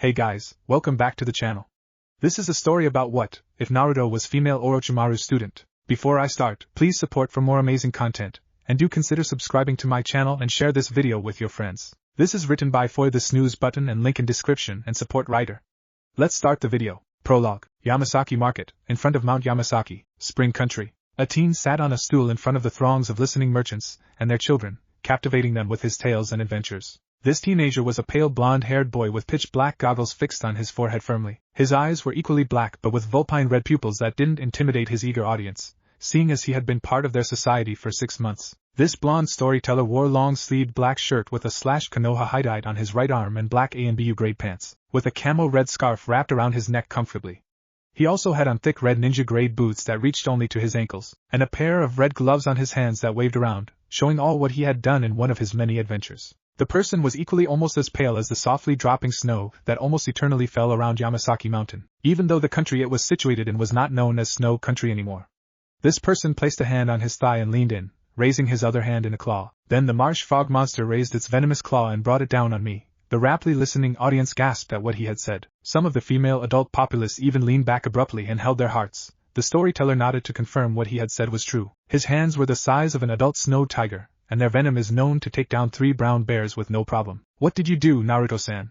Hey guys, welcome back to the channel. This is a story about what if Naruto was female Orochimaru's student. Before I start, please support for more amazing content, and do consider subscribing to my channel and share this video with your friends. This is written by Foy the Snooze Button and link in description and support writer. Let's start the video. Prologue. Yamasaki Market, in front of Mount Yamasaki, Spring Country. A teen sat on a stool in front of the throngs of listening merchants and their children, captivating them with his tales and adventures. This teenager was a pale blonde-haired boy with pitch-black goggles fixed on his forehead firmly. His eyes were equally black but with vulpine red pupils that didn't intimidate his eager audience, seeing as he had been part of their society for 6 months. This blonde storyteller wore long-sleeved black shirt with a slash Konoha highlight on his right arm and black A&BU grade pants, with a camo red scarf wrapped around his neck comfortably. He also had on thick red ninja grade boots that reached only to his ankles, and a pair of red gloves on his hands that waved around, showing all what he had done in one of his many adventures. The person was equally almost as pale as the softly dropping snow that almost eternally fell around Yamasaki Mountain, even though the country it was situated in was not known as Snow Country anymore. This person placed a hand on his thigh and leaned in, raising his other hand in a claw. Then the marsh fog monster raised its venomous claw and brought it down on me. The raptly listening audience gasped at what he had said. Some of the female adult populace even leaned back abruptly and held their hearts. The storyteller nodded to confirm what he had said was true. His hands were the size of an adult snow tiger, and their venom is known to take down 3 brown bears with no problem. What did you do, Naruto-san?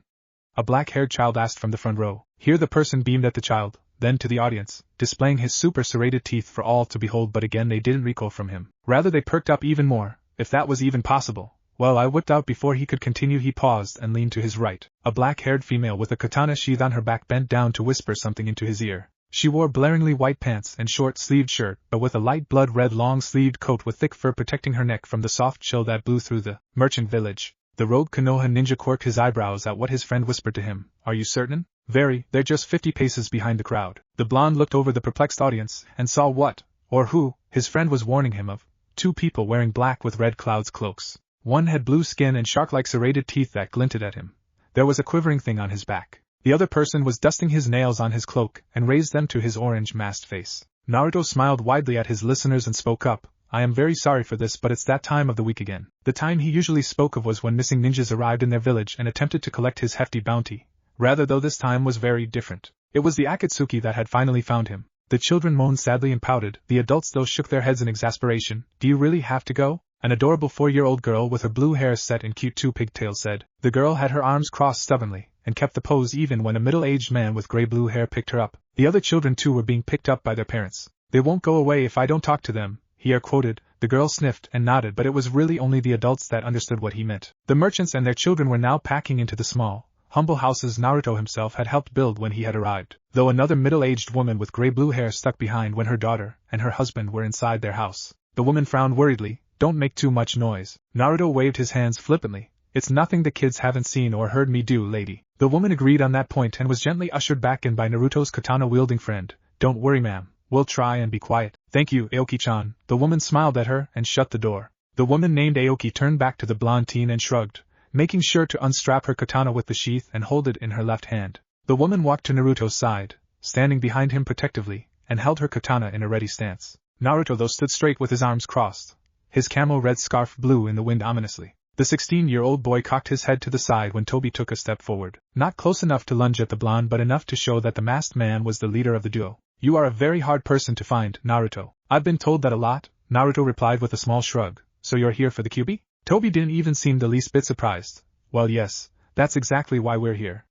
A black-haired child asked from the front row. Here the person beamed at the child, then to the audience, displaying his super serrated teeth for all to behold, but again they didn't recoil from him. Rather they perked up even more, if that was even possible. Well, I whipped out before he could continue. He paused and leaned to his right. A black-haired female with a katana sheath on her back bent down to whisper something into his ear. She wore blaringly white pants and short-sleeved shirt, but with a light blood-red long-sleeved coat with thick fur protecting her neck from the soft chill that blew through the merchant village. The rogue Konoha ninja quirked his eyebrows at what his friend whispered to him. Are you certain? Very, they're just 50 paces behind the crowd. The blonde looked over the perplexed audience and saw what, or who, his friend was warning him of. 2 people wearing black with red clouds cloaks. One had blue skin and shark-like serrated teeth that glinted at him. There was a quivering thing on his back. The other person was dusting his nails on his cloak and raised them to his orange masked face. Naruto smiled widely at his listeners and spoke up. I am very sorry for this, but it's that time of the week again. The time he usually spoke of was when missing ninjas arrived in their village and attempted to collect his hefty bounty. Rather, though, this time was very different. It was the Akatsuki that had finally found him. The children moaned sadly and pouted. The adults though shook their heads in exasperation. Do you really have to go? An adorable 4-year-old girl with her blue hair set in cute 2 pigtails said. The girl had her arms crossed stubbornly, and kept the pose even when a middle-aged man with gray-blue hair picked her up. The other children too were being picked up by their parents. They won't go away if I don't talk to them, he quoted. The girl sniffed and nodded, but it was really only the adults that understood what he meant. The merchants and their children were now packing into the small, humble houses Naruto himself had helped build when he had arrived, though another middle-aged woman with gray-blue hair stuck behind when her daughter and her husband were inside their house. The woman frowned worriedly. Don't make too much noise. Naruto waved his hands flippantly. It's nothing the kids haven't seen or heard me do, lady. The woman agreed on that point and was gently ushered back in by Naruto's katana-wielding friend. Don't worry, ma'am. We'll try and be quiet. Thank you, Aoki-chan. The woman smiled at her and shut the door. The woman named Aoki turned back to the blonde teen and shrugged, making sure to unstrap her katana with the sheath and hold it in her left hand. The woman walked to Naruto's side, standing behind him protectively, and held her katana in a ready stance. Naruto though stood straight with his arms crossed. His camo red scarf blew in the wind ominously. The 16-year-old boy cocked his head to the side when Toby took a step forward. Not close enough to lunge at the blonde but enough to show that the masked man was the leader of the duo. You are a very hard person to find, Naruto. I've been told that a lot, Naruto replied with a small shrug. So you're here for the QB? Toby didn't even seem the least bit surprised. Well, yes, that's exactly why we're here.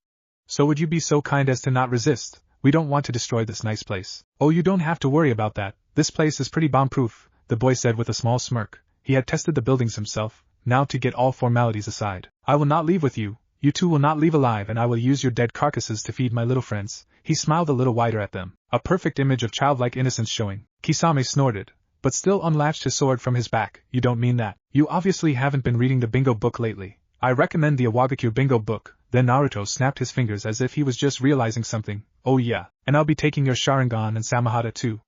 So would you be so kind as to not resist? We don't want to destroy this nice place. Oh, you don't have to worry about that. This place is pretty bomb-proof, the boy said with a small smirk. He had tested the buildings himself. Now to get all formalities aside. I will not leave with you, you two will not leave alive, and I will use your dead carcasses to feed my little friends. He smiled a little wider at them, a perfect image of childlike innocence showing. Kisame snorted, but still unlatched his sword from his back. You don't mean that. You obviously haven't been reading the bingo book lately. I recommend the Awagakure bingo book. Then Naruto snapped his fingers as if he was just realizing something. Oh yeah, and I'll be taking your Sharingan and Samahata too.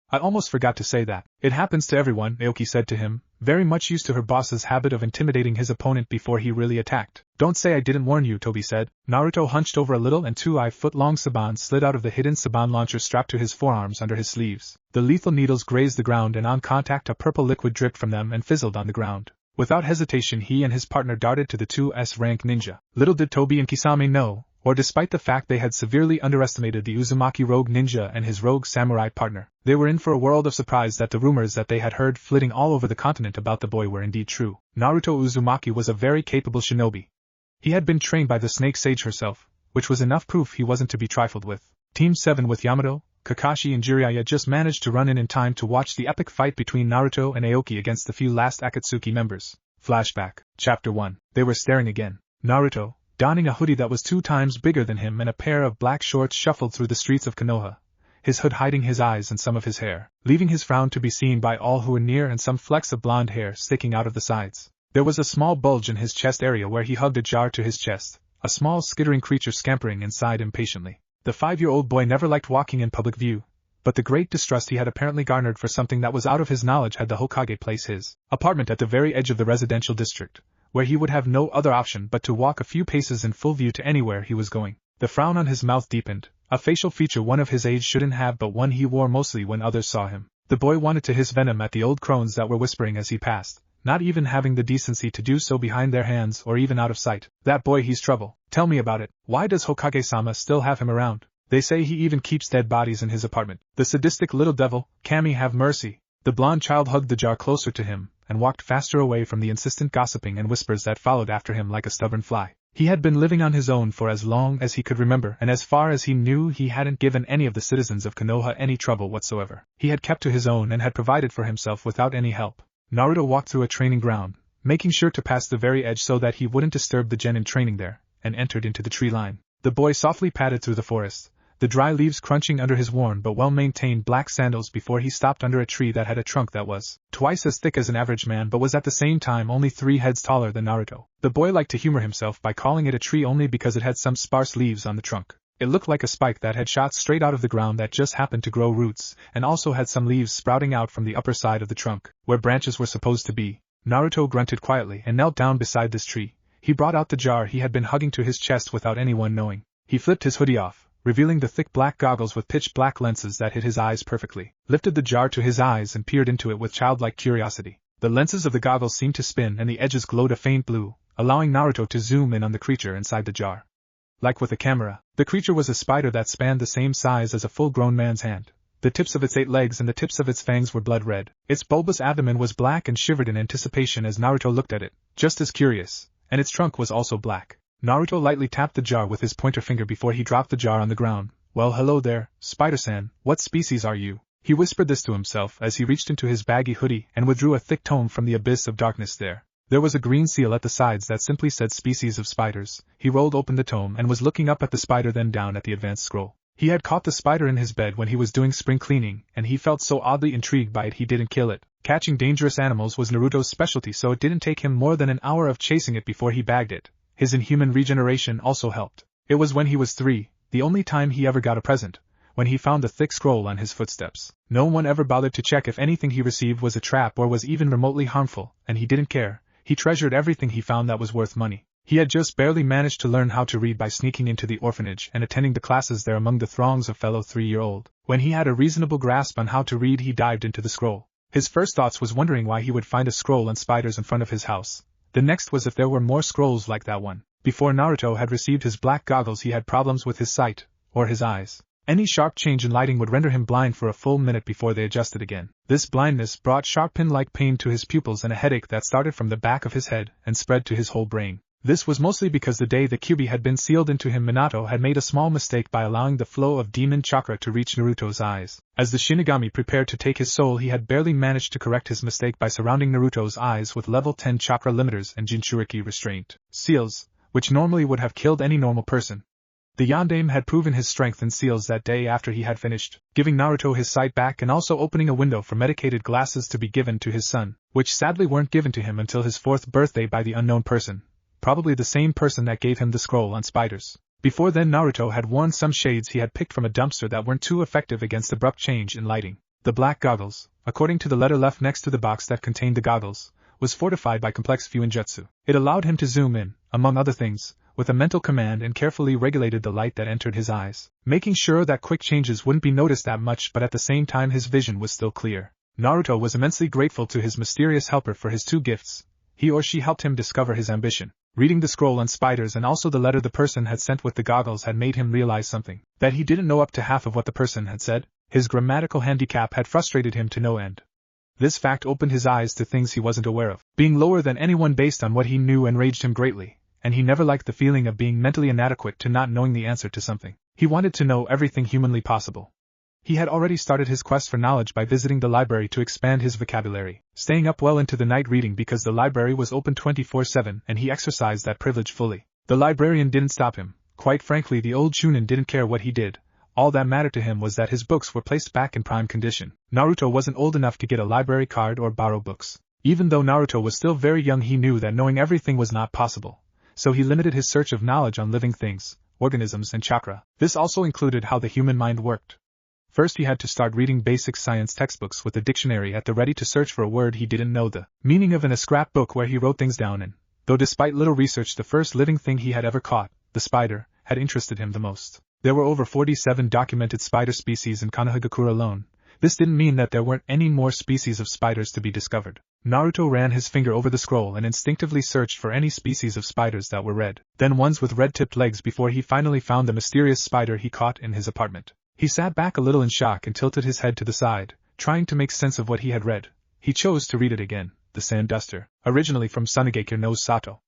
I almost forgot to say that. It happens to everyone, Aoki said to him, very much used to her boss's habit of intimidating his opponent before he really attacked. Don't say I didn't warn you, Toby said. Naruto hunched over a little and 2-foot-long saban slid out of the hidden saban launcher strapped to his forearms under his sleeves. The lethal needles grazed the ground and on contact a purple liquid dripped from them and fizzled on the ground. Without hesitation he and his partner darted to the 2S rank ninja. Little did Toby and Kisame know, or despite the fact they had severely underestimated the Uzumaki rogue ninja and his rogue samurai partner, they were in for a world of surprise that the rumors that they had heard flitting all over the continent about the boy were indeed true. Naruto Uzumaki was a very capable shinobi. He had been trained by the Snake Sage herself, which was enough proof he wasn't to be trifled with. Team 7 with Yamato, Kakashi and Jiraiya just managed to run in time to watch the epic fight between Naruto and Aoki against the few last Akatsuki members. Flashback. Chapter 1. They were staring again. Naruto, donning a hoodie that was 2 times bigger than him and a pair of black shorts, shuffled through the streets of Konoha, his hood hiding his eyes and some of his hair, leaving his frown to be seen by all who were near and some flecks of blonde hair sticking out of the sides. There was a small bulge in his chest area where he hugged a jar to his chest, a small skittering creature scampering inside impatiently. The 5-year-old boy never liked walking in public view, but the great distrust he had apparently garnered for something that was out of his knowledge had the Hokage place his apartment at the very edge of the residential district, where he would have no other option but to walk a few paces in full view to anywhere he was going. The frown on his mouth deepened, a facial feature one of his age shouldn't have but one he wore mostly when others saw him. The boy wanted to hiss venom at the old crones that were whispering as he passed, not even having the decency to do so behind their hands or even out of sight. That boy, he's trouble. Tell me about it. Why does Hokage-sama still have him around? They say he even keeps dead bodies in his apartment. The sadistic little devil, Kami have mercy. The blonde child hugged the jar closer to him, and walked faster away from the insistent gossiping and whispers that followed after him like a stubborn fly. He had been living on his own for as long as he could remember, and as far as he knew he hadn't given any of the citizens of Konoha any trouble whatsoever. He had kept to his own and had provided for himself without any help. Naruto walked through a training ground, making sure to pass the very edge so that he wouldn't disturb the genin training there, and entered into the tree line. The boy softly padded through the forest, the dry leaves crunching under his worn but well-maintained black sandals before he stopped under a tree that had a trunk that was twice as thick as an average man but was at the same time only 3 heads taller than Naruto. The boy liked to humor himself by calling it a tree only because it had some sparse leaves on the trunk. It looked like a spike that had shot straight out of the ground that just happened to grow roots, and also had some leaves sprouting out from the upper side of the trunk, where branches were supposed to be. Naruto grunted quietly and knelt down beside this tree. He brought out the jar he had been hugging to his chest without anyone knowing. He flipped his hoodie off, revealing the thick black goggles with pitch black lenses that hid his eyes perfectly, lifted the jar to his eyes and peered into it with childlike curiosity. The lenses of the goggles seemed to spin and the edges glowed a faint blue, allowing Naruto to zoom in on the creature inside the jar. Like with a camera, the creature was a spider that spanned the same size as a full-grown man's hand. The tips of its 8 legs and the tips of its fangs were blood red. Its bulbous abdomen was black and shivered in anticipation as Naruto looked at it, just as curious, and its trunk was also black. Naruto lightly tapped the jar with his pointer finger before he dropped the jar on the ground. Well, hello there, Spider-san, what species are you? He whispered this to himself as he reached into his baggy hoodie and withdrew a thick tome from the abyss of darkness there. There was a green seal at the sides that simply said species of spiders. He rolled open the tome and was looking up at the spider then down at the advanced scroll. He had caught the spider in his bed when he was doing spring cleaning, and he felt so oddly intrigued by it he didn't kill it. Catching dangerous animals was Naruto's specialty, so it didn't take him more than an hour of chasing it before he bagged it. His inhuman regeneration also helped. It was when he was 3, the only time he ever got a present, when he found the thick scroll on his footsteps. No one ever bothered to check if anything he received was a trap or was even remotely harmful, and he didn't care. He treasured everything he found that was worth money. He had just barely managed to learn how to read by sneaking into the orphanage and attending the classes there among the throngs of fellow 3-year-old. When he had a reasonable grasp on how to read, he dived into the scroll. His first thoughts was wondering why he would find a scroll on spiders in front of his house. The next was if there were more scrolls like that one. Before Naruto had received his black goggles, he had problems with his sight, or his eyes. Any sharp change in lighting would render him blind for a full minute before they adjusted again. This blindness brought sharp pin-like pain to his pupils and a headache that started from the back of his head and spread to his whole brain. This was mostly because the day the Kyuubi had been sealed into him, Minato had made a small mistake by allowing the flow of demon chakra to reach Naruto's eyes. As the Shinigami prepared to take his soul, he had barely managed to correct his mistake by surrounding Naruto's eyes with level 10 chakra limiters and Jinchuriki restraint seals, which normally would have killed any normal person. The Yondaime had proven his strength in seals that day after he had finished, giving Naruto his sight back and also opening a window for medicated glasses to be given to his son, which sadly weren't given to him until his 4th birthday by the unknown person, probably the same person that gave him the scroll on spiders. Before then, Naruto had worn some shades he had picked from a dumpster that weren't too effective against abrupt change in lighting. The black goggles, according to the letter left next to the box that contained the goggles, was fortified by complex Fuinjutsu. It allowed him to zoom in, among other things, with a mental command and carefully regulated the light that entered his eyes, making sure that quick changes wouldn't be noticed that much, but at the same time his vision was still clear. Naruto was immensely grateful to his mysterious helper for his 2 gifts. He or she helped him discover his ambition. Reading the scroll on spiders and also the letter the person had sent with the goggles had made him realize something. That he didn't know up to half of what the person had said. His grammatical handicap had frustrated him to no end. This fact opened his eyes to things he wasn't aware of. Being lower than anyone based on what he knew enraged him greatly, and he never liked the feeling of being mentally inadequate to not knowing the answer to something. He wanted to know everything humanly possible. He had already started his quest for knowledge by visiting the library to expand his vocabulary, staying up well into the night reading because the library was open 24/7 and he exercised that privilege fully. The librarian didn't stop him. Quite frankly, the old Chunin didn't care what he did. All that mattered to him was that his books were placed back in prime condition. Naruto wasn't old enough to get a library card or borrow books. Even though Naruto was still very young, he knew that knowing everything was not possible. So he limited his search of knowledge on living things, organisms and chakra. This also included how the human mind worked. First he had to start reading basic science textbooks with a dictionary at the ready to search for a word he didn't know the meaning of in a scrapbook where he wrote things down in. Though despite little research, the first living thing he had ever caught, the spider, had interested him the most. There were over 47 documented spider species in Konohagakure alone. This didn't mean that there weren't any more species of spiders to be discovered. Naruto ran his finger over the scroll and instinctively searched for any species of spiders that were red, then ones with red-tipped legs before he finally found the mysterious spider he caught in his apartment. He sat back a little in shock and tilted his head to the side, trying to make sense of what he had read. He chose to read it again. The sand duster, originally from Sunagekure no Sato.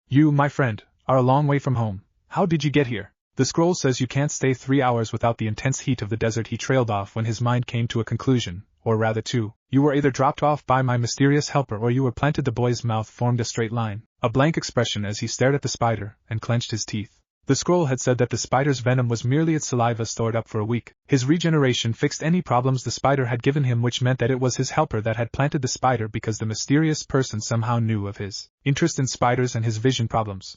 You, my friend, are a long way from home. How did you get here? The scroll says you can't stay 3 hours without the intense heat of the desert. He trailed off when his mind came to a conclusion, or rather two. You were either dropped off by my mysterious helper or you were planted. The boy's mouth formed a straight line, a blank expression as he stared at the spider, and clenched his teeth. The scroll had said that the spider's venom was merely its saliva stored up for a week. His regeneration fixed any problems the spider had given him, which meant that it was his helper that had planted the spider because the mysterious person somehow knew of his interest in spiders and his vision problems.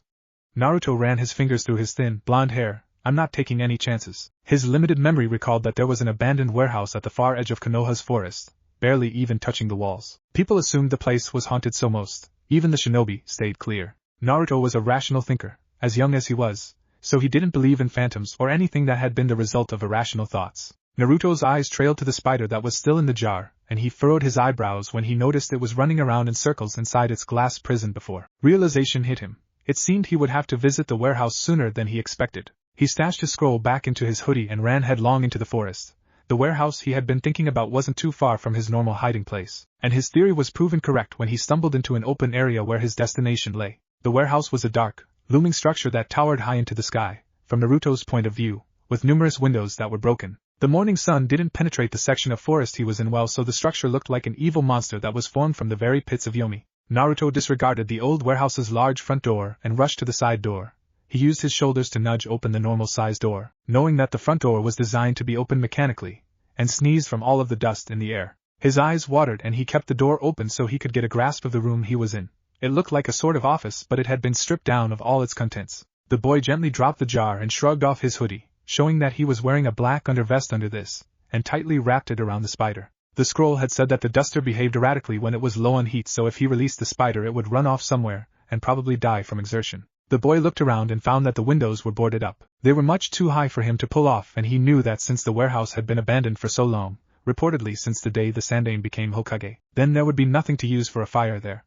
Naruto ran his fingers through his thin, blonde hair. I'm not taking any chances. His limited memory recalled that there was an abandoned warehouse at the far edge of Konoha's forest, barely even touching the walls. People assumed the place was haunted, so most, even the shinobi, stayed clear. Naruto was a rational thinker, as young as he was, so he didn't believe in phantoms or anything that had been the result of irrational thoughts. Naruto's eyes trailed to the spider that was still in the jar, and he furrowed his eyebrows when he noticed it was running around in circles inside its glass prison before. Realization hit him. It seemed he would have to visit the warehouse sooner than he expected. He stashed his scroll back into his hoodie and ran headlong into the forest. The warehouse he had been thinking about wasn't too far from his normal hiding place, and his theory was proven correct when he stumbled into an open area where his destination lay. The warehouse was a dark, looming structure that towered high into the sky, from Naruto's point of view, with numerous windows that were broken. The morning sun didn't penetrate the section of forest he was in well, so the structure looked like an evil monster that was formed from the very pits of Yomi. Naruto disregarded the old warehouse's large front door and rushed to the side door. He used his shoulders to nudge open the normal-sized door, knowing that the front door was designed to be opened mechanically, and sneezed from all of the dust in the air. His eyes watered and he kept the door open so he could get a grasp of the room he was in. It looked like a sort of office, but it had been stripped down of all its contents. The boy gently dropped the jar and shrugged off his hoodie, showing that he was wearing a black undervest under this, and tightly wrapped it around the spider. The scroll had said that the duster behaved erratically when it was low on heat, so if he released the spider it would run off somewhere, and probably die from exertion. The boy looked around and found that the windows were boarded up. They were much too high for him to pull off, and he knew that since the warehouse had been abandoned for so long, reportedly since the day the Sandaime became Hokage, then there would be nothing to use for a fire there.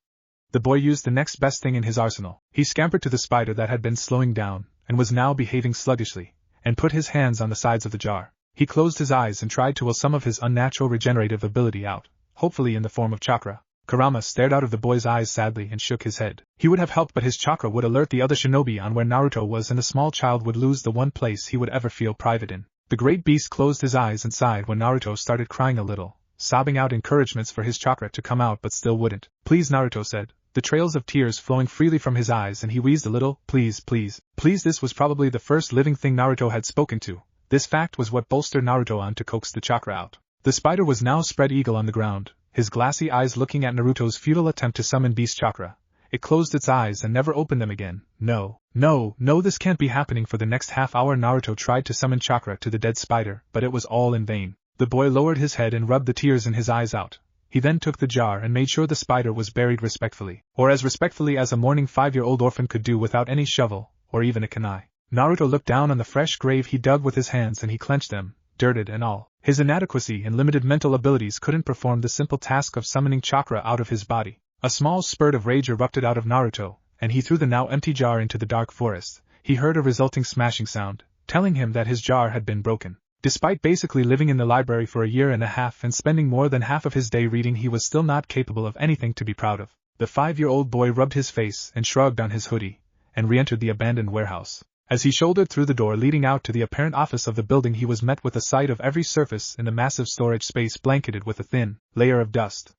The boy used the next best thing in his arsenal. He scampered to the spider that had been slowing down, and was now behaving sluggishly, and put his hands on the sides of the jar. He closed his eyes and tried to will some of his unnatural regenerative ability out, hopefully in the form of chakra. Kurama stared out of the boy's eyes sadly and shook his head. He would have helped, but his chakra would alert the other shinobi on where Naruto was, and the small child would lose the one place he would ever feel private in. The great beast closed his eyes and sighed when Naruto started crying a little, sobbing out encouragements for his chakra to come out but still wouldn't. Please, Naruto said, the trails of tears flowing freely from his eyes, and he wheezed a little. Please, please, please. This was probably the first living thing Naruto had spoken to. This fact was what bolstered Naruto on to coax the chakra out. The spider was now spread eagle on the ground, his glassy eyes looking at Naruto's futile attempt to summon beast chakra. It closed its eyes and never opened them again. No, this can't be happening. For the next half hour Naruto tried to summon chakra to the dead spider, but it was all in vain. The boy lowered his head and rubbed the tears in his eyes out. He then took the jar and made sure the spider was buried respectfully, or as respectfully as a mourning 5-year-old orphan could do without any shovel, or even a kunai. Naruto looked down on the fresh grave he dug with his hands and he clenched them, dirted and all. His inadequacy and limited mental abilities couldn't perform the simple task of summoning chakra out of his body. A small spurt of rage erupted out of Naruto, and he threw the now empty jar into the dark forest. He heard a resulting smashing sound, telling him that his jar had been broken. Despite basically living in the library for a year and a half and spending more than half of his day reading, he was still not capable of anything to be proud of. The 5-year-old boy rubbed his face and shrugged on his hoodie, and re-entered the abandoned warehouse. As he shouldered through the door leading out to the apparent office of the building, he was met with a sight of every surface in the massive storage space blanketed with a thin layer of dust.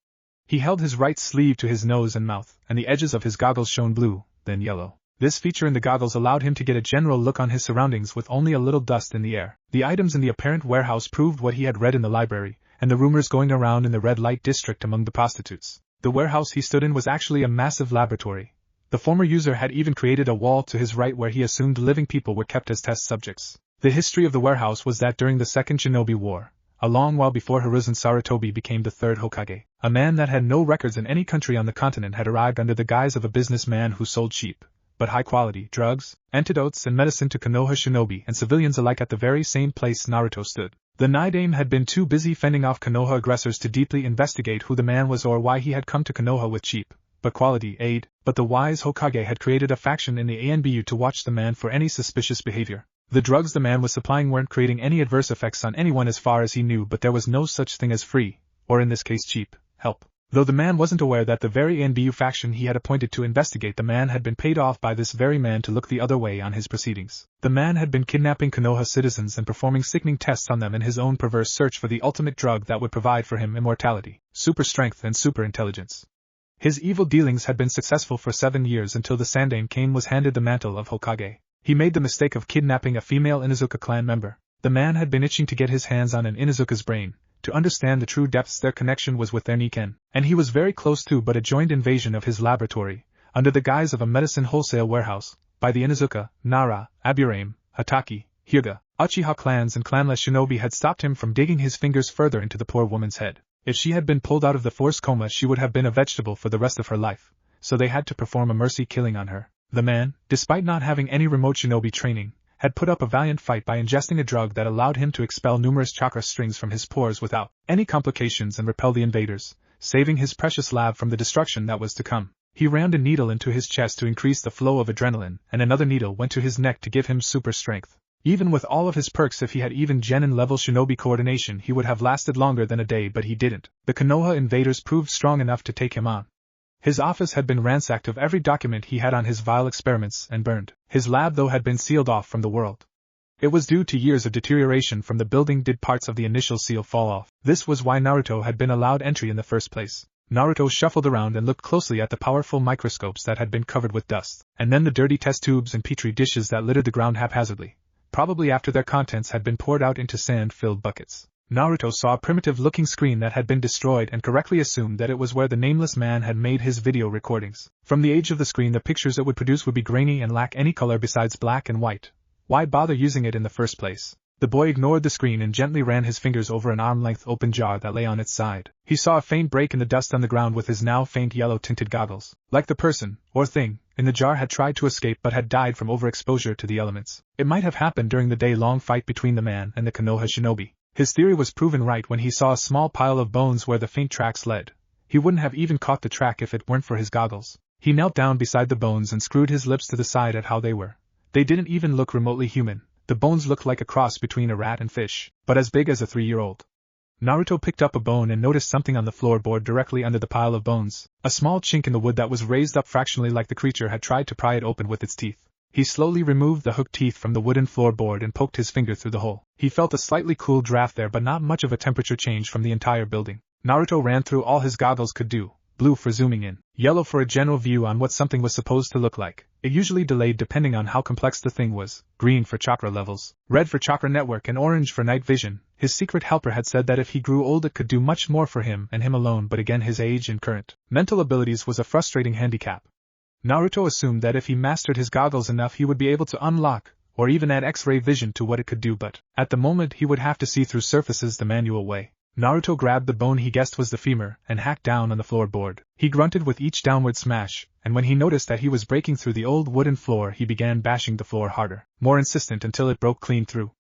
He held his right sleeve to his nose and mouth, and the edges of his goggles shone blue, then yellow. This feature in the goggles allowed him to get a general look on his surroundings with only a little dust in the air. The items in the apparent warehouse proved what he had read in the library, and the rumors going around in the red light district among the prostitutes. The warehouse he stood in was actually a massive laboratory. The former user had even created a wall to his right where he assumed living people were kept as test subjects. The history of the warehouse was that during the Second Shinobi War, a long while before Hiruzen Sarutobi became the third Hokage, a man that had no records in any country on the continent had arrived under the guise of a businessman who sold cheap but high-quality drugs, antidotes and medicine to Konoha shinobi and civilians alike at the very same place Naruto stood. The Nidaime had been too busy fending off Konoha aggressors to deeply investigate who the man was or why he had come to Konoha with cheap but quality aid, but the wise Hokage had created a faction in the ANBU to watch the man for any suspicious behavior. The drugs the man was supplying weren't creating any adverse effects on anyone as far as he knew, but there was no such thing as free, or in this case cheap, help. Though the man wasn't aware that the very ANBU faction he had appointed to investigate the man had been paid off by this very man to look the other way on his proceedings. The man had been kidnapping Konoha citizens and performing sickening tests on them in his own perverse search for the ultimate drug that would provide for him immortality, super strength and super intelligence. His evil dealings had been successful for 7 years until the Sandaime Kane was handed the mantle of Hokage. He made the mistake of kidnapping a female Inuzuka clan member. The man had been itching to get his hands on an Inuzuka's brain, to understand the true depths their connection was with their Niken, and he was very close to but a joint invasion of his laboratory, under the guise of a medicine wholesale warehouse, by the Inuzuka, Nara, Aburame, Hataki, Hyuga, Uchiha clans and clanless shinobi had stopped him from digging his fingers further into the poor woman's head. If she had been pulled out of the forced coma, she would have been a vegetable for the rest of her life, so they had to perform a mercy killing on her. The man, despite not having any remote shinobi training, had put up a valiant fight by ingesting a drug that allowed him to expel numerous chakra strings from his pores without any complications and repel the invaders, saving his precious lab from the destruction that was to come. He rammed a needle into his chest to increase the flow of adrenaline, and another needle went to his neck to give him super strength. Even with all of his perks, if he had even genin-level shinobi coordination, he would have lasted longer than a day, but he didn't. The Konoha invaders proved strong enough to take him on. His office had been ransacked of every document he had on his vile experiments and burned. His lab, though, had been sealed off from the world. It was due to years of deterioration from the building did parts of the initial seal fall off. This was why Naruto had been allowed entry in the first place. Naruto shuffled around and looked closely at the powerful microscopes that had been covered with dust, and then the dirty test tubes and petri dishes that littered the ground haphazardly, probably after their contents had been poured out into sand-filled buckets. Naruto saw a primitive-looking screen that had been destroyed and correctly assumed that it was where the nameless man had made his video recordings. From the age of the screen, the pictures it would produce would be grainy and lack any color besides black and white. Why bother using it in the first place? The boy ignored the screen and gently ran his fingers over an arm-length open jar that lay on its side. He saw a faint break in the dust on the ground with his now faint yellow-tinted goggles. Like the person, or thing, in the jar had tried to escape but had died from overexposure to the elements. It might have happened during the day-long fight between the man and the Konoha shinobi. His theory was proven right when he saw a small pile of bones where the faint tracks led. He wouldn't have even caught the track if it weren't for his goggles. He knelt down beside the bones and screwed his lips to the side at how they were. They didn't even look remotely human. The bones looked like a cross between a rat and fish, but as big as a 3-year-old. Naruto picked up a bone and noticed something on the floorboard directly under the pile of bones, a small chink in the wood that was raised up fractionally like the creature had tried to pry it open with its teeth. He slowly removed the hooked teeth from the wooden floorboard and poked his finger through the hole. He felt a slightly cool draft there, but not much of a temperature change from the entire building. Naruto ran through all his goggles could do, blue for zooming in, yellow for a general view on what something was supposed to look like. It usually delayed depending on how complex the thing was, green for chakra levels, red for chakra network and orange for night vision. His secret helper had said that if he grew old it could do much more for him and him alone, but again his age and current mental abilities was a frustrating handicap. Naruto assumed that if he mastered his goggles enough he would be able to unlock, or even add X-ray vision to what it could do, but at the moment he would have to see through surfaces the manual way. Naruto grabbed the bone he guessed was the femur and hacked down on the floorboard. He grunted with each downward smash, and when he noticed that he was breaking through the old wooden floor he began bashing the floor harder, more insistent until it broke clean through.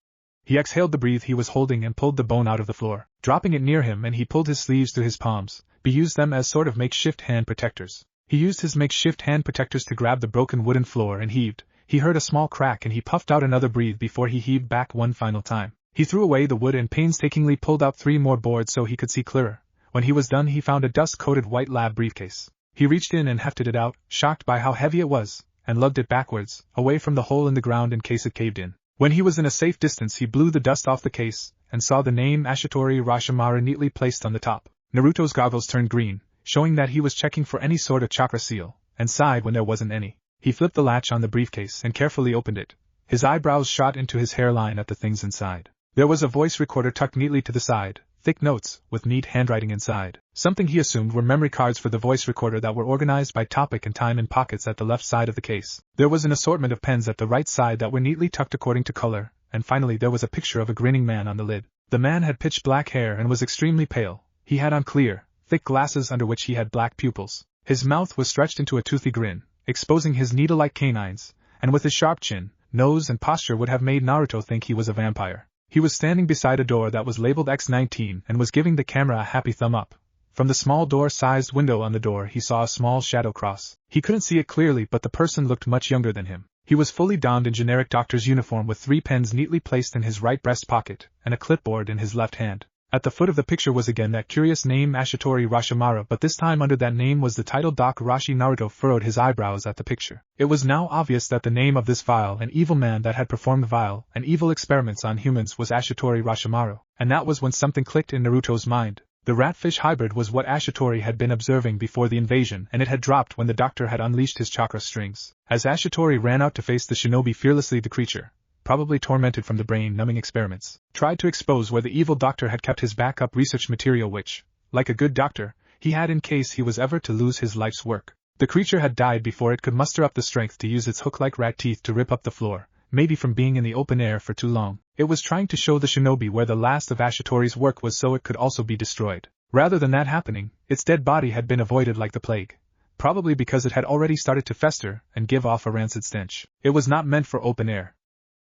He exhaled the breath he was holding and pulled the bone out of the floor, dropping it near him, and he pulled his sleeves to his palms, used them as sort of makeshift hand protectors. He used his makeshift hand protectors to grab the broken wooden floor and heaved. He heard a small crack and he puffed out another breath before he heaved back one final time. He threw away the wood and painstakingly pulled out 3 more boards so he could see clearer. When he was done, he found a dust-coated white lab briefcase. He reached in and hefted it out, shocked by how heavy it was, and lugged it backwards, away from the hole in the ground in case it caved in. When he was in a safe distance, he blew the dust off the case, and saw the name Ashitori Orochimaru neatly placed on the top. Naruto's goggles turned green, showing that he was checking for any sort of chakra seal, and sighed when there wasn't any. He flipped the latch on the briefcase and carefully opened it. His eyebrows shot into his hairline at the things inside. There was a voice recorder tucked neatly to the side, thick notes, with neat handwriting inside. Something he assumed were memory cards for the voice recorder that were organized by topic and time in pockets at the left side of the case. There was an assortment of pens at the right side that were neatly tucked according to color, and finally there was a picture of a grinning man on the lid. The man had pitch black hair and was extremely pale. He had on clear, thick glasses under which he had black pupils. His mouth was stretched into a toothy grin, exposing his needle-like canines, and with his sharp chin, nose and posture would have made Naruto think he was a vampire. He was standing beside a door that was labeled X19 and was giving the camera a happy thumb up. From the small door-sized window on the door he saw a small shadow cross. He couldn't see it clearly, but the person looked much younger than him. He was fully donned in generic doctor's uniform with 3 pens neatly placed in his right breast pocket, and a clipboard in his left hand. At the foot of the picture was again that curious name Ashitori Orochimaru, but this time under that name was the title Doc Rashi. Naruto furrowed his eyebrows at the picture. It was now obvious that the name of this vile and evil man that had performed vile and evil experiments on humans was Ashitori Orochimaru, and that was when something clicked in Naruto's mind. The ratfish hybrid was what Ashitori had been observing before the invasion, and it had dropped when the doctor had unleashed his chakra strings. As Ashitori ran out to face the shinobi fearlessly, the creature, probably tormented from the brain-numbing experiments, tried to expose where the evil doctor had kept his backup research material which, like a good doctor, he had in case he was ever to lose his life's work. The creature had died before it could muster up the strength to use its hook-like rat teeth to rip up the floor, maybe from being in the open air for too long. It was trying to show the shinobi where the last of Ashitori's work was so it could also be destroyed. Rather than that happening, its dead body had been avoided like the plague, probably because it had already started to fester and give off a rancid stench. It was not meant for open air.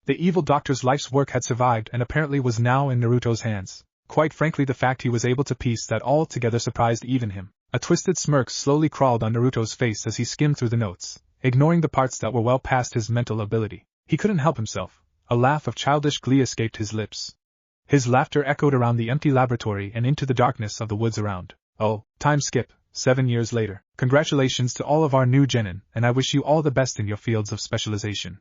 The evil doctor's life's work had survived and apparently was now in Naruto's hands. Quite frankly, the fact he was able to piece that all together surprised even him. A twisted smirk slowly crawled on Naruto's face as he skimmed through the notes, ignoring the parts that were well past his mental ability. He couldn't help himself. A laugh of childish glee escaped his lips. His laughter echoed around the empty laboratory and into the darkness of the woods around. Oh, time skip, 7 years later. Congratulations to all of our new genin, and I wish you all the best in your fields of specialization.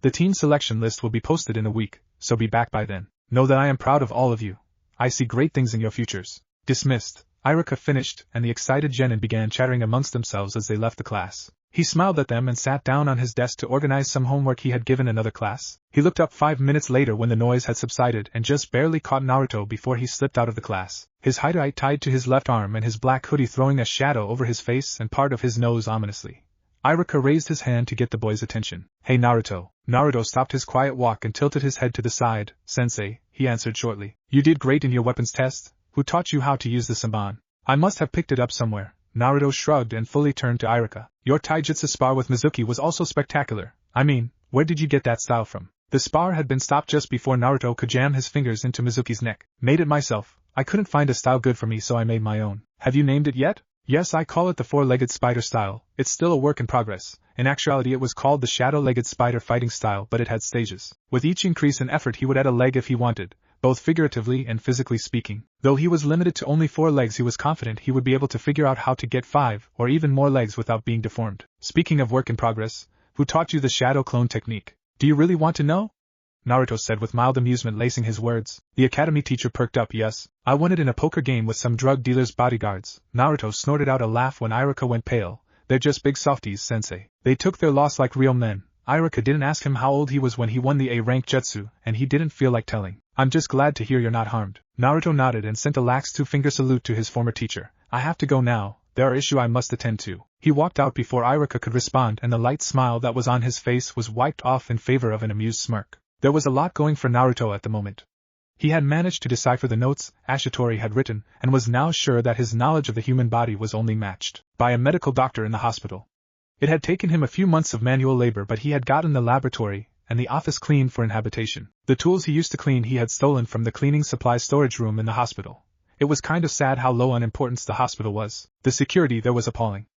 The team selection list will be posted in a week, so be back by then. Know that I am proud of all of you. I see great things in your futures. Dismissed. Iruka finished, and the excited genin began chattering amongst themselves as they left the class. He smiled at them and sat down on his desk to organize some homework he had given another class. He looked up 5 minutes later when the noise had subsided and just barely caught Naruto before he slipped out of the class, his hideout tied to his left arm and his black hoodie throwing a shadow over his face and part of his nose ominously. Iruka raised his hand to get the boy's attention. Hey Naruto. Naruto stopped his quiet walk and tilted his head to the side. Sensei, he answered shortly. You did great in your weapons test. Who taught you how to use the Samban? I must have picked it up somewhere. Naruto shrugged and fully turned to Iruka. Your taijutsu spar with Mizuki was also spectacular. I mean, where did you get that style from? The spar had been stopped just before Naruto could jam his fingers into Mizuki's neck. Made it myself. I couldn't find a style good for me, so I made my own. Have you named it yet? Yes, I call it the 4-legged spider style. It's still a work in progress. In actuality it was called the shadow-legged spider fighting style, but it had stages. With each increase in effort he would add a leg if he wanted, both figuratively and physically speaking. Though he was limited to only 4 legs, he was confident he would be able to figure out how to get 5 or even more legs without being deformed. Speaking of work in progress, who taught you the shadow clone technique? Do you really want to know? Naruto said with mild amusement lacing his words. The academy teacher perked up. Yes, I won it in a poker game with some drug dealer's bodyguards. Naruto snorted out a laugh when Iruka went pale. They're just big softies, sensei. They took their loss like real men. Iruka didn't ask him how old he was when he won the A-rank jutsu, and he didn't feel like telling. I'm just glad to hear you're not harmed. Naruto nodded and sent a lax 2-finger salute to his former teacher. I have to go now. There are issues I must attend to. He walked out before Iruka could respond, and the light smile that was on his face was wiped off in favor of an amused smirk. There was a lot going for Naruto at the moment. He had managed to decipher the notes Ashitori had written, and was now sure that his knowledge of the human body was only matched by a medical doctor in the hospital. It had taken him a few months of manual labor, but he had gotten the laboratory and the office clean for inhabitation. The tools he used to clean he had stolen from the cleaning supply storage room in the hospital. It was kind of sad how low on importance the hospital was. The security there was appalling.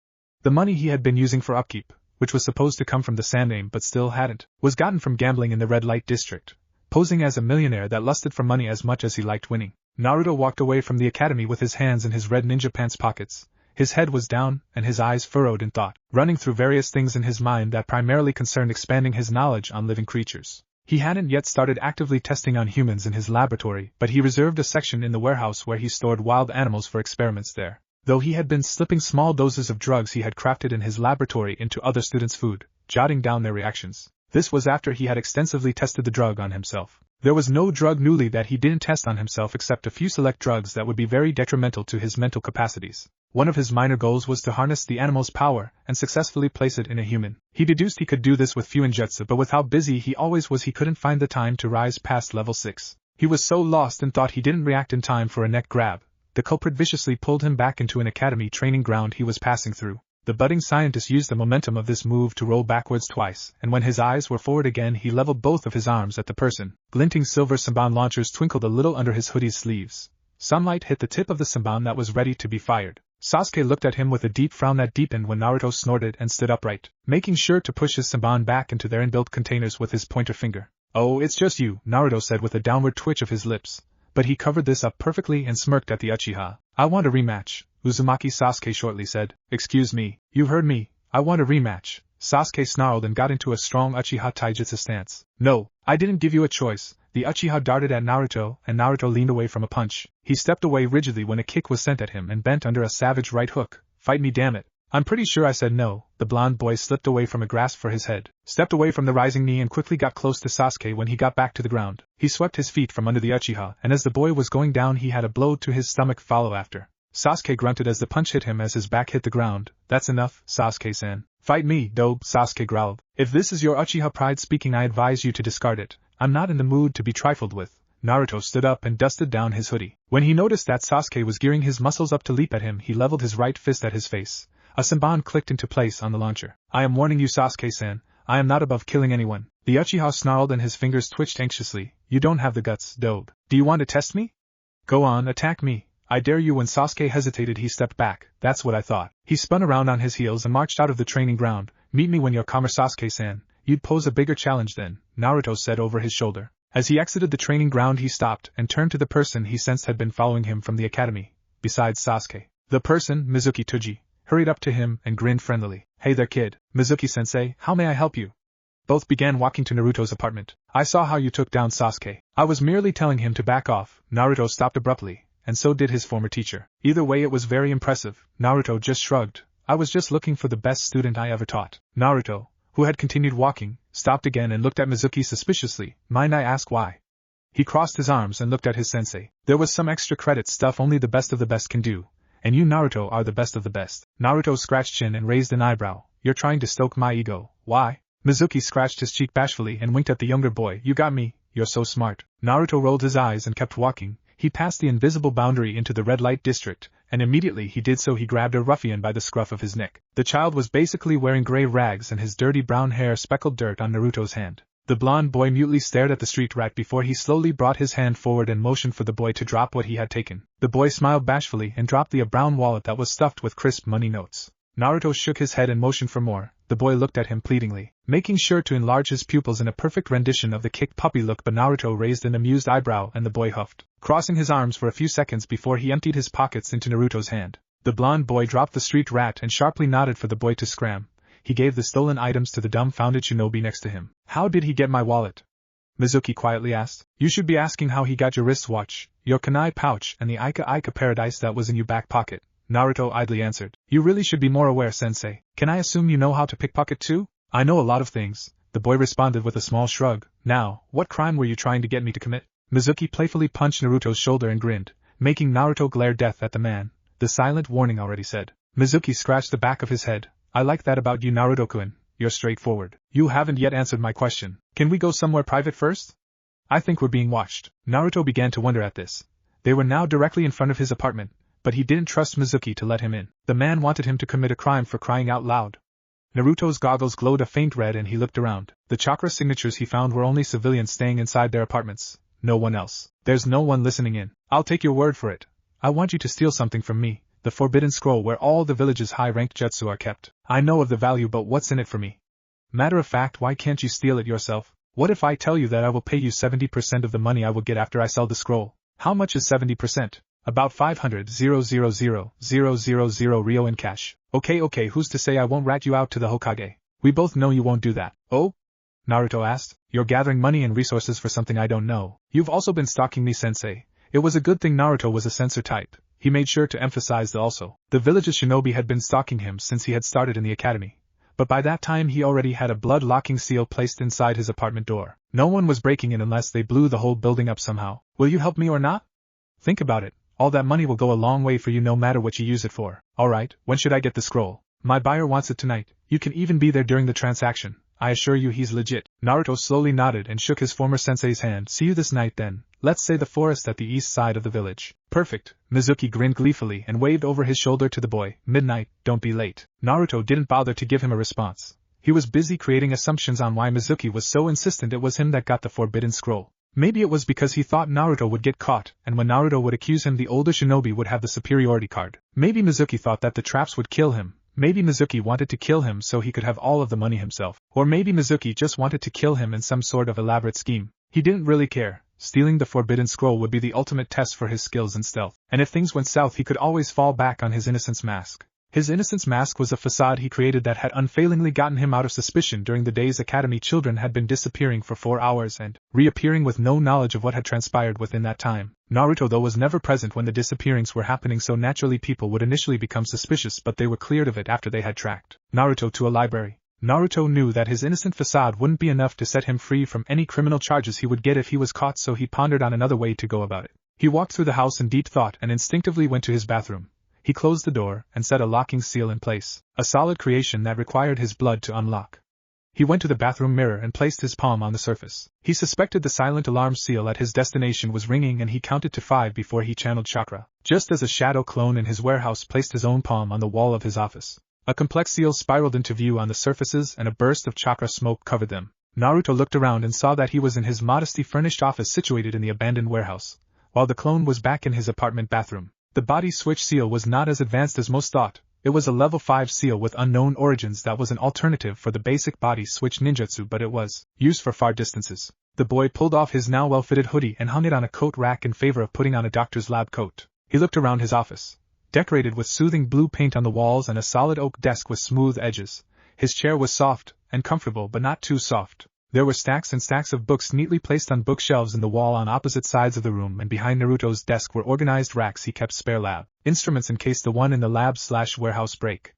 The money he had been using for upkeep, which was supposed to come from the sand name but still hadn't, was gotten from gambling in the red light district, posing as a millionaire that lusted for money as much as he liked winning. Naruto walked away from the academy with his hands in his red ninja pants pockets. His head was down, and his eyes furrowed in thought, running through various things in his mind that primarily concerned expanding his knowledge on living creatures. He hadn't yet started actively testing on humans in his laboratory, but he reserved a section in the warehouse where he stored wild animals for experiments there. Though he had been slipping small doses of drugs he had crafted in his laboratory into other students' food, jotting down their reactions. This was after he had extensively tested the drug on himself. There was no drug newly that he didn't test on himself except a few select drugs that would be very detrimental to his mental capacities. One of his minor goals was to harness the animal's power and successfully place it in a human. He deduced he could do this with few injects, but with how busy he always was he couldn't find the time to rise past level 6. He was so lost in thought he didn't react in time for a neck grab. The culprit viciously pulled him back into an academy training ground he was passing through. The budding scientist used the momentum of this move to roll backwards twice, and when his eyes were forward again he leveled both of his arms at the person. Glinting silver Senbon launchers twinkled a little under his hoodie's sleeves. Sunlight hit the tip of the Senbon that was ready to be fired. Sasuke looked at him with a deep frown that deepened when Naruto snorted and stood upright, making sure to push his Senbon back into their inbuilt containers with his pointer finger. "Oh, it's just you," Naruto said with a downward twitch of his lips. But he covered this up perfectly and smirked at the Uchiha. "I want a rematch," Uzumaki Sasuke shortly said. "Excuse me, you heard me, I want a rematch." Sasuke snarled and got into a strong Uchiha taijutsu stance. "No, I didn't give you a choice." The Uchiha darted at Naruto, and Naruto leaned away from a punch. He stepped away rigidly when a kick was sent at him and bent under a savage right hook. "Fight me, damn it." "I'm pretty sure I said no." The blonde boy slipped away from a grasp for his head, stepped away from the rising knee and quickly got close to Sasuke when he got back to the ground. He swept his feet from under the Uchiha, and as the boy was going down he had a blow to his stomach follow after. Sasuke grunted as the punch hit him as his back hit the ground. "That's enough, Sasuke-san." "Fight me, dope," Sasuke growled. "If this is your Uchiha pride speaking, I advise you to discard it. I'm not in the mood to be trifled with." Naruto stood up and dusted down his hoodie. When he noticed that Sasuke was gearing his muscles up to leap at him, he leveled his right fist at his face. A Senbon clicked into place on the launcher. "I am warning you, Sasuke-san, I am not above killing anyone." The Uchiha snarled and his fingers twitched anxiously. "You don't have the guts, dope. Do you want to test me? Go on, attack me. I dare you." When Sasuke hesitated he stepped back. "That's what I thought." He spun around on his heels and marched out of the training ground. "Meet me when you're calmer, Sasuke-san. You'd pose a bigger challenge then," Naruto said over his shoulder. As he exited the training ground he stopped and turned to the person he sensed had been following him from the academy. Besides Sasuke, the person, Mizuki Tuji, hurried up to him and grinned friendlily. "Hey there, kid. Mizuki-sensei, how may I help you?" Both began walking to Naruto's apartment. "I saw how you took down Sasuke. I was merely telling him to back off." Naruto stopped abruptly, and so did his former teacher. "Either way it was very impressive." Naruto just shrugged. "I was just looking for the best student I ever taught." Naruto, who had continued walking, stopped again and looked at Mizuki suspiciously. "Mind I ask why?" He crossed his arms and looked at his sensei. "There was some extra credit stuff only the best of the best can do. And you, Naruto, are the best of the best." Naruto scratched chin and raised an eyebrow. "You're trying to stoke my ego. Why?" Mizuki scratched his cheek bashfully and winked at the younger boy. "You got me, you're so smart." Naruto rolled his eyes and kept walking. He passed the invisible boundary into the red light district, and immediately he did so he grabbed a ruffian by the scruff of his neck. The child was basically wearing gray rags and his dirty brown hair speckled dirt on Naruto's hand. The blonde boy mutely stared at the street rat before he slowly brought his hand forward and motioned for the boy to drop what he had taken. The boy smiled bashfully and dropped a brown wallet that was stuffed with crisp money notes. Naruto shook his head and motioned for more. The boy looked at him pleadingly, making sure to enlarge his pupils in a perfect rendition of the kicked puppy look, but Naruto raised an amused eyebrow and the boy huffed, crossing his arms for a few seconds before he emptied his pockets into Naruto's hand. The blonde boy dropped the street rat and sharply nodded for the boy to scram. He gave the stolen items to the dumbfounded shinobi next to him. "How did he get my wallet?" Mizuki quietly asked. "You should be asking how he got your wristwatch, your kunai pouch, and the Ika paradise that was in your back pocket," Naruto idly answered. "You really should be more aware, sensei. Can I assume you know how to pickpocket too?" "I know a lot of things," the boy responded with a small shrug. "Now, what crime were you trying to get me to commit?" Mizuki playfully punched Naruto's shoulder and grinned, making Naruto glare death at the man. The silent warning already said. Mizuki scratched the back of his head. "I like that about you, Naruto-kun. You're straightforward. You haven't yet answered my question. Can we go somewhere private first? I think we're being watched." Naruto began to wonder at this. They were now directly in front of his apartment, but he didn't trust Mizuki to let him in. The man wanted him to commit a crime for crying out loud. Naruto's goggles glowed a faint red and he looked around. The chakra signatures he found were only civilians staying inside their apartments. No one else. "There's no one listening in. I'll take your word for it. I want you to steal something from me," the forbidden scroll where all the village's high-ranked jutsu are kept. I know of the value, but what's in it for me? Matter of fact, why can't you steal it yourself? What if I tell you that I will pay you 70% of the money I will get after I sell the scroll? How much is 70%? About 500,000,000 Ryo in cash. Okay, who's to say I won't rat you out to the Hokage? We both know you won't do that. Oh? Naruto asked. You're gathering money and resources for something I don't know. You've also been stalking me, sensei. It was a good thing Naruto was a censor type. He made sure to emphasize the also. The village's shinobi had been stalking him since he had started in the academy. But by that time he already had a blood-locking seal placed inside his apartment door. No one was breaking in unless they blew the whole building up somehow. Will you help me or not? Think about it. All that money will go a long way for you no matter what you use it for. Alright, when should I get the scroll? My buyer wants it tonight. You can even be there during the transaction. I assure you he's legit. Naruto slowly nodded and shook his former sensei's hand. See you this night then. Let's say the forest at the east side of the village. Perfect. Mizuki grinned gleefully and waved over his shoulder to the boy. Midnight, don't be late. Naruto didn't bother to give him a response. He was busy creating assumptions on why Mizuki was so insistent it was him that got the forbidden scroll. Maybe it was because he thought Naruto would get caught, and when Naruto would accuse him the older shinobi would have the superiority card. Maybe Mizuki thought that the traps would kill him. Maybe Mizuki wanted to kill him so he could have all of the money himself. Or maybe Mizuki just wanted to kill him in some sort of elaborate scheme. He didn't really care. Stealing the forbidden scroll would be the ultimate test for his skills in stealth. And if things went south he could always fall back on his innocence mask. His innocence mask was a facade he created that had unfailingly gotten him out of suspicion during the days academy children had been disappearing for 4 hours and reappearing with no knowledge of what had transpired within that time. Naruto though was never present when the disappearings were happening, so naturally people would initially become suspicious, but they were cleared of it after they had tracked Naruto to a library. Naruto knew that his innocent facade wouldn't be enough to set him free from any criminal charges he would get if he was caught, so he pondered on another way to go about it. He walked through the house in deep thought and instinctively went to his bathroom. He closed the door and set a locking seal in place, a solid creation that required his blood to unlock. He went to the bathroom mirror and placed his palm on the surface. He suspected the silent alarm seal at his destination was ringing, and he counted to 5 before he channeled chakra, just as a shadow clone in his warehouse placed his own palm on the wall of his office. A complex seal spiraled into view on the surfaces and a burst of chakra smoke covered them. Naruto looked around and saw that he was in his modestly furnished office situated in the abandoned warehouse, while the clone was back in his apartment bathroom. The body switch seal was not as advanced as most thought. It was a level 5 seal with unknown origins that was an alternative for the basic body switch ninjutsu, but it was used for far distances. The boy pulled off his now well-fitted hoodie and hung it on a coat rack in favor of putting on a doctor's lab coat. He looked around his office, decorated with soothing blue paint on the walls and a solid oak desk with smooth edges. His chair was soft and comfortable, but not too soft. There were stacks and stacks of books neatly placed on bookshelves in the wall on opposite sides of the room, and behind Naruto's desk were organized racks he kept spare lab instruments in case the one in the lab/warehouse break.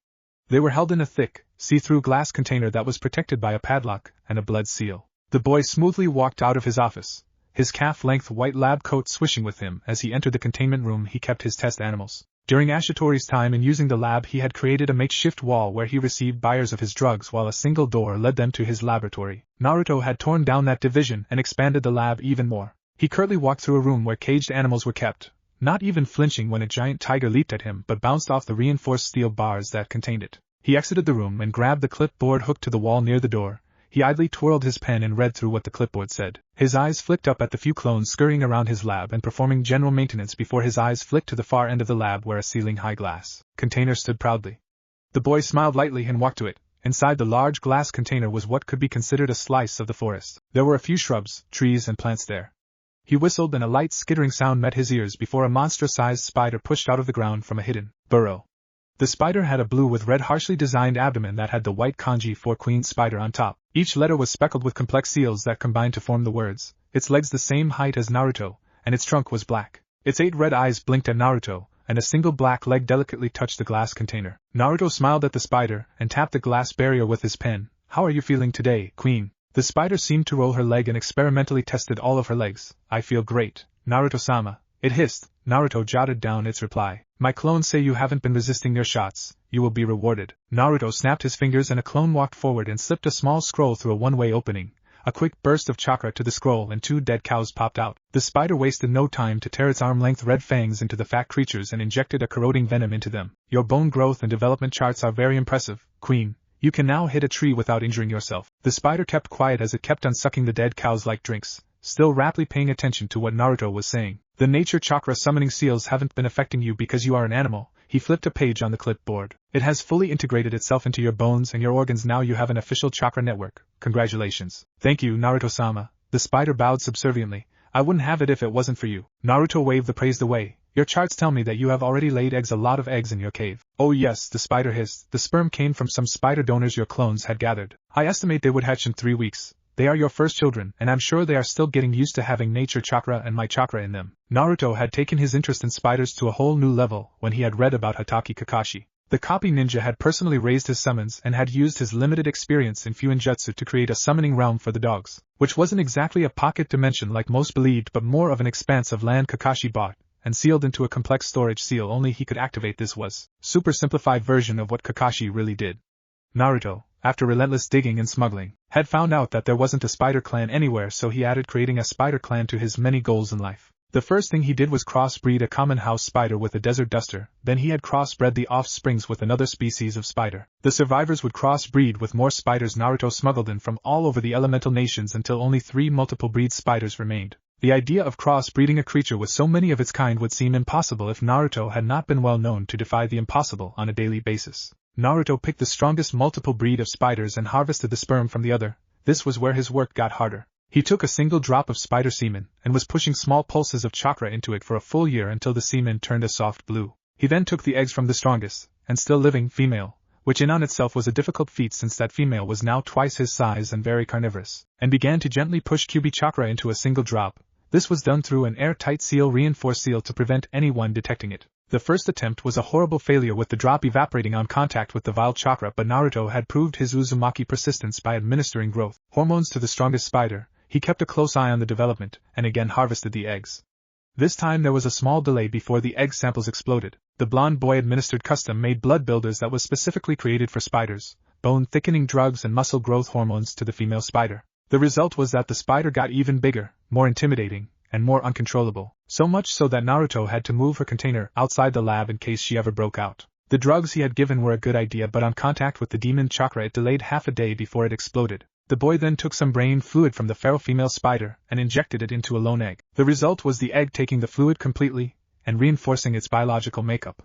They were held in a thick, see-through glass container that was protected by a padlock and a blood seal. The boy smoothly walked out of his office, his calf-length white lab coat swishing with him. As he entered the containment room he kept his test animals. During Ashitori's time in using the lab he had created a makeshift wall where he received buyers of his drugs, while a single door led them to his laboratory. Naruto had torn down that division and expanded the lab even more. He curtly walked through a room where caged animals were kept, not even flinching when a giant tiger leaped at him but bounced off the reinforced steel bars that contained it. He exited the room and grabbed the clipboard hooked to the wall near the door. He idly twirled his pen and read through what the clipboard said. His eyes flicked up at the few clones scurrying around his lab and performing general maintenance before his eyes flicked to the far end of the lab where a ceiling-high glass container stood proudly. The boy smiled lightly and walked to it. Inside the large glass container was what could be considered a slice of the forest. There were a few shrubs, trees, and plants there. He whistled and a light skittering sound met his ears before a monster-sized spider pushed out of the ground from a hidden burrow. The spider had a blue with red harshly designed abdomen that had the white kanji for Queen Spider on top. Each letter was speckled with complex seals that combined to form the words. Its legs the same height as Naruto, and its trunk was black. Its 8 red eyes blinked at Naruto, and a single black leg delicately touched the glass container. Naruto smiled at the spider and tapped the glass barrier with his pen. How are you feeling today, Queen? The spider seemed to roll her leg and experimentally tested all of her legs. I feel great, Naruto-sama, it hissed. Naruto jotted down its reply. My clones say you haven't been resisting their shots. You will be rewarded. Naruto snapped his fingers and a clone walked forward and slipped a small scroll through a one-way opening. A quick burst of chakra to the scroll and 2 dead cows popped out. The spider wasted no time to tear its arm-length red fangs into the fat creatures and injected a corroding venom into them. Your bone growth and development charts are very impressive, Queen. You can now hit a tree without injuring yourself. The spider kept quiet as it kept on sucking the dead cows like drinks, still raptly paying attention to what Naruto was saying. The nature chakra summoning seals haven't been affecting you because you are an animal. He flipped a page on the clipboard. It has fully integrated itself into your bones and your organs. Now you have an official chakra network. Congratulations. Thank you, Naruto-sama. The spider bowed subserviently. I wouldn't have it if it wasn't for you. Naruto waved the praise away. Your charts tell me that you have already laid eggs, a lot of eggs in your cave. Oh yes, the spider hissed. The sperm came from some spider donors your clones had gathered. I estimate they would hatch in 3 weeks. They are your first children, and I'm sure they are still getting used to having nature chakra and my chakra in them. Naruto had taken his interest in spiders to a whole new level when he had read about Hatake Kakashi. The copy ninja had personally raised his summons and had used his limited experience in Fuinjutsu to create a summoning realm for the dogs, which wasn't exactly a pocket dimension like most believed but more of an expanse of land Kakashi bought and sealed into a complex storage seal only he could activate. This was super simplified version of what Kakashi really did. Naruto, after relentless digging and smuggling, had found out that there wasn't a spider clan anywhere, so he added creating a spider clan to his many goals in life. The first thing he did was crossbreed a common house spider with a desert duster, then he had crossbred the offsprings with another species of spider. The survivors would crossbreed with more spiders Naruto smuggled in from all over the elemental nations until only 3 multiple breed spiders remained. The idea of crossbreeding a creature with so many of its kind would seem impossible if Naruto had not been well known to defy the impossible on a daily basis. Naruto picked the strongest multiple breed of spiders and harvested the sperm from the other. This was where his work got harder. He took a single drop of spider semen and was pushing small pulses of chakra into it for a full year until the semen turned a soft blue. He then took the eggs from the strongest, and still living, female, which in on itself was a difficult feat since that female was now twice his size and very carnivorous, and began to gently push QB chakra into a single drop. This was done through an airtight seal, reinforced seal, to prevent anyone detecting it. The first attempt was a horrible failure with the drop evaporating on contact with the vile chakra, but Naruto had proved his Uzumaki persistence by administering growth hormones to the strongest spider. He kept a close eye on the development, and again harvested the eggs. This time there was a small delay before the egg samples exploded. The blonde boy administered custom-made blood builders that was specifically created for spiders, bone-thickening drugs and muscle growth hormones to the female spider. The result was that the spider got even bigger, more intimidating, and more uncontrollable, so much so that Naruto had to move her container outside the lab in case she ever broke out. The drugs he had given were a good idea, but on contact with the demon chakra it delayed half a day before it exploded. The boy then took some brain fluid from the feral female spider and injected it into a lone egg. The result was the egg taking the fluid completely and reinforcing its biological makeup.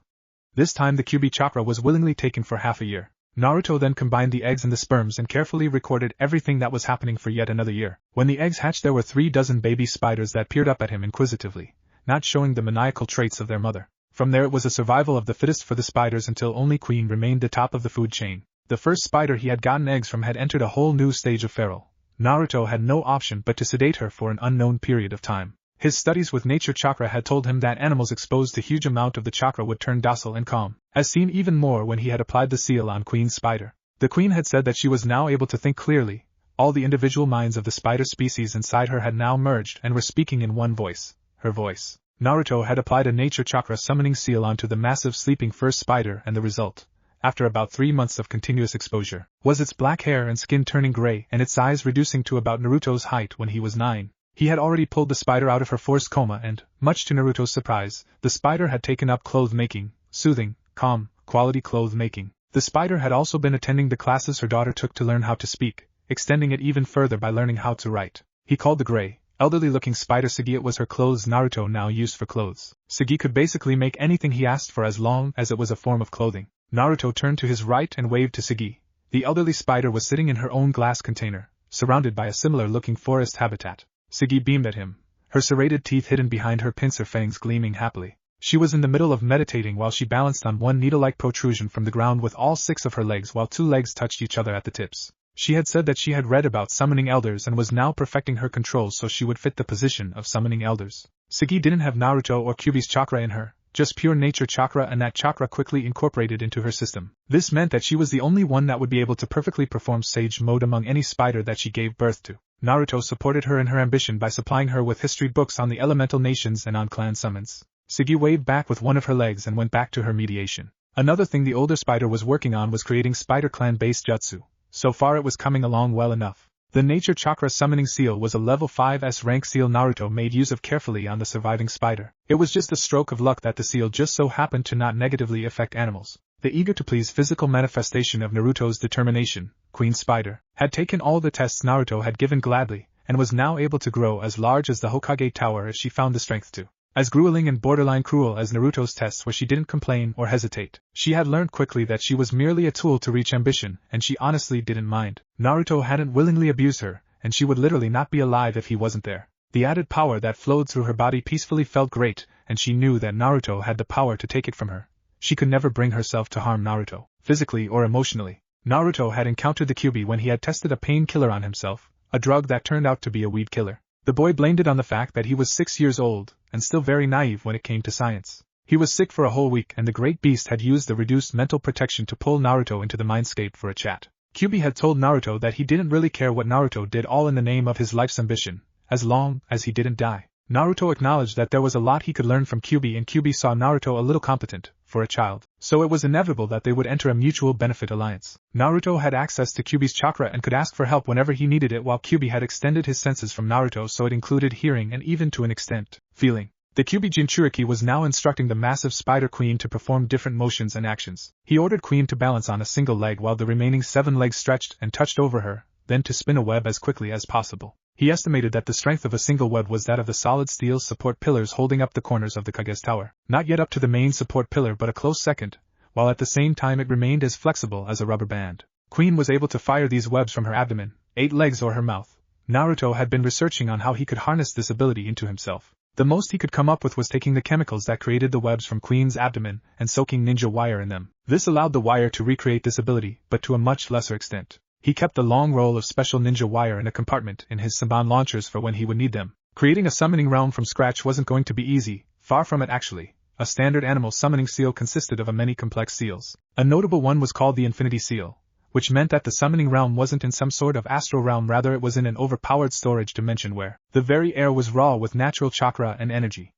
This time the QB chakra was willingly taken for half a year. Naruto then combined the eggs and the sperms and carefully recorded everything that was happening for yet another year. When the eggs hatched there were 3 dozen baby spiders that peered up at him inquisitively, not showing the maniacal traits of their mother. From there it was a survival of the fittest for the spiders until only Queen remained the top of the food chain. The first spider he had gotten eggs from had entered a whole new stage of feral. Naruto had no option but to sedate her for an unknown period of time. His studies with nature chakra had told him that animals exposed to huge amount of the chakra would turn docile and calm, as seen even more when he had applied the seal on Queen's spider. The Queen had said that she was now able to think clearly. All the individual minds of the spider species inside her had now merged and were speaking in one voice, her voice. Naruto had applied a nature chakra summoning seal onto the massive sleeping first spider, and the result, after about 3 months of continuous exposure, was its black hair and skin turning gray and its size reducing to about Naruto's height when he was 9. He had already pulled the spider out of her forced coma and, much to Naruto's surprise, the spider had taken up clothes making, soothing, calm, quality clothes making. The spider had also been attending the classes her daughter took to learn how to speak, extending it even further by learning how to write. He called the gray, elderly-looking spider Sagi. It was her clothes Naruto now used for clothes. Sagi could basically make anything he asked for as long as it was a form of clothing. Naruto turned to his right and waved to Sagi. The elderly spider was sitting in her own glass container, surrounded by a similar-looking forest habitat. Sagi beamed at him, her serrated teeth hidden behind her pincer fangs gleaming happily. She was in the middle of meditating while she balanced on one needle-like protrusion from the ground with all 6 of her legs while 2 legs touched each other at the tips. She had said that she had read about summoning elders and was now perfecting her controls so she would fit the position of summoning elders. Sagi didn't have Naruto or Kyuubi's chakra in her, just pure nature chakra, and that chakra quickly incorporated into her system. This meant that she was the only one that would be able to perfectly perform sage mode among any spider that she gave birth to. Naruto supported her in her ambition by supplying her with history books on the elemental nations and on clan summons. Sagi waved back with one of her legs and went back to her mediation. Another thing the older spider was working on was creating spider clan-based jutsu. So far it was coming along well enough. The nature chakra summoning seal was a level 5S rank seal Naruto made use of carefully on the surviving spider. It was just a stroke of luck that the seal just so happened to not negatively affect animals. The eager-to-please physical manifestation of Naruto's determination, Queen Spider, had taken all the tests Naruto had given gladly, and was now able to grow as large as the Hokage Tower if she found the strength to. As grueling and borderline cruel as Naruto's tests where she didn't complain or hesitate. She had learned quickly that she was merely a tool to reach ambition, and she honestly didn't mind. Naruto hadn't willingly abused her, and she would literally not be alive if he wasn't there. The added power that flowed through her body peacefully felt great, and she knew that Naruto had the power to take it from her. She could never bring herself to harm Naruto, physically or emotionally. Naruto had encountered the Kyuubi when he had tested a painkiller on himself, a drug that turned out to be a weed killer. The boy blamed it on the fact that he was 6 years old, and still very naive when it came to science. He was sick for a whole week and the great beast had used the reduced mental protection to pull Naruto into the mindscape for a chat. Kyuubi had told Naruto that he didn't really care what Naruto did, all in the name of his life's ambition, as long as he didn't die. Naruto acknowledged that there was a lot he could learn from Kyuubi, and Kyuubi saw Naruto a little competent, for a child, so it was inevitable that they would enter a mutual benefit alliance. Naruto had access to Kyuubi's chakra and could ask for help whenever he needed it, while Kyuubi had extended his senses from Naruto, so it included hearing and even to an extent, feeling. The Kyuubi Jinchuriki was now instructing the massive Spider Queen to perform different motions and actions. He ordered Queen to balance on a single leg while the remaining 7 legs stretched and touched over her, then to spin a web as quickly as possible. He estimated that the strength of a single web was that of the solid steel support pillars holding up the corners of the Kage's tower. Not yet up to the main support pillar but a close second, while at the same time it remained as flexible as a rubber band. Queen was able to fire these webs from her abdomen, 8 legs or her mouth. Naruto had been researching on how he could harness this ability into himself. The most he could come up with was taking the chemicals that created the webs from Queen's abdomen and soaking ninja wire in them. This allowed the wire to recreate this ability, but to a much lesser extent. He kept the long roll of special ninja wire in a compartment in his Saban launchers for when he would need them. Creating a summoning realm from scratch wasn't going to be easy, far from it actually. A standard animal summoning seal consisted of many complex seals. A notable one was called the Infinity Seal, which meant that the summoning realm wasn't in some sort of astral realm, rather it was in an overpowered storage dimension where the very air was raw with natural chakra and energy.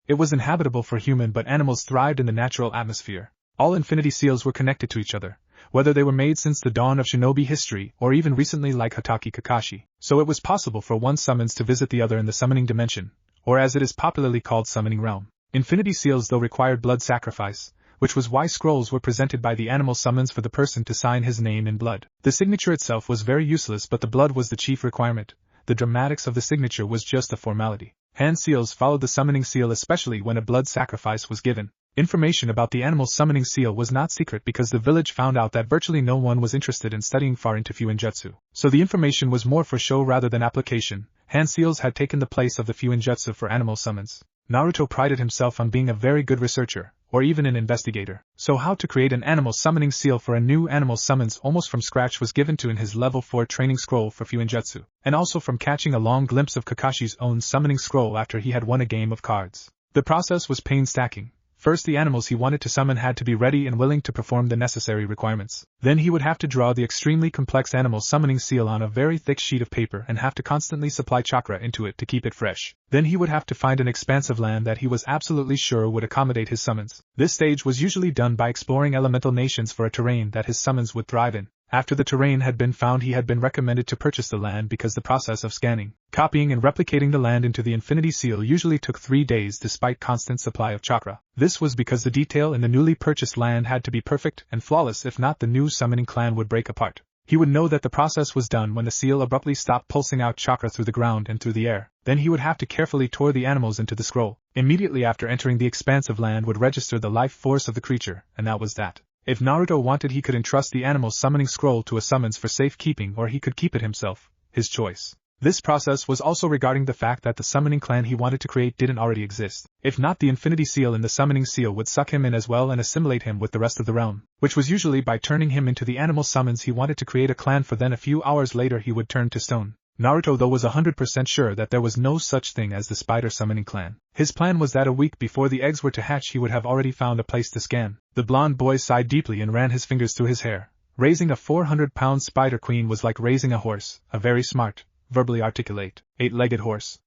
It was inhabitable for human, but animals thrived in the natural atmosphere. All Infinity Seals were connected to each other, whether they were made since the dawn of shinobi history or even recently like Hatake Kakashi, so it was possible for one summons to visit the other in the summoning dimension, or as it is popularly called, summoning realm. Infinity Seals though required blood sacrifice, which was why scrolls were presented by the animal summons for the person to sign his name in blood. The signature itself was very useless, but the blood was the chief requirement. The dramatics of the signature was just a formality. Hand seals followed the summoning seal, especially when a blood sacrifice was given. Information about the animal summoning seal was not secret because the village found out that virtually no one was interested in studying far into Fuinjutsu. So the information was more for show rather than application. Hand seals had taken the place of the Fuinjutsu for animal summons. Naruto prided himself on being a very good researcher, or even an investigator. So how to create an animal summoning seal for a new animal summons almost from scratch was given to in his level 4 training scroll for Fuinjutsu, and also from catching a long glimpse of Kakashi's own summoning scroll after he had won a game of cards. The process was painstaking. First, the animals he wanted to summon had to be ready and willing to perform the necessary requirements. Then he would have to draw the extremely complex animal summoning seal on a very thick sheet of paper and have to constantly supply chakra into it to keep it fresh. Then he would have to find an expansive land that he was absolutely sure would accommodate his summons. This stage was usually done by exploring elemental nations for a terrain that his summons would thrive in. After the terrain had been found, he had been recommended to purchase the land because the process of scanning, copying and replicating the land into the Infinity Seal usually took 3 days despite constant supply of chakra. This was because the detail in the newly purchased land had to be perfect and flawless, if not the new summoning clan would break apart. He would know that the process was done when the seal abruptly stopped pulsing out chakra through the ground and through the air. Then he would have to carefully tore the animals into the scroll. Immediately after entering the expansive land would register the life force of the creature, and that was that. If Naruto wanted, he could entrust the animal summoning scroll to a summons for safekeeping, or he could keep it himself, his choice. This process was also regarding the fact that the summoning clan he wanted to create didn't already exist. If not, the Infinity Seal in the summoning seal would suck him in as well and assimilate him with the rest of the realm, which was usually by turning him into the animal summons he wanted to create a clan for. Then a few hours later he would turn to stone. Naruto though was 100% sure that there was no such thing as the spider summoning clan. His plan was that a week before the eggs were to hatch he would have already found a place to scan. The blonde boy sighed deeply and ran his fingers through his hair. Raising a 400-pound spider queen was like raising a horse, a very smart, verbally articulate, 8-legged horse.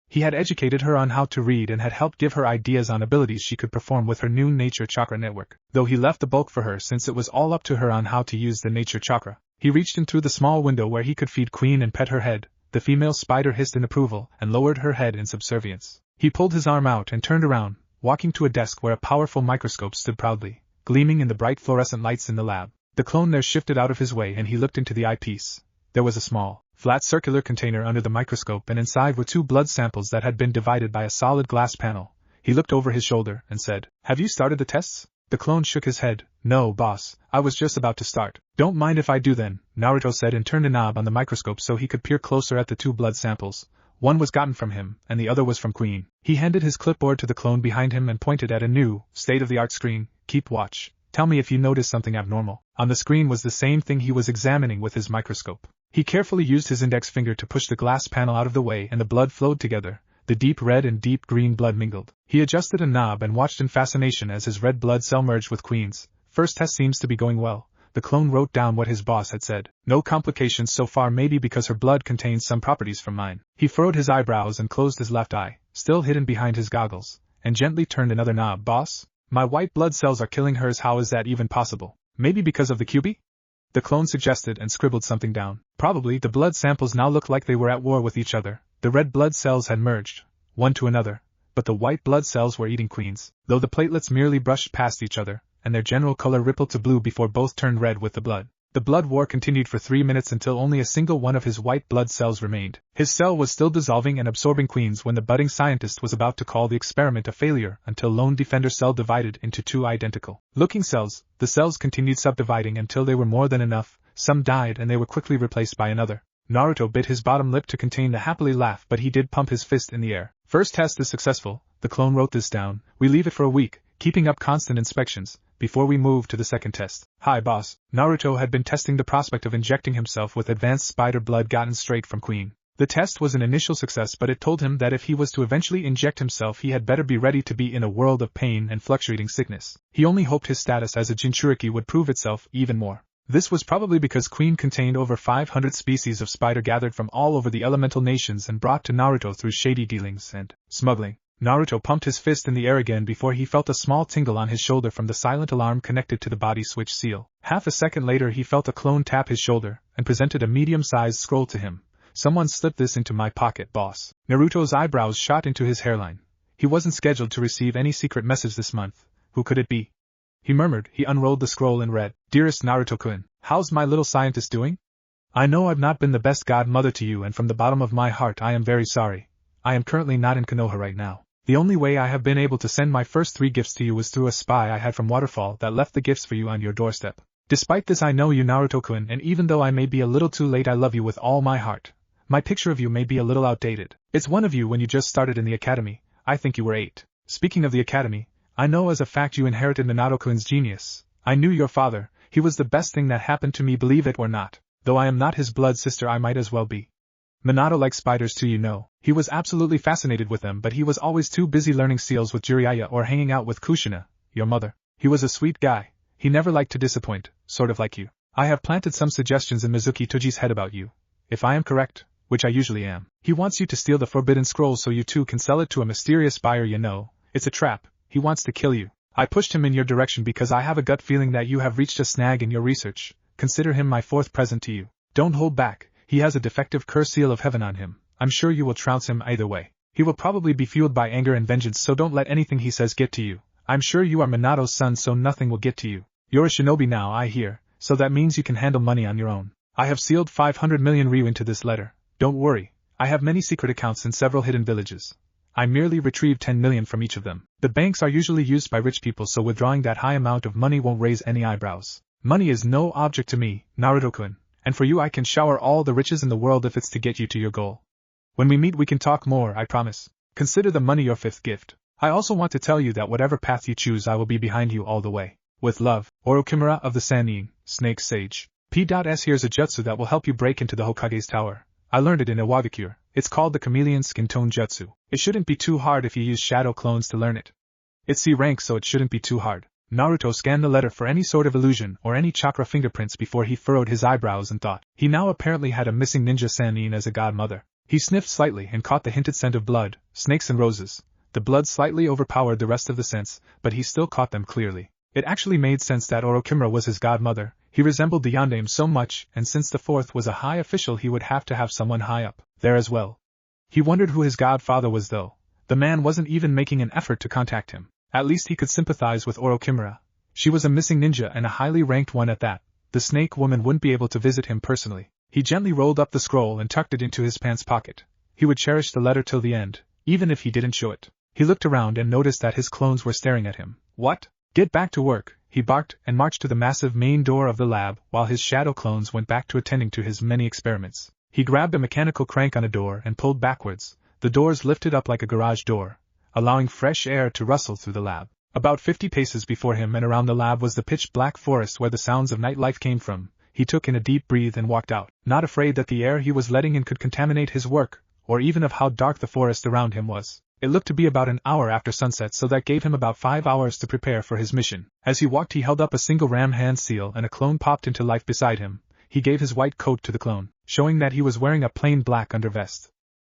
He had educated her on how to read and had helped give her ideas on abilities she could perform with her new nature chakra network, though he left the bulk for her since it was all up to her on how to use the nature chakra. He reached in through the small window where he could feed Queen and pet her head. The female spider hissed in approval and lowered her head in subservience. He pulled his arm out and turned around, walking to a desk where a powerful microscope stood proudly, gleaming in the bright fluorescent lights in the lab. The clone there shifted out of his way and he looked into the eyepiece. There was a small, flat circular container under the microscope, and inside were 2 blood samples that had been divided by a solid glass panel. He looked over his shoulder and said, "Have you started the tests?" The clone shook his head. "No, boss, I was just about to start." "Don't mind if I do then," Naruto said and turned a knob on the microscope so he could peer closer at the two blood samples. One was gotten from him, and the other was from Queen. He handed his clipboard to the clone behind him and pointed at a new, state-of-the-art screen. "Keep watch. Tell me if you notice something abnormal." On the screen was the same thing he was examining with his microscope. He carefully used his index finger to push the glass panel out of the way and the blood flowed together. The deep red and deep green blood mingled. He adjusted a knob and watched in fascination as his red blood cell merged with Queen's. "First test seems to be going well." The clone wrote down what his boss had said. "No complications so far, maybe because her blood contains some properties from mine." He furrowed his eyebrows and closed his left eye, still hidden behind his goggles, and gently turned another knob. "Boss? My white blood cells are killing hers. How is that even possible? Maybe because of the QB?" The clone suggested and scribbled something down. "Probably." The blood samples now looked like they were at war with each other. The red blood cells had merged, one to another, but the white blood cells were eating Queen's, though the platelets merely brushed past each other, and their general color rippled to blue before both turned red with the blood. The blood war continued for 3 minutes until only a single one of his white blood cells remained. His cell was still dissolving and absorbing Queen's when the budding scientist was about to call the experiment a failure until lone defender cell divided into two identical looking cells. The cells continued subdividing until they were more than enough. Some died and they were quickly replaced by another. Naruto bit his bottom lip to contain the happily laugh, but he did pump his fist in the air. "First test is successful." The clone wrote this down. "We leave it for a week, keeping up constant inspections, before we move to the second test." "Hi, boss." Naruto had been testing the prospect of injecting himself with advanced spider blood gotten straight from Queen. The test was an initial success, but it told him that if he was to eventually inject himself, he had better be ready to be in a world of pain and fluctuating sickness. He only hoped his status as a Jinchuriki would prove itself even more. This was probably because Queen contained over 500 species of spider gathered from all over the elemental nations and brought to Naruto through shady dealings and smuggling. Naruto pumped his fist in the air again before he felt a small tingle on his shoulder from the silent alarm connected to the body switch seal. Half a second later he felt a clone tap his shoulder and presented a medium-sized scroll to him. "Someone slipped this into my pocket, boss." Naruto's eyebrows shot into his hairline. He wasn't scheduled to receive any secret message this month. Who could it be? He murmured. He unrolled the scroll and read, "Dearest Naruto-kun, how's my little scientist doing? I know I've not been the best godmother to you, and from the bottom of my heart I am very sorry. I am currently not in Konoha right now. The only way I have been able to send my first 3 gifts to you was through a spy I had from Waterfall that left the gifts for you on your doorstep. Despite this, I know you, Naruto-kun, and even though I may be a little too late, I love you with all my heart. My picture of you may be a little outdated. It's one of you when you just started in the academy. I think you were 8. Speaking of the academy, I know as a fact you inherited Minato-kun's genius. I knew your father. He was the best thing that happened to me, believe it or not. Though I am not his blood sister, I might as well be. Minato likes spiders too, you know. He was absolutely fascinated with them, but he was always too busy learning seals with Jiraiya or hanging out with Kushina, your mother. He was a sweet guy. He never liked to disappoint, sort of like you. I have planted some suggestions in Mizuki Toji's head about you. If I am correct, which I usually am, he wants you to steal the forbidden scroll so you too can sell it to a mysterious buyer, you know. It's a trap. He wants to kill you. I pushed him in your direction because I have a gut feeling that you have reached a snag in your research. Consider him my 4th present to you. Don't hold back. He has a defective curse seal of heaven on him. I'm sure you will trounce him either way. He will probably be fueled by anger and vengeance, so don't let anything he says get to you. I'm sure you are Minato's son, so nothing will get to you. You're a shinobi now, I hear, so that means you can handle money on your own. I have sealed 500 million ryu into this letter. Don't worry. I have many secret accounts in several hidden villages. I merely retrieved 10 million from each of them. The banks are usually used by rich people, so withdrawing that high amount of money won't raise any eyebrows. Money is no object to me, Naruto-kun, and for you I can shower all the riches in the world if it's to get you to your goal. When we meet we can talk more, I promise. Consider the money your 5th gift. I also want to tell you that whatever path you choose, I will be behind you all the way. With love, Orochimaru of the Sannin, Snake Sage. P.S. Here's a jutsu that will help you break into the Hokage's tower. I learned it in Iwagakure. It's called the Chameleon Skin Tone Jutsu. It shouldn't be too hard if you use shadow clones to learn it. It's C rank, so it shouldn't be too hard. Naruto scanned the letter for any sort of illusion or any chakra fingerprints before he furrowed his eyebrows and thought. He now apparently had a missing ninja Sannin as a godmother. He sniffed slightly and caught the hinted scent of blood, snakes and roses. The blood slightly overpowered the rest of the scents, but he still caught them clearly. It actually made sense that Orochimaru was his godmother. He resembled the Yondaime so much, and since the 4th was a high official, he would have to have someone high up there as well. He wondered who his godfather was, though. The man wasn't even making an effort to contact him. At least he could sympathize with Orochimaru. She was a missing ninja and a highly ranked one at that. The snake woman wouldn't be able to visit him personally. He gently rolled up the scroll and tucked it into his pants pocket. He would cherish the letter till the end, even if he didn't show it. He looked around and noticed that his clones were staring at him. What? Get back to work, he barked and marched to the massive main door of the lab while his shadow clones went back to attending to his many experiments. He grabbed a mechanical crank on a door and pulled backwards. The doors lifted up like a garage door, allowing fresh air to rustle through the lab. About 50 paces before him and around the lab was the pitch-black forest where the sounds of nightlife came from. He took in a deep breath and walked out, not afraid that the air he was letting in could contaminate his work, or even of how dark the forest around him was. It looked to be about an hour after sunset, so that gave him about 5 hours to prepare for his mission. As he walked, he held up a single ram hand seal and a clone popped into life beside him. He gave his white coat to the clone, showing that he was wearing a plain black undervest.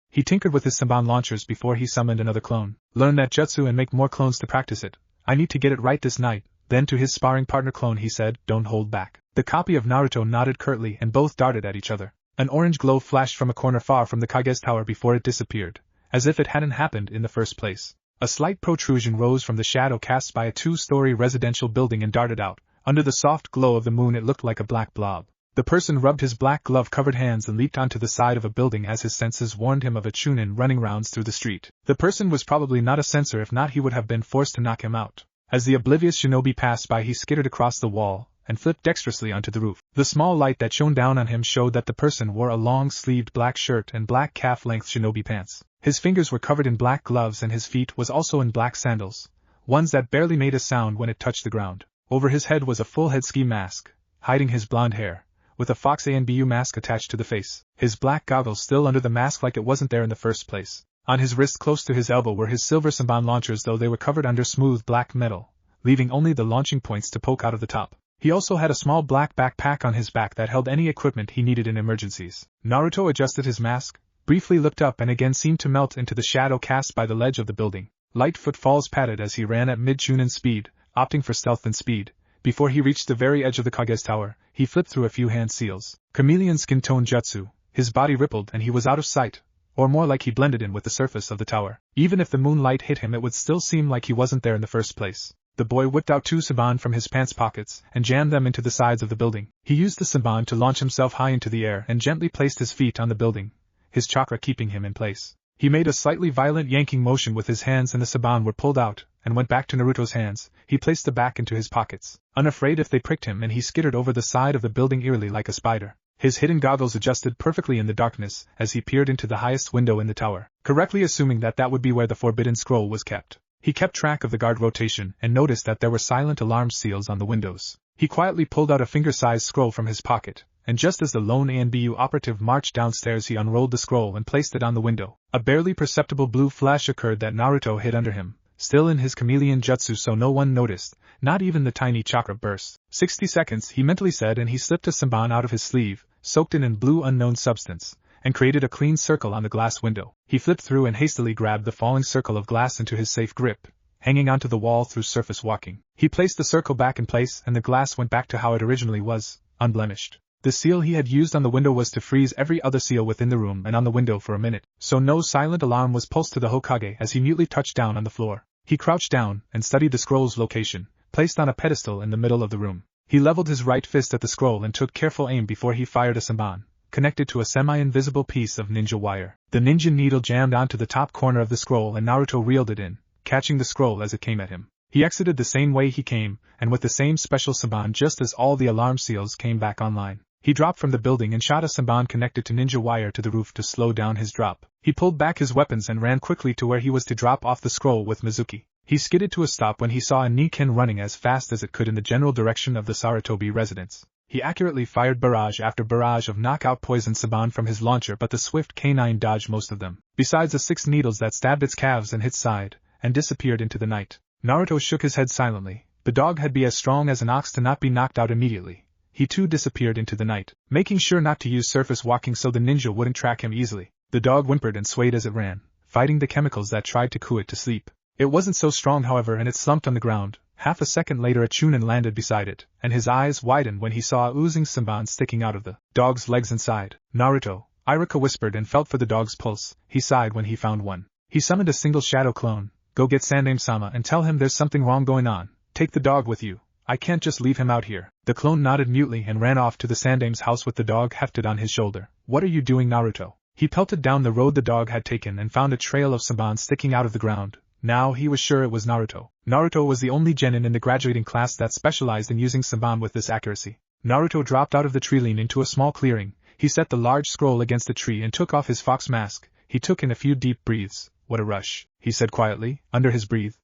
He tinkered with his Saban launchers before he summoned another clone. Learn that jutsu and make more clones to practice it. I need to get it right this night. Then to his sparring partner clone he said, don't hold back. The copy of Naruto nodded curtly and both darted at each other. An orange glow flashed from a corner far from the Kage's tower before it disappeared, as if it hadn't happened in the first place. A slight protrusion rose from the shadow cast by a 2-story residential building and darted out. Under the soft glow of the moon it looked like a black blob. The person rubbed his black glove-covered hands and leaped onto the side of a building as his senses warned him of a chunin running rounds through the street. The person was probably not a censor, if not he would have been forced to knock him out. As the oblivious shinobi passed by he skittered across the wall and flipped dexterously onto the roof. The small light that shone down on him showed that the person wore a long-sleeved black shirt and black calf-length shinobi pants. His fingers were covered in black gloves and his feet was also in black sandals, ones that barely made a sound when it touched the ground. Over his head was a full-head ski mask, hiding his blonde hair, with a Fox ANBU mask attached to the face. His black goggles still under the mask like it wasn't there in the first place. On his wrist close to his elbow were his silver Saban launchers, though they were covered under smooth black metal, leaving only the launching points to poke out of the top. He also had a small black backpack on his back that held any equipment he needed in emergencies. Naruto adjusted his mask, briefly looked up and again seemed to melt into the shadow cast by the ledge of the building. Light footfalls padded as he ran at mid-chunin speed, opting for stealth and speed. Before he reached the very edge of the Kage's tower, he flipped through a few hand seals. Chameleon skin tone jutsu, his body rippled and he was out of sight, or more like he blended in with the surface of the tower. Even if the moonlight hit him it would still seem like he wasn't there in the first place. The boy whipped out 2 Saban from his pants pockets and jammed them into the sides of the building. He used the Saban to launch himself high into the air and gently placed his feet on the building, his chakra keeping him in place. He made a slightly violent yanking motion with his hands and the Saban were pulled out and went back to Naruto's hands. He placed the back into his pockets, unafraid if they pricked him, and he skittered over the side of the building eerily like a spider. His hidden goggles adjusted perfectly in the darkness as he peered into the highest window in the tower, correctly assuming that that would be where the forbidden scroll was kept. He kept track of the guard rotation and noticed that there were silent alarm seals on the windows. He quietly pulled out a finger-sized scroll from his pocket, and just as the lone ANBU operative marched downstairs he unrolled the scroll and placed it on the window. A barely perceptible blue flash occurred that Naruto hid under him, still in his chameleon jutsu, so no one noticed, not even the tiny chakra burst. 60 seconds, he mentally said, and he slipped a Saban out of his sleeve, soaked in blue unknown substance, and created a clean circle on the glass window. He flipped through and hastily grabbed the falling circle of glass into his safe grip, hanging onto the wall through surface walking. He placed the circle back in place and the glass went back to how it originally was, unblemished. The seal he had used on the window was to freeze every other seal within the room and on the window for a minute, so no silent alarm was pulsed to the Hokage as he mutely touched down on the floor. He crouched down and studied the scroll's location, placed on a pedestal in the middle of the room. He leveled his right fist at the scroll and took careful aim before he fired a Saban, connected to a semi-invisible piece of ninja wire. The ninja needle jammed onto the top corner of the scroll and Naruto reeled it in, catching the scroll as it came at him. He exited the same way he came, and with the same special Saban just as all the alarm seals came back online. He dropped from the building and shot a Saban connected to ninja wire to the roof to slow down his drop. He pulled back his weapons and ran quickly to where he was to drop off the scroll with Mizuki. He skidded to a stop when he saw a Niken running as fast as it could in the general direction of the Sarutobi residence. He accurately fired barrage after barrage of knockout poison Saban from his launcher, but the swift canine dodged most of them, besides the 6 needles that stabbed its calves and its side, and disappeared into the night. Naruto shook his head silently. The dog had be as strong as an ox to not be knocked out immediately. He too disappeared into the night, making sure not to use surface walking so the ninja wouldn't track him easily. The dog whimpered and swayed as it ran, fighting the chemicals that tried to coo it to sleep. It wasn't so strong, however, and it slumped on the ground. Half a second later a chunin landed beside it, and his eyes widened when he saw a oozing Saban sticking out of the dog's legs inside. Naruto, Iruka whispered and felt for the dog's pulse. He sighed when he found one. He summoned a single shadow clone. Go get Sandaime-sama and tell him there's something wrong going on. Take the dog with you. I can't just leave him out here. The clone nodded mutely and ran off to the Sandaime's house with the dog hefted on his shoulder. What are you doing, Naruto? He pelted down the road the dog had taken and found a trail of Saban sticking out of the ground, Now he was sure it was Naruto. Naruto was the only genin in the graduating class that specialized in using Saban with this accuracy. Naruto dropped out of the tree line into a small clearing. He set the large scroll against the tree and took off his fox mask. He took in a few deep breaths. What a rush, he said quietly, under his breath.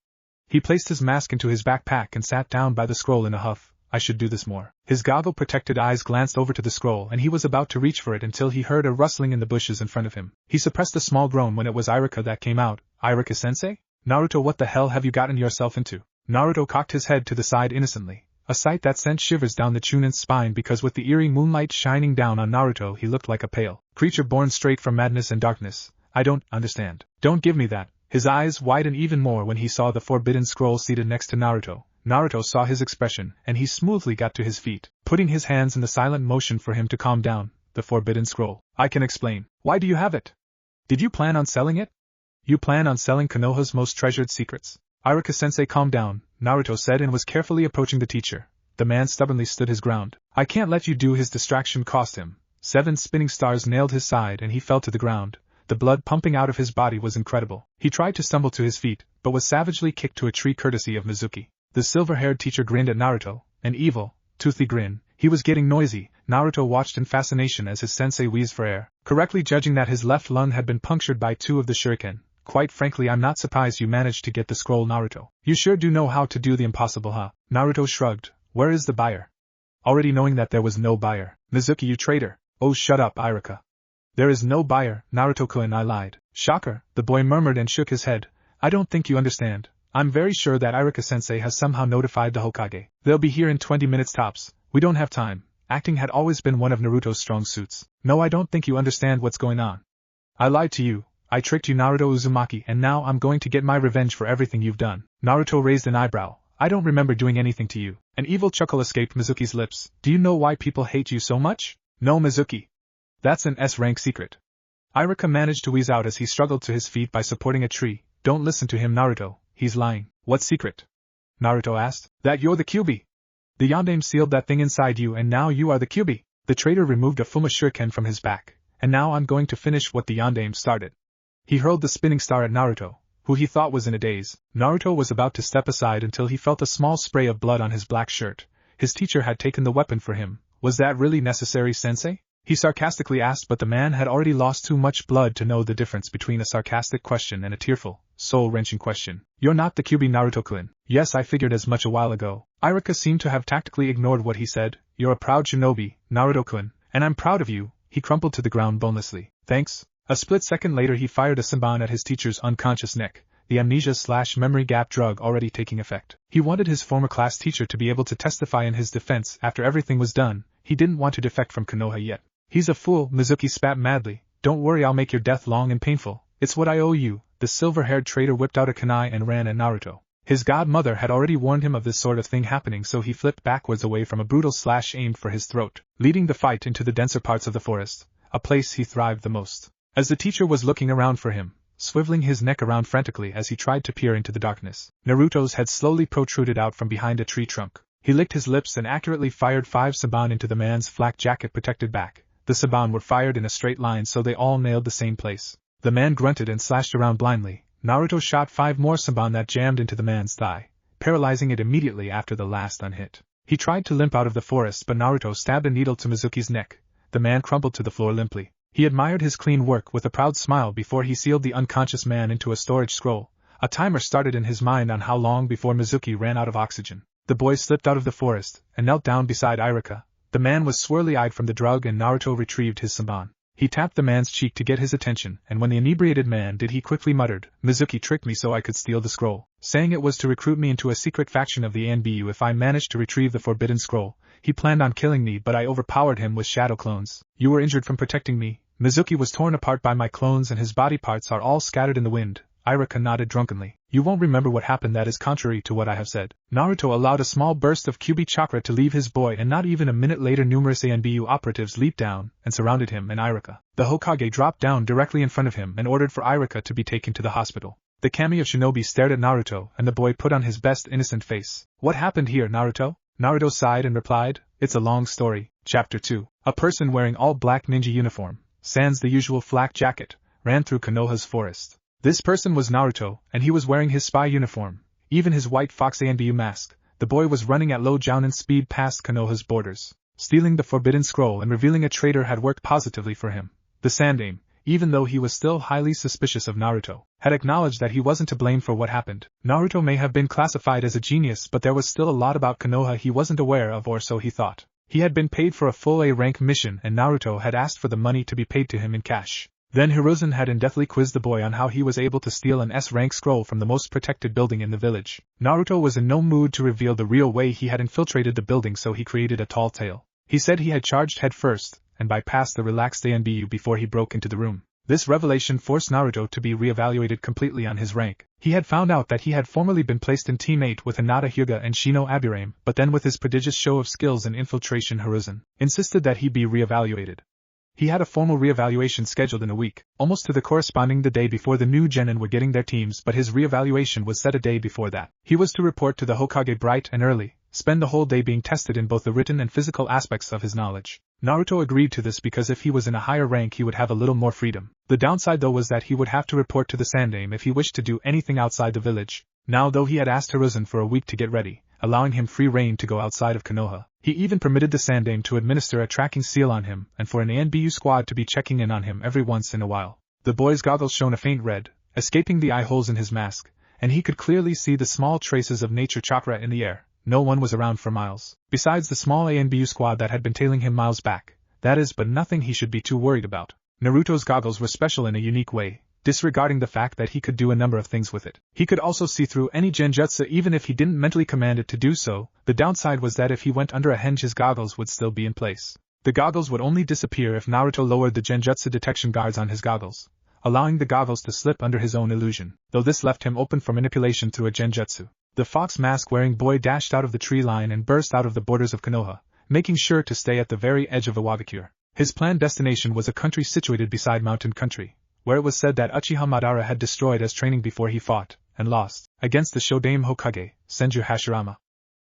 He placed his mask into his backpack and sat down by the scroll in a huff. I should do this more. His goggle-protected eyes glanced over to the scroll and he was about to reach for it until he heard a rustling in the bushes in front of him. He suppressed a small groan when it was Iruka that came out. Iruka-sensei? Naruto, what the hell have you gotten yourself into? Naruto cocked his head to the side innocently, a sight that sent shivers down the Chunin's spine because with the eerie moonlight shining down on Naruto he looked like a pale creature born straight from madness and darkness. I don't understand. Don't give me that. His eyes widened even more when he saw the forbidden scroll seated next to Naruto. Naruto saw his expression, and he smoothly got to his feet, putting his hands in the silent motion for him to calm down. The forbidden scroll. I can explain. Why do you have it? Did you plan on selling it? You plan on selling Konoha's most treasured secrets? Iruka-sensei, calm down, Naruto said and was carefully approaching the teacher. The man stubbornly stood his ground. I can't let you do. His distraction cost him. 7 spinning stars nailed his side and he fell to the ground. The blood pumping out of his body was incredible. He tried to stumble to his feet, but was savagely kicked to a tree courtesy of Mizuki. The silver-haired teacher grinned at Naruto, an evil, toothy grin. He was getting noisy. Naruto watched in fascination as his sensei wheezed for air, correctly judging that his left lung had been punctured by 2 of the shuriken. Quite frankly, I'm not surprised you managed to get the scroll, Naruto. You sure do know how to do the impossible, huh? Naruto shrugged. Where is the buyer? Already knowing that there was no buyer. Mizuki, you traitor. Oh, shut up, Iruka. There is no buyer, Naruto-kun, I lied. Shocker, the boy murmured and shook his head. I don't think you understand. I'm very sure that Iruka-sensei has somehow notified the Hokage. They'll be here in 20 minutes tops. We don't have time. Acting had always been one of Naruto's strong suits. No, I don't think you understand what's going on. I lied to you. I tricked you, Naruto Uzumaki, and now I'm going to get my revenge for everything you've done. Naruto raised an eyebrow. I don't remember doing anything to you. An evil chuckle escaped Mizuki's lips. Do you know why people hate you so much? No, Mizuki. That's an S-rank secret. Iruka managed to wheeze out as he struggled to his feet by supporting a tree. Don't listen to him, Naruto. He's lying. What secret? Naruto asked. That you're the Kyuubi. The Yondaime sealed that thing inside you and now you are the Kyuubi. The traitor removed a Fuma shuriken from his back. And now I'm going to finish what the Yondaime started. He hurled the spinning star at Naruto, who he thought was in a daze. Naruto was about to step aside until he felt a small spray of blood on his black shirt. His teacher had taken the weapon for him. Was that really necessary, sensei? He sarcastically asked, but the man had already lost too much blood to know the difference between a sarcastic question and a tearful, soul-wrenching question. You're not the Kyuubi, Naruto-kun. Yes, I figured as much a while ago. Iruka seemed to have tactically ignored what he said. You're a proud shinobi, Naruto-kun, and I'm proud of you. He crumpled to the ground bonelessly. Thanks. A split second later he fired a senbon at his teacher's unconscious neck, the amnesia/memory gap drug already taking effect. He wanted his former class teacher to be able to testify in his defense after everything was done. He didn't want to defect from Konoha yet. He's a fool, Mizuki spat madly. Don't worry, I'll make your death long and painful. It's what I owe you. The silver-haired traitor whipped out a kunai and ran at Naruto. His godmother had already warned him of this sort of thing happening, so he flipped backwards away from a brutal slash aimed for his throat, leading the fight into the denser parts of the forest, a place he thrived the most. As the teacher was looking around for him, swiveling his neck around frantically as he tried to peer into the darkness, Naruto's head slowly protruded out from behind a tree trunk. He licked his lips and accurately fired 5 senbon into the man's flak jacket-protected back. The senbon were fired in a straight line so they all nailed the same place. The man grunted and slashed around blindly. Naruto shot 5 more senbon that jammed into the man's thigh, paralyzing it immediately after the last unhit. He tried to limp out of the forest, but Naruto stabbed a needle to Mizuki's neck. The man crumpled to the floor limply. He admired his clean work with a proud smile before he sealed the unconscious man into a storage scroll. A timer started in his mind on how long before Mizuki ran out of oxygen. The boy slipped out of the forest and knelt down beside Iruka. The man was swirly-eyed from the drug and Naruto retrieved his senbon. He tapped the man's cheek to get his attention, and when the inebriated man did, he quickly muttered, Mizuki tricked me so I could steal the scroll, saying it was to recruit me into a secret faction of the ANBU if I managed to retrieve the forbidden scroll. He planned on killing me, but I overpowered him with shadow clones. You were injured from protecting me. Mizuki was torn apart by my clones and his body parts are all scattered in the wind. Iruka nodded drunkenly. You won't remember what happened. That is contrary to what I have said. Naruto allowed a small burst of Kyuubi chakra to leave his boy, and not even a minute later numerous ANBU operatives leaped down and surrounded him and Iruka. The Hokage dropped down directly in front of him and ordered for Iruka to be taken to the hospital. The kami of shinobi stared at Naruto and the boy put on his best innocent face. What happened here, Naruto? Naruto sighed and replied, it's a long story. Chapter 2. A person wearing all black ninja uniform, sans the usual flak jacket, ran through Konoha's forest. This person was Naruto, and he was wearing his spy uniform, even his white fox ANBU mask. The boy was running at low jounin speed past Konoha's borders. Stealing the forbidden scroll and revealing a traitor had worked positively for him. The Sandaime, even though he was still highly suspicious of Naruto, had acknowledged that he wasn't to blame for what happened. Naruto may have been classified as a genius, but there was still a lot about Konoha he wasn't aware of, or so he thought. He had been paid for a full A-rank mission, and Naruto had asked for the money to be paid to him in cash. Then Hiruzen had in-depthly quizzed the boy on how he was able to steal an S-rank scroll from the most protected building in the village. Naruto was in no mood to reveal the real way he had infiltrated the building, so he created a tall tale. He said he had charged head first, and bypassed the relaxed ANBU before he broke into the room. This revelation forced Naruto to be re-evaluated completely on his rank. He had found out that he had formerly been placed in Team 8 with Hinata Hyuga and Shino Aburame, but then with his prodigious show of skills in infiltration, Hiruzen insisted that he be re-evaluated. He had a formal re-evaluation scheduled in a week, almost to the corresponding the day before the new genin were getting their teams, but his re-evaluation was set a day before that. He was to report to the Hokage bright and early, spend the whole day being tested in both the written and physical aspects of his knowledge. Naruto agreed to this because if he was in a higher rank he would have a little more freedom. The downside though was that he would have to report to the Sandaime if he wished to do anything outside the village. Now though he had asked Hiruzen for a week to get ready, allowing him free rein to go outside of Konoha, he even permitted the Sandaime to administer a tracking seal on him and for an ANBU squad to be checking in on him every once in a while. The boy's goggles shone a faint red, escaping the eye holes in his mask, and he could clearly see the small traces of nature chakra in the air. No one was around for miles, besides the small ANBU squad that had been tailing him miles back. That is, but nothing he should be too worried about. Naruto's goggles were special in a unique way, disregarding the fact that he could do a number of things with it. He could also see through any genjutsu even if he didn't mentally command it to do so. The downside was that if he went under a henge his goggles would still be in place. The goggles would only disappear if Naruto lowered the genjutsu detection guards on his goggles, allowing the goggles to slip under his own illusion, though this left him open for manipulation through a genjutsu. The fox mask-wearing boy dashed out of the tree line and burst out of the borders of Konoha, making sure to stay at the very edge of Iwagakure. His planned destination was a country situated beside mountain country, where it was said that Uchiha Madara had destroyed as training before he fought, and lost, against the Shodaime Hokage, Senju Hashirama.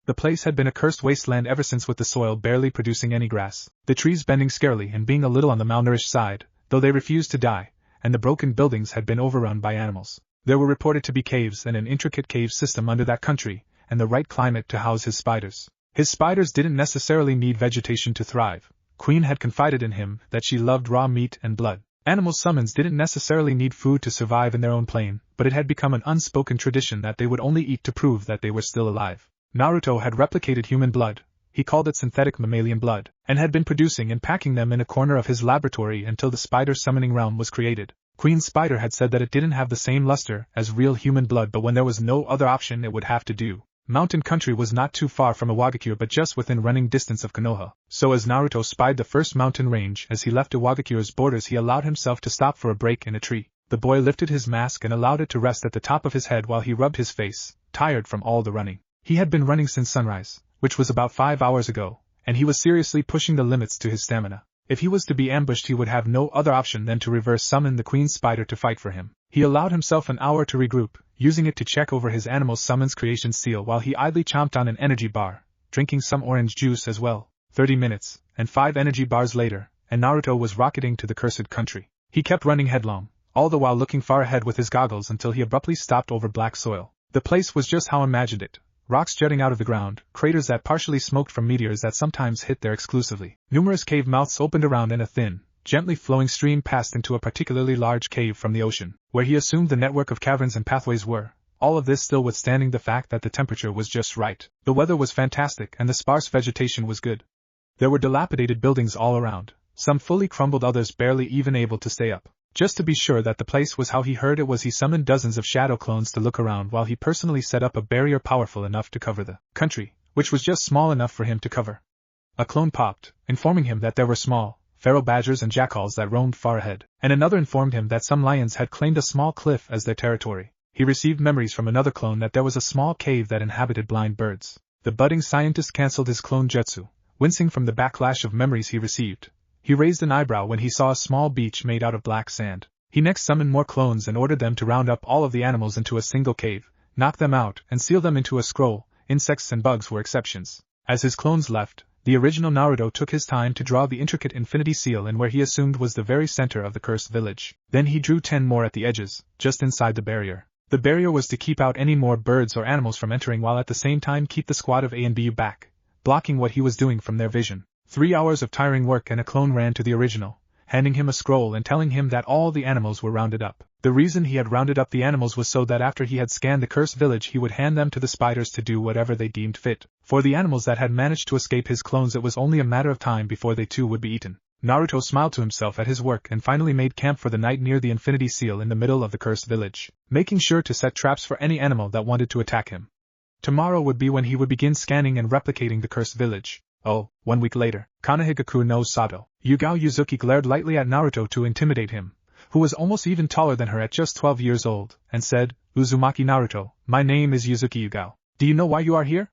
The place had been a cursed wasteland ever since, with the soil barely producing any grass, the trees bending scarcely and being a little on the malnourished side, though they refused to die, and the broken buildings had been overrun by animals. There were reported to be caves and an intricate cave system under that country, and the right climate to house his spiders. His spiders didn't necessarily need vegetation to thrive. Queen had confided in him that she loved raw meat and blood. Animal summons didn't necessarily need food to survive in their own plane, but it had become an unspoken tradition that they would only eat to prove that they were still alive. Naruto had replicated human blood, he called it synthetic mammalian blood, and had been producing and packing them in a corner of his laboratory until the spider summoning realm was created. Queen Spider had said that it didn't have the same luster as real human blood, but when there was no other option it would have to do. Mountain country was not too far from Iwagakure but just within running distance of Konoha, so as Naruto spied the first mountain range as he left Iwagakure's borders he allowed himself to stop for a break in a tree. The boy lifted his mask and allowed it to rest at the top of his head while he rubbed his face, tired from all the running. He had been running since sunrise, which was about 5 hours ago, and he was seriously pushing the limits to his stamina. If he was to be ambushed he would have no other option than to reverse summon the Queen Spider to fight for him. He allowed himself an hour to regroup, using it to check over his animal summons creation seal while he idly chomped on an energy bar, drinking some orange juice as well. 30 minutes, and 5 energy bars later, and Naruto was rocketing to the cursed country. He kept running headlong, all the while looking far ahead with his goggles until he abruptly stopped over black soil. The place was just how I imagined it. Rocks jutting out of the ground, craters that partially smoked from meteors that sometimes hit there exclusively. Numerous cave mouths opened around and a thin, gently flowing stream passed into a particularly large cave from the ocean, where he assumed the network of caverns and pathways were, all of this still withstanding the fact that the temperature was just right. The weather was fantastic and the sparse vegetation was good. There were dilapidated buildings all around, some fully crumbled, others barely even able to stay up. Just to be sure that the place was how he heard it was, he summoned dozens of shadow clones to look around while he personally set up a barrier powerful enough to cover the country, which was just small enough for him to cover. A clone popped, informing him that there were small, feral badgers and jackals that roamed far ahead, and another informed him that some lions had claimed a small cliff as their territory. He received memories from another clone that there was a small cave that inhabited blind birds. The budding scientist cancelled his clone jutsu, wincing from the backlash of memories he received. He raised an eyebrow when he saw a small beach made out of black sand. He next summoned more clones and ordered them to round up all of the animals into a single cave, knock them out, and seal them into a scroll. Insects and bugs were exceptions. As his clones left, The original Naruto took his time to draw the intricate infinity seal in where he assumed was the very center of the cursed village. Then he drew 10 more at the edges, just inside the barrier. The barrier was to keep out any more birds or animals from entering while at the same time keep the squad of A and BU back, blocking what he was doing from their vision. 3 hours of tiring work and a clone ran to the original, handing him a scroll and telling him that all the animals were rounded up. The reason he had rounded up the animals was so that after he had scanned the cursed village he would hand them to the spiders to do whatever they deemed fit. For the animals that had managed to escape his clones it was only a matter of time before they too would be eaten. Naruto smiled to himself at his work and finally made camp for the night near the infinity seal in the middle of the cursed village, making sure to set traps for any animal that wanted to attack him. Tomorrow would be when he would begin scanning and replicating the cursed village. Oh, 1 week later, Kanohigaku no Sato, Yugao Yuzuki glared lightly at Naruto to intimidate him, who was almost even taller than her at just 12 years old, and said, "Uzumaki Naruto, my name is Yuzuki Yugao. Do you know why you are here?"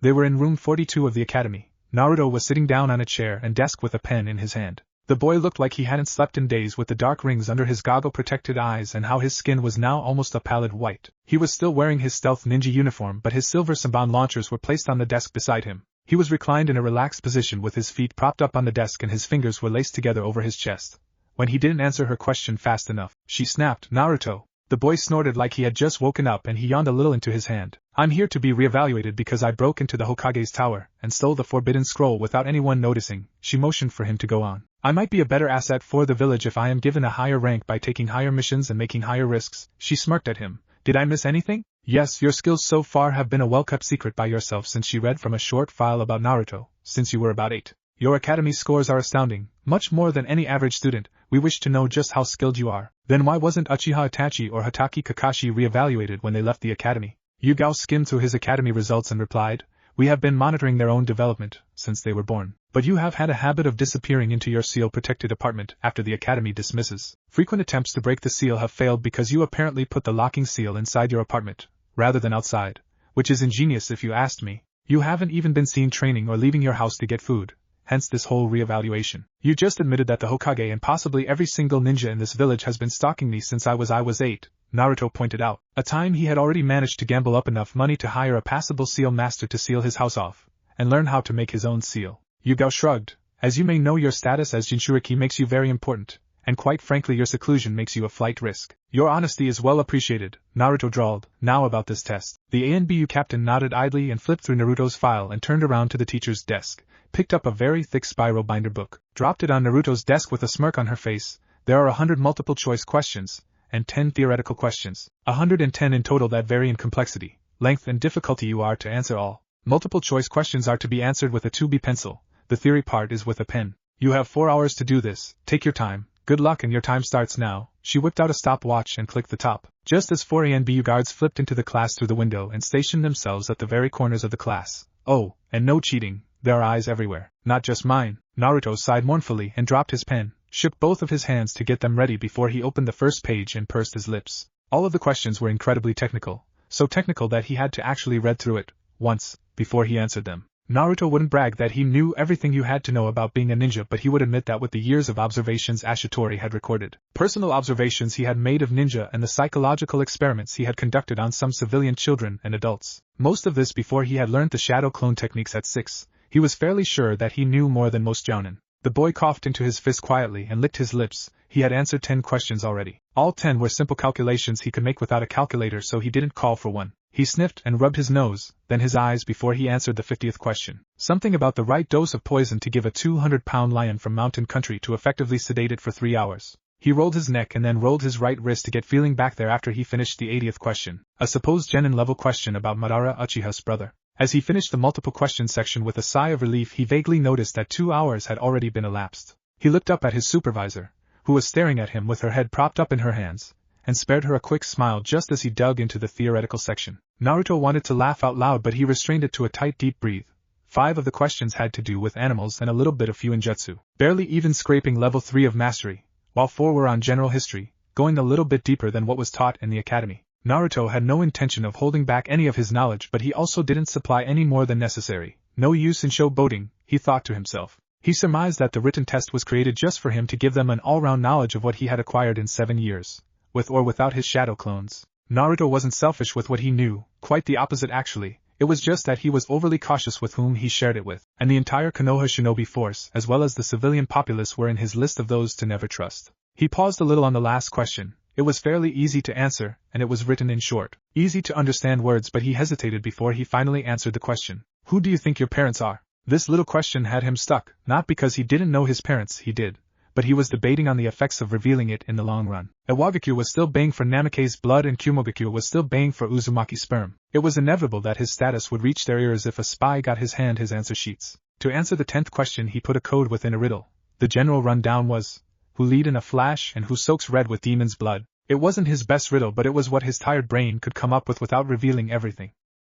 They were in room 42 of the academy. Naruto was sitting down on a chair and desk with a pen in his hand. The boy looked like he hadn't slept in days with the dark rings under his goggle-protected eyes and how his skin was now almost a pallid white. He was still wearing his stealth ninja uniform but his silver Senbon launchers were placed on the desk beside him. He was reclined in a relaxed position with his feet propped up on the desk and his fingers were laced together over his chest. When he didn't answer her question fast enough, she snapped, "Naruto." The boy snorted like he had just woken up and he yawned a little into his hand. "I'm here to be reevaluated because I broke into the Hokage's tower and stole the forbidden scroll without anyone noticing." She motioned for him to go on. "I might be a better asset for the village if I am given a higher rank by taking higher missions and making higher risks." She smirked at him. "Did I miss anything?" "Yes, your skills so far have been a well-kept secret by yourself since she read from a short file about Naruto, since you were about 8. Your academy scores are astounding, much more than any average student. We wish to know just how skilled you are." "Then why wasn't Uchiha Itachi or Hatake Kakashi re-evaluated when they left the academy?" Yugao skimmed through his academy results and replied, "We have been monitoring their own development since they were born. But you have had a habit of disappearing into your seal-protected apartment after the academy dismisses. Frequent attempts to break the seal have failed because you apparently put the locking seal inside your apartment, rather than outside, which is ingenious if you asked me. You haven't even been seen training or leaving your house to get food. Hence this whole re-evaluation. You just admitted that the Hokage and possibly every single ninja in this village has been stalking me since I was 8, Naruto pointed out. A time he had already managed to gamble up enough money to hire a passable seal master to seal his house off, and learn how to make his own seal. Yugao shrugged. "As you may know, your status as Jinchuriki makes you very important, and quite frankly your seclusion makes you a flight risk." "Your honesty is well appreciated," Naruto drawled. "Now about this test." The ANBU captain nodded idly and flipped through Naruto's file and turned around to the teacher's desk, picked up a very thick spiral binder book, dropped it on Naruto's desk with a smirk on her face. "There are 100 multiple-choice questions, and 10 theoretical questions. 110 in total that vary in complexity, length and difficulty. You are to answer all. Multiple-choice questions are to be answered with a 2B pencil. The theory part is with a pen. You have 4 hours to do this. Take your time. Good luck and your time starts now." She whipped out a stopwatch and clicked the top. Just as 4 ANBU guards flipped into the class through the window and stationed themselves at the very corners of the class. "Oh, and no cheating. There are eyes everywhere. Not just mine." Naruto sighed mournfully and dropped his pen, shook both of his hands to get them ready before he opened the first page and pursed his lips. All of the questions were incredibly technical, so technical that he had to actually read through it once before he answered them. Naruto wouldn't brag that he knew everything you had to know about being a ninja, but he would admit that with the years of observations Ashitori had recorded, personal observations he had made of ninja and the psychological experiments he had conducted on some civilian children and adults, most of this before he had learned the shadow clone techniques at 6, he was fairly sure that he knew more than most jounin. The boy coughed into his fist quietly and licked his lips. He had answered 10 questions already. All 10 were simple calculations he could make without a calculator, so he didn't call for one. He sniffed and rubbed his nose, then his eyes before he answered the 50th question. Something about the right dose of poison to give a 200-pound lion from mountain country to effectively sedate it for 3 hours. He rolled his neck and then rolled his right wrist to get feeling back there after he finished the 80th question, a supposed genin-level question about Madara Uchiha's brother. As he finished the multiple questions section with a sigh of relief, he vaguely noticed that 2 hours had already been elapsed. He looked up at his supervisor, who was staring at him with her head propped up in her hands, and spared her a quick smile just as he dug into the theoretical section. Naruto wanted to laugh out loud, but he restrained it to a tight deep breath. 5 of the questions had to do with animals and a little bit of Fuinjutsu, barely even scraping level 3 of mastery, while 4 were on general history, going a little bit deeper than what was taught in the academy. Naruto had no intention of holding back any of his knowledge, but he also didn't supply any more than necessary. No use in showboating, he thought to himself. He surmised that the written test was created just for him to give them an all-round knowledge of what he had acquired in 7 years, with or without his shadow clones. Naruto wasn't selfish with what he knew, quite the opposite actually. It was just that he was overly cautious with whom he shared it with, and the entire Konoha shinobi force as well as the civilian populace were in his list of those to never trust. He paused a little on the last question. It was fairly easy to answer, and it was written in short, easy to understand words, but he hesitated before he finally answered the question. Who do you think your parents are? This little question had him stuck, not because he didn't know his parents, he did, but he was debating on the effects of revealing it in the long run. Iwagakure was still baying for Namikaze's blood and Kumogakure was still baying for Uzumaki's sperm. It was inevitable that his status would reach their ears if a spy got his answer sheets. To answer the 10th question he put a code within a riddle. The general rundown was, who lead in a flash and who soaks red with demon's blood. It wasn't his best riddle, but it was what his tired brain could come up with without revealing everything.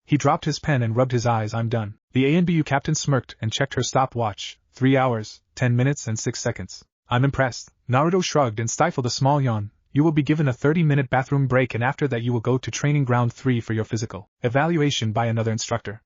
He dropped his pen and rubbed his eyes. I'm done. The ANBU captain smirked and checked her stopwatch. 3 hours, 10 minutes and 6 seconds. I'm impressed. Naruto shrugged and stifled a small yawn. You will be given a 30-minute bathroom break and after that you will go to training ground 3 for your physical evaluation by another instructor.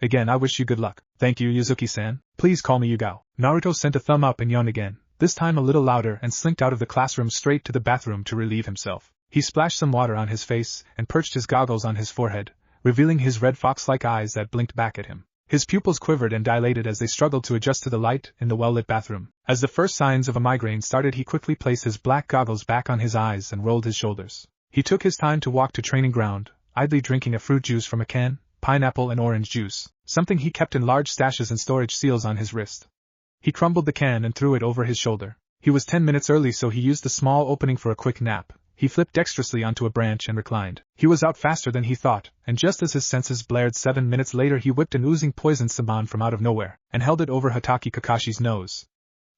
Again, I wish you good luck. Thank you, Yuzuki-san. Please call me Yugao. Naruto sent a thumb up and yawned again, this time a little louder, and slinked out of the classroom straight to the bathroom to relieve himself. He splashed some water on his face and perched his goggles on his forehead, revealing his red fox-like eyes that blinked back at him. His pupils quivered and dilated as they struggled to adjust to the light in the well-lit bathroom. As the first signs of a migraine started, he quickly placed his black goggles back on his eyes and rolled his shoulders. He took his time to walk to training ground, idly drinking a fruit juice from a can, pineapple and orange juice, something he kept in large stashes and storage seals on his wrist. He crumbled the can and threw it over his shoulder. He was 10 minutes early, so he used the small opening for a quick nap. He flipped dexterously onto a branch and reclined. He was out faster than he thought, and just as his senses blared 7 minutes later he whipped an oozing poison saban from out of nowhere, and held it over Hatake Kakashi's nose.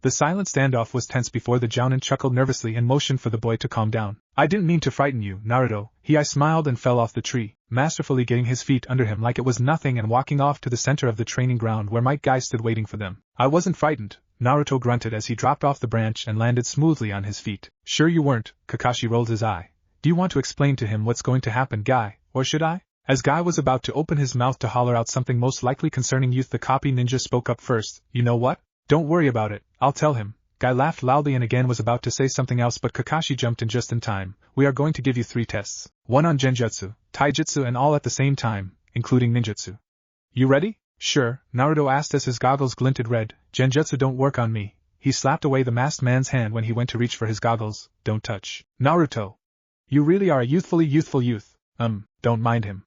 The silent standoff was tense before the jounin chuckled nervously and motioned for the boy to calm down. I didn't mean to frighten you, Naruto. I smiled and fell off the tree, masterfully getting his feet under him like it was nothing and walking off to the center of the training ground where Might Guy stood waiting for them. I wasn't frightened, Naruto grunted as he dropped off the branch and landed smoothly on his feet. Sure you weren't, Kakashi rolled his eye. Do you want to explain to him what's going to happen, Guy, or should I? As Guy was about to open his mouth to holler out something most likely concerning youth, the copy ninja spoke up first. You know what? Don't worry about it, I'll tell him. Guy laughed loudly and again was about to say something else, but Kakashi jumped in just in time. We are going to give you 3 tests. 1 on genjutsu, taijutsu and all at the same time, including ninjutsu. You ready? Sure, Naruto asked as his goggles glinted red. Genjutsu don't work on me. He slapped away the masked man's hand when he went to reach for his goggles. Don't touch. Naruto. You really are a youthful youth. Don't mind him.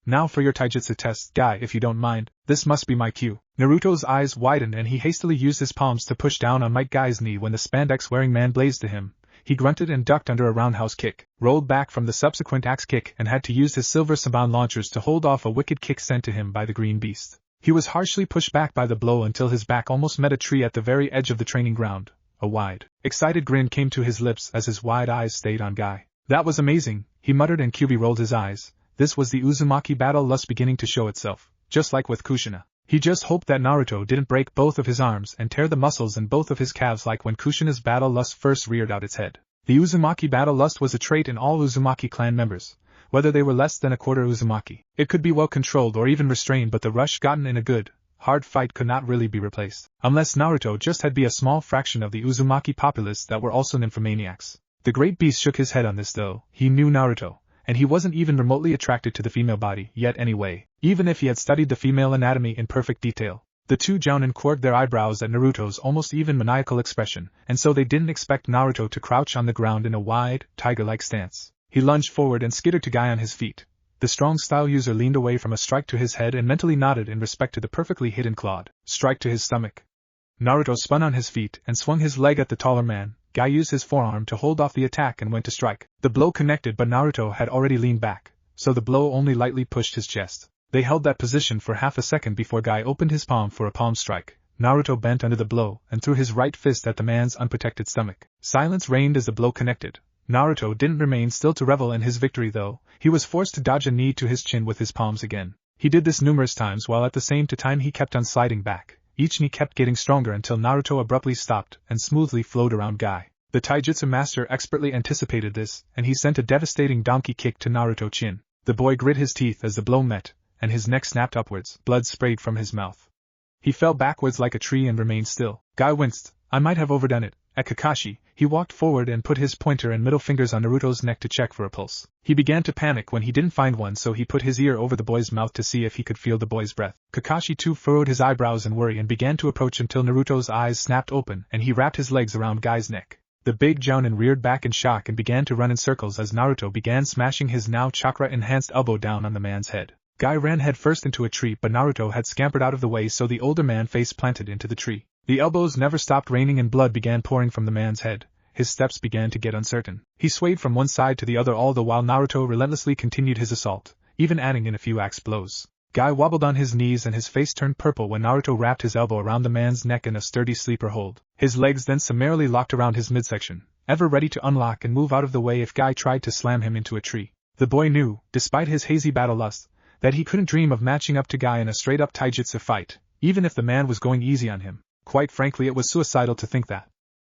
Now for your taijutsu test, Guy, if you don't mind. This must be my cue. Naruto's eyes widened and he hastily used his palms to push down on Might Guy's knee when the spandex-wearing man blazed to him. He grunted and ducked under a roundhouse kick, rolled back from the subsequent axe kick and had to use his silver saban launchers to hold off a wicked kick sent to him by the green beast. He was harshly pushed back by the blow until his back almost met a tree at the very edge of the training ground. A wide, excited grin came to his lips as his wide eyes stayed on Guy. That was amazing, he muttered, and Kyuubi rolled his eyes. This was the Uzumaki battle lust beginning to show itself, just like with Kushina. He just hoped that Naruto didn't break both of his arms and tear the muscles in both of his calves like when Kushina's battle lust first reared out its head. The Uzumaki battle lust was a trait in all Uzumaki clan members, whether they were less than a quarter Uzumaki. It could be well controlled or even restrained, but the rush gotten in a good, hard fight could not really be replaced, unless Naruto just had be a small fraction of the Uzumaki populace that were also nymphomaniacs. The great beast shook his head on this though. He knew Naruto, and he wasn't even remotely attracted to the female body yet anyway, even if he had studied the female anatomy in perfect detail. The two jounin quirked their eyebrows at Naruto's almost even maniacal expression, and so they didn't expect Naruto to crouch on the ground in a wide, tiger-like stance. He lunged forward and skittered to Guy on his feet. The strong style user leaned away from a strike to his head and mentally nodded in respect to the perfectly hidden clawed strike to his stomach. Naruto spun on his feet and swung his leg at the taller man. Guy used his forearm to hold off the attack and went to strike. The blow connected, but Naruto had already leaned back, so the blow only lightly pushed his chest. They held that position for half a second before Guy opened his palm for a palm strike. Naruto bent under the blow and threw his right fist at the man's unprotected stomach. Silence reigned as the blow connected. Naruto didn't remain still to revel in his victory though. He was forced to dodge a knee to his chin with his palms again. He did this numerous times while at the same time he kept on sliding back. Each knee kept getting stronger until Naruto abruptly stopped and smoothly flowed around Guy. The taijutsu master expertly anticipated this, and he sent a devastating donkey kick to Naruto's chin. The boy grit his teeth as the blow met, and his neck snapped upwards. Blood sprayed from his mouth. He fell backwards like a tree and remained still. Guy winced. I might have overdone it, At Kakashi, he walked forward and put his pointer and middle fingers on Naruto's neck to check for a pulse. He began to panic when he didn't find one, so he put his ear over the boy's mouth to see if he could feel the boy's breath. Kakashi too furrowed his eyebrows in worry and began to approach until Naruto's eyes snapped open and he wrapped his legs around Guy's neck. The big Jounin reared back in shock and began to run in circles as Naruto began smashing his now chakra-enhanced elbow down on the man's head. Guy ran headfirst into a tree, but Naruto had scampered out of the way, so the older man face planted into the tree. The elbows never stopped raining and blood began pouring from the man's head. His steps began to get uncertain. He swayed from one side to the other all the while Naruto relentlessly continued his assault, even adding in a few axe blows. Guy wobbled on his knees and his face turned purple when Naruto wrapped his elbow around the man's neck in a sturdy sleeper hold. His legs then summarily locked around his midsection, ever ready to unlock and move out of the way if Guy tried to slam him into a tree. The boy knew, despite his hazy battle lust, that he couldn't dream of matching up to Guy in a straight-up taijutsu fight, even if the man was going easy on him. Quite frankly, it was suicidal to think that.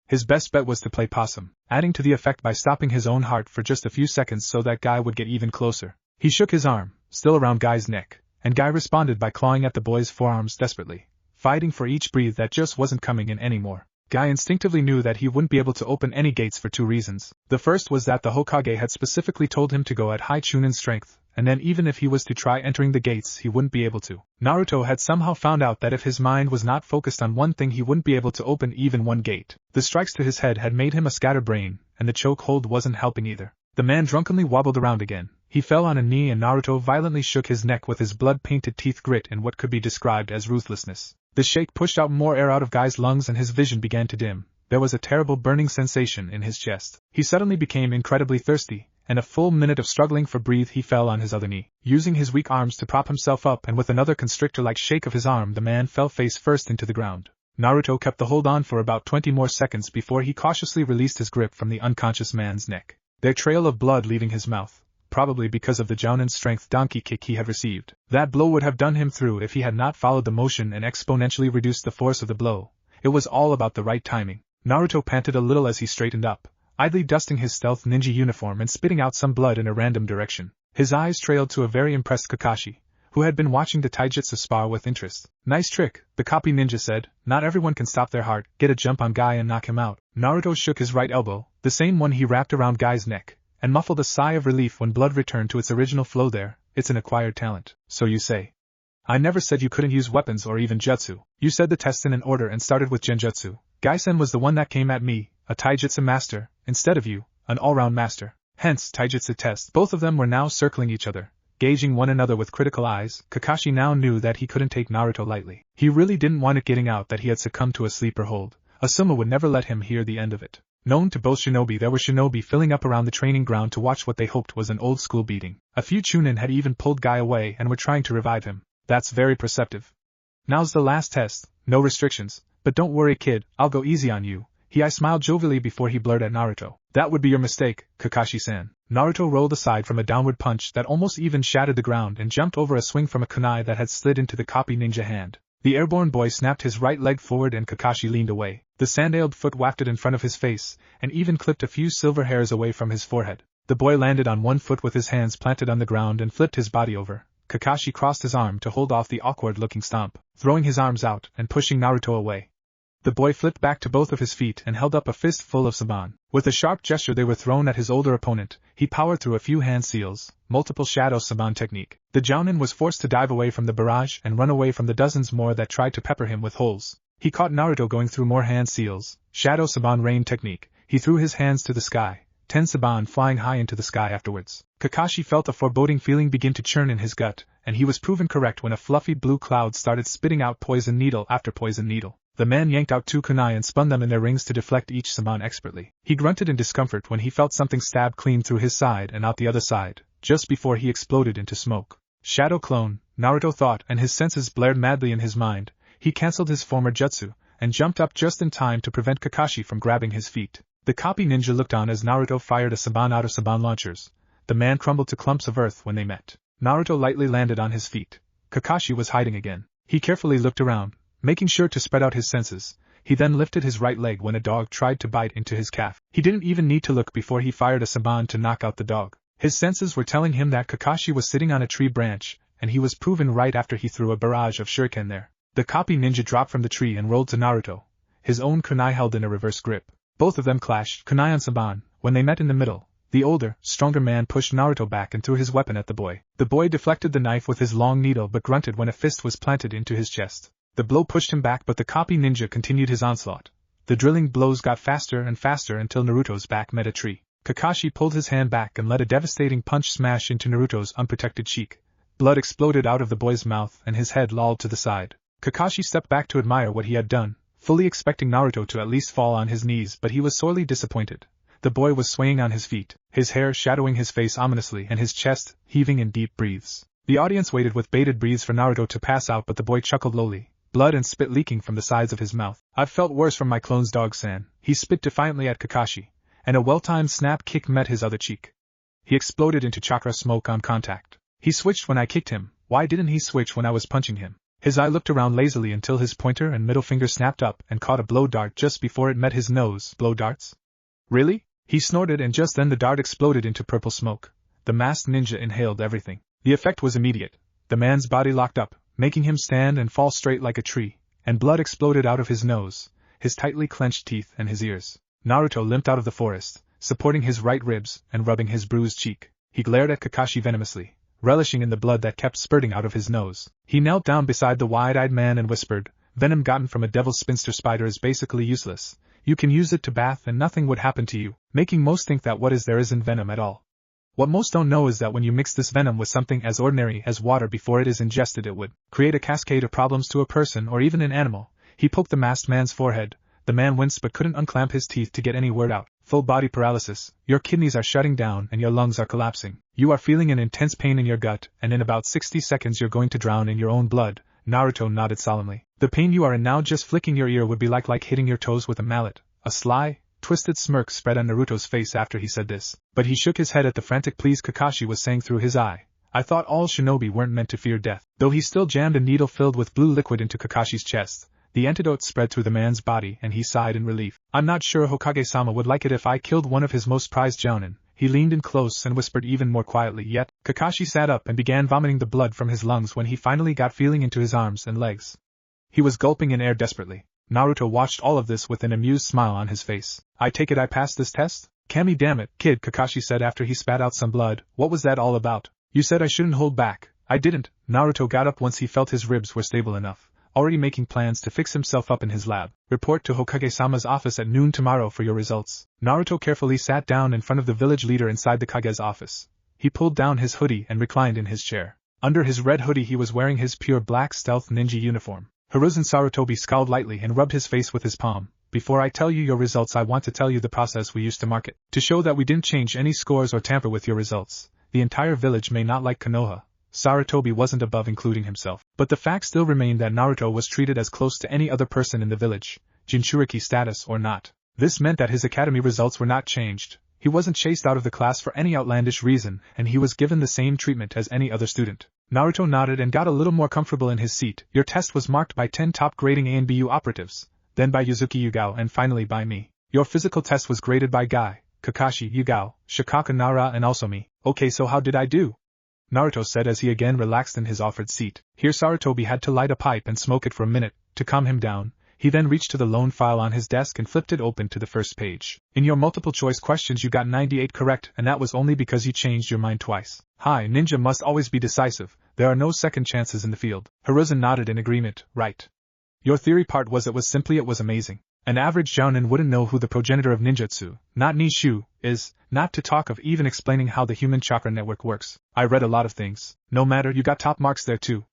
His best bet was to play possum, adding to the effect by stopping his own heart for just a few seconds so that Guy would get even closer. He shook his arm, still around Guy's neck, and Guy responded by clawing at the boy's forearms desperately, fighting for each breath that just wasn't coming in anymore. Guy instinctively knew that he wouldn't be able to open any gates for two reasons. The first was that the Hokage had specifically told him to go at high Chunin strength, and then even if he was to try entering the gates he wouldn't be able to. Naruto had somehow found out that if his mind was not focused on one thing he wouldn't be able to open even one gate. The strikes to his head had made him a scatterbrain, and the chokehold wasn't helping either. The man drunkenly wobbled around again. He fell on a knee and Naruto violently shook his neck with his blood-painted teeth grit in what could be described as ruthlessness. The shake pushed out more air out of Guy's lungs and his vision began to dim. There was a terrible burning sensation in his chest. He suddenly became incredibly thirsty, and a full minute of struggling for breath he fell on his other knee. Using his weak arms to prop himself up and with another constrictor-like shake of his arm the man fell face first into the ground. Naruto kept the hold on for about 20 more seconds before he cautiously released his grip from the unconscious man's neck. There trail of blood leaving his mouth, probably because of the Jounin strength donkey kick he had received. That blow would have done him through if he had not followed the motion and exponentially reduced the force of the blow. It was all about the right timing. Naruto panted a little as he straightened up, idly dusting his stealth ninja uniform and spitting out some blood in a random direction. His eyes trailed to a very impressed Kakashi, who had been watching the taijutsu spar with interest. Nice trick, the copy ninja said. Not everyone can stop their heart, get a jump on Guy and knock him out. Naruto shook his right elbow, the same one he wrapped around Guy's neck, and muffled a sigh of relief when blood returned to its original flow there. It's an acquired talent, so you say. I never said you couldn't use weapons or even jutsu. You said the test in an order and started with genjutsu. Gai-sen was the one that came at me, a taijutsu master, instead of you, an all-round master. Hence, taijutsu test. Both of them were now circling each other, gauging one another with critical eyes. Kakashi now knew that he couldn't take Naruto lightly. He really didn't want it getting out that he had succumbed to a sleeper hold. Asuma would never let him hear the end of it. Known to both shinobi, there were shinobi filling up around the training ground to watch what they hoped was an old-school beating. A few Chunin had even pulled Guy away and were trying to revive him. That's very perceptive. Now's the last test, no restrictions, but don't worry kid, I'll go easy on you. He smiled jovially before he blurted at Naruto. That would be your mistake, Kakashi-san. Naruto rolled aside from a downward punch that almost even shattered the ground and jumped over a swing from a kunai that had slid into the copy ninja hand. The airborne boy snapped his right leg forward and Kakashi leaned away. The sandaled foot wafted in front of his face, and even clipped a few silver hairs away from his forehead. The boy landed on one foot with his hands planted on the ground and flipped his body over. Kakashi crossed his arm to hold off the awkward-looking stomp, throwing his arms out and pushing Naruto away. The boy flipped back to both of his feet and held up a fist full of saban. With a sharp gesture they were thrown at his older opponent. He powered through a few hand seals, multiple shadow saban technique. The Jounin was forced to dive away from the barrage and run away from the dozens more that tried to pepper him with holes. He caught Naruto going through more hand seals, shadow saban rain technique. He threw his hands to the sky, 10 saban flying high into the sky afterwards. Kakashi felt a foreboding feeling begin to churn in his gut, and he was proven correct when a fluffy blue cloud started spitting out poison needle after poison needle. The man yanked out 2 kunai and spun them in their rings to deflect each saban expertly. He grunted in discomfort when he felt something stab clean through his side and out the other side, just before he exploded into smoke. Shadow clone, Naruto thought, and his senses blared madly in his mind. He cancelled his former jutsu, and jumped up just in time to prevent Kakashi from grabbing his feet. The copy ninja looked on as Naruto fired a saban out of saban launchers. The man crumbled to clumps of earth when they met. Naruto lightly landed on his feet. Kakashi was hiding again. He carefully looked around, making sure to spread out his senses. He then lifted his right leg when a dog tried to bite into his calf. He didn't even need to look before he fired a saban to knock out the dog. His senses were telling him that Kakashi was sitting on a tree branch, and he was proven right after he threw a barrage of shuriken there. The copy ninja dropped from the tree and rolled to Naruto, his own kunai held in a reverse grip. Both of them clashed, kunai on Saban. When they met in the middle, the older, stronger man pushed Naruto back and threw his weapon at the boy. The boy deflected the knife with his long needle but grunted when a fist was planted into his chest. The blow pushed him back, but the copy ninja continued his onslaught. The drilling blows got faster and faster until Naruto's back met a tree. Kakashi pulled his hand back and let a devastating punch smash into Naruto's unprotected cheek. Blood exploded out of the boy's mouth and his head lolled to the side. Kakashi stepped back to admire what he had done, fully expecting Naruto to at least fall on his knees, but he was sorely disappointed. The boy was swaying on his feet, his hair shadowing his face ominously and his chest heaving in deep breaths. The audience waited with bated breaths for Naruto to pass out, but the boy chuckled lowly, blood and spit leaking from the sides of his mouth. "I've felt worse from my clone's dog-san." He spit defiantly at Kakashi, and a well-timed snap kick met his other cheek. He exploded into chakra smoke on contact. He switched when I kicked him. Why didn't he switch when I was punching him? His eye looked around lazily until his pointer and middle finger snapped up and caught a blow dart just before it met his nose. Blow darts? Really? He snorted, and just then the dart exploded into purple smoke. The masked ninja inhaled everything. The effect was immediate. The man's body locked up, making him stand and fall straight like a tree, and blood exploded out of his nose, his tightly clenched teeth and his ears. Naruto limped out of the forest, supporting his right ribs and rubbing his bruised cheek. He glared at Kakashi venomously, relishing in the blood that kept spurting out of his nose. He knelt down beside the wide-eyed man and whispered, "Venom gotten from a devil's spinster spider is basically useless. You can use it to bath and nothing would happen to you," making most think that what is there isn't venom at all. What most don't know is that when you mix this venom with something as ordinary as water before it is ingested, it would create a cascade of problems to a person or even an animal. He poked the masked man's forehead. The man winced but couldn't unclamp his teeth to get any word out. "Full body paralysis. Your kidneys are shutting down and your lungs are collapsing. You are feeling an intense pain in your gut, and in about 60 seconds you're going to drown in your own blood." Naruto nodded solemnly. "The pain you are in now, just flicking your ear would be like hitting your toes with a mallet." A sly, twisted smirk spread on Naruto's face after he said this, but he shook his head at the frantic pleas Kakashi was saying through his eye. "I thought all shinobi weren't meant to fear death." Though he still jammed a needle filled with blue liquid into Kakashi's chest, the antidote spread through the man's body and he sighed in relief. "I'm not sure Hokage-sama would like it if I killed one of his most prized jounin." He leaned in close and whispered even more quietly, "Yet." Kakashi sat up and began vomiting the blood from his lungs when he finally got feeling into his arms and legs. He was gulping in air desperately. Naruto watched all of this with an amused smile on his face. "I take it I passed this test?" "Kami, damn it, kid," Kakashi said after he spat out some blood. "What was that all about? You said I shouldn't hold back." "I didn't." Naruto got up once he felt his ribs were stable enough, already making plans to fix himself up in his lab. "Report to Hokage-sama's office at noon tomorrow for your results." Naruto carefully sat down in front of the village leader inside the Kage's office. He pulled down his hoodie and reclined in his chair. Under his red hoodie he was wearing his pure black stealth ninja uniform. Hiruzen Sarutobi scowled lightly and rubbed his face with his palm. "Before I tell you your results, I want to tell you the process we used to mark it. To show that we didn't change any scores or tamper with your results. The entire village may not like Konoha." Sarutobi wasn't above including himself, but the fact still remained that Naruto was treated as close to any other person in the village, Jinchuriki status or not. This meant that his academy results were not changed. He wasn't chased out of the class for any outlandish reason, and he was given the same treatment as any other student. Naruto nodded and got a little more comfortable in his seat. "Your test was marked by 10 top grading A and BU operatives, then by Yuzuki Yugao and finally by me. Your physical test was graded by Guy, Kakashi, Yugao, Shikaka Nara and also me." "Okay, so how did I do?" Naruto said as he again relaxed in his offered seat. Here Sarutobi had to light a pipe and smoke it for a minute, to calm him down. He then reached to the lone file on his desk and flipped it open to the first page. "In your multiple choice questions you got 98 correct, and that was only because you changed your mind twice. Hi, ninja must always be decisive. There are no second chances in the field." Hiruzen nodded in agreement. "Right. Your theory part was it was amazing. An average jounin wouldn't know who the progenitor of ninjutsu, not Nishu, is, not to talk of even explaining how the human chakra network works. I read a lot of things. No matter, you got top marks there too.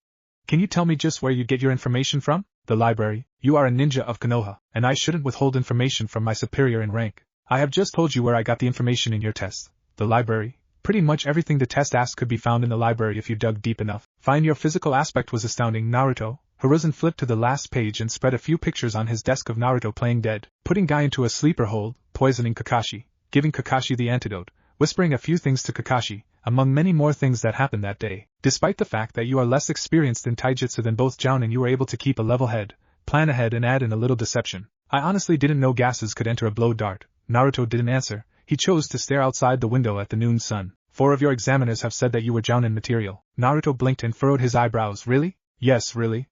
Can you tell me just where you get your information from?" "The library. You are a ninja of Konoha, and I shouldn't withhold information from my superior in rank. I have just told you where I got the information in your test." "The library? Pretty much everything the test asked could be found in the library if you dug deep enough." "Fine, your physical aspect was astounding, Naruto." Hiruzen flipped to the last page and spread a few pictures on his desk of Naruto playing dead, putting Guy into a sleeper hold, poisoning Kakashi, giving Kakashi the antidote, whispering a few things to Kakashi, among many more things that happened that day. "Despite the fact that you are less experienced in taijutsu than both jounin, you were able to keep a level head, plan ahead and add in a little deception. I honestly didn't know gases could enter a blow dart." Naruto didn't answer. He chose to stare outside the window at the noon sun. "4 of your examiners have said that you were jounin material." Naruto blinked and furrowed his eyebrows. "Really?" "Yes, really."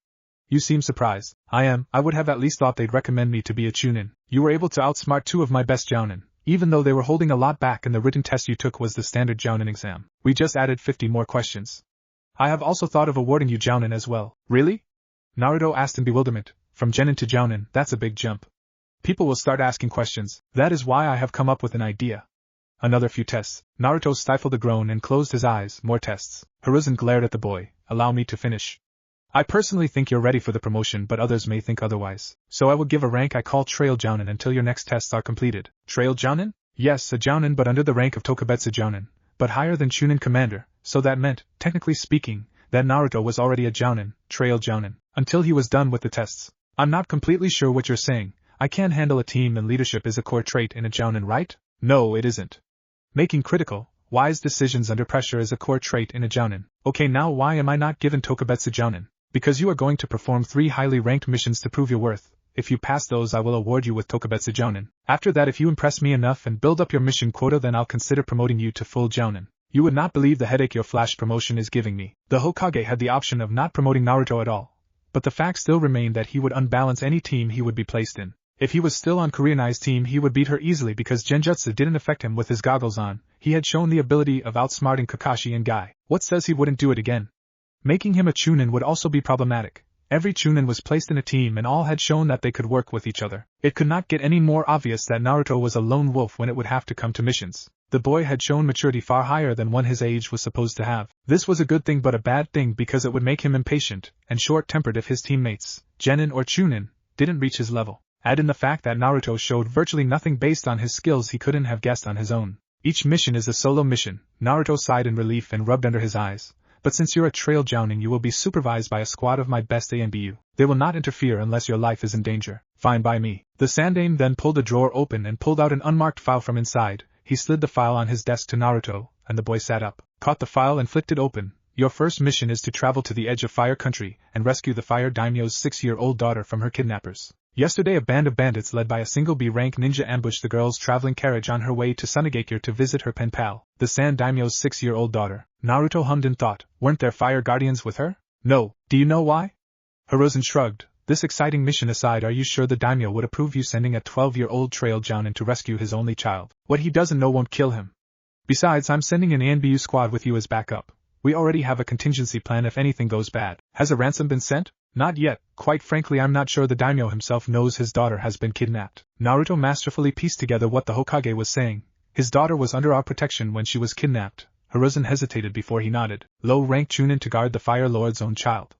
You seem surprised. I am. I would have at least thought they'd recommend me to be a chunin. You were able to outsmart 2 of my best jounin, even though they were holding a lot back and the written test you took was the standard jounin exam. We just added 50 more questions. I have also thought of awarding you jounin as well. Really? Naruto asked in bewilderment. From genin to jounin, that's a big jump. People will start asking questions. That is why I have come up with an idea. Another few tests. Naruto stifled a groan and closed his eyes. More tests. Hiruzen glared at the boy. Allow me to finish. I personally think you're ready for the promotion, but others may think otherwise. So I will give a rank I call Trail Jounin until your next tests are completed. Trail Jounin? Yes, a Jounin, but under the rank of Tokubetsu Jounin, but higher than Chunin Commander, so that meant, technically speaking, that Naruto was already a Jounin, Trail Jounin, until he was done with the tests. I'm not completely sure what you're saying. I can handle a team and leadership is a core trait in a Jounin, right? No, it isn't. Making critical, wise decisions under pressure is a core trait in a Jounin. Okay, now why am I not given Tokubetsu Jounin? Because you are going to perform 3 highly ranked missions to prove your worth. If you pass those, I will award you with Tokubetsu Jounin. After that, if you impress me enough and build up your mission quota, then I'll consider promoting you to full Jounin. You would not believe the headache your flash promotion is giving me. The Hokage had the option of not promoting Naruto at all, but the fact still remained that he would unbalance any team he would be placed in. If he was still on Kurenai's team, he would beat her easily because Genjutsu didn't affect him with his goggles on. He had shown the ability of outsmarting Kakashi and Guy. What says he wouldn't do it again? Making him a Chunin would also be problematic. Every Chunin was placed in a team and all had shown that they could work with each other. It could not get any more obvious that Naruto was a lone wolf when it would have to come to missions. The boy had shown maturity far higher than one his age was supposed to have. This was a good thing but a bad thing because it would make him impatient and short-tempered if his teammates, Genin or Chunin, didn't reach his level. Add in the fact that Naruto showed virtually nothing based on his skills he couldn't have guessed on his own. Each mission is a solo mission. Naruto sighed in relief and rubbed under his eyes. But since you're a trail jounin, you will be supervised by a squad of my best ANBU. They will not interfere unless your life is in danger. Fine by me. The Sandaime then pulled a drawer open and pulled out an unmarked file from inside. He slid the file on his desk to Naruto, and the boy sat up, caught the file and flicked it open. Your first mission is to travel to the edge of Fire Country and rescue the Fire Daimyo's 6-year-old daughter from her kidnappers. Yesterday a band of bandits led by a single B-rank ninja ambushed the girl's traveling carriage on her way to Sunagakure to visit her pen pal, the Sand Daimyo's 6-year-old daughter. Naruto hummed in thought. Weren't there fire guardians with her? No. Do you know why? Hiruzen shrugged. This exciting mission aside, are you sure the daimyo would approve you sending a 12-year-old trail jounin to rescue his only child? What he doesn't know won't kill him. Besides, I'm sending an ANBU squad with you as backup. We already have a contingency plan if anything goes bad. Has a ransom been sent? Not yet. Quite frankly, I'm not sure the daimyo himself knows his daughter has been kidnapped. Naruto masterfully pieced together what the Hokage was saying. His daughter was under our protection when she was kidnapped. Hiruzen hesitated before he nodded. Low-ranked chunin to guard the Fire Lord's own child.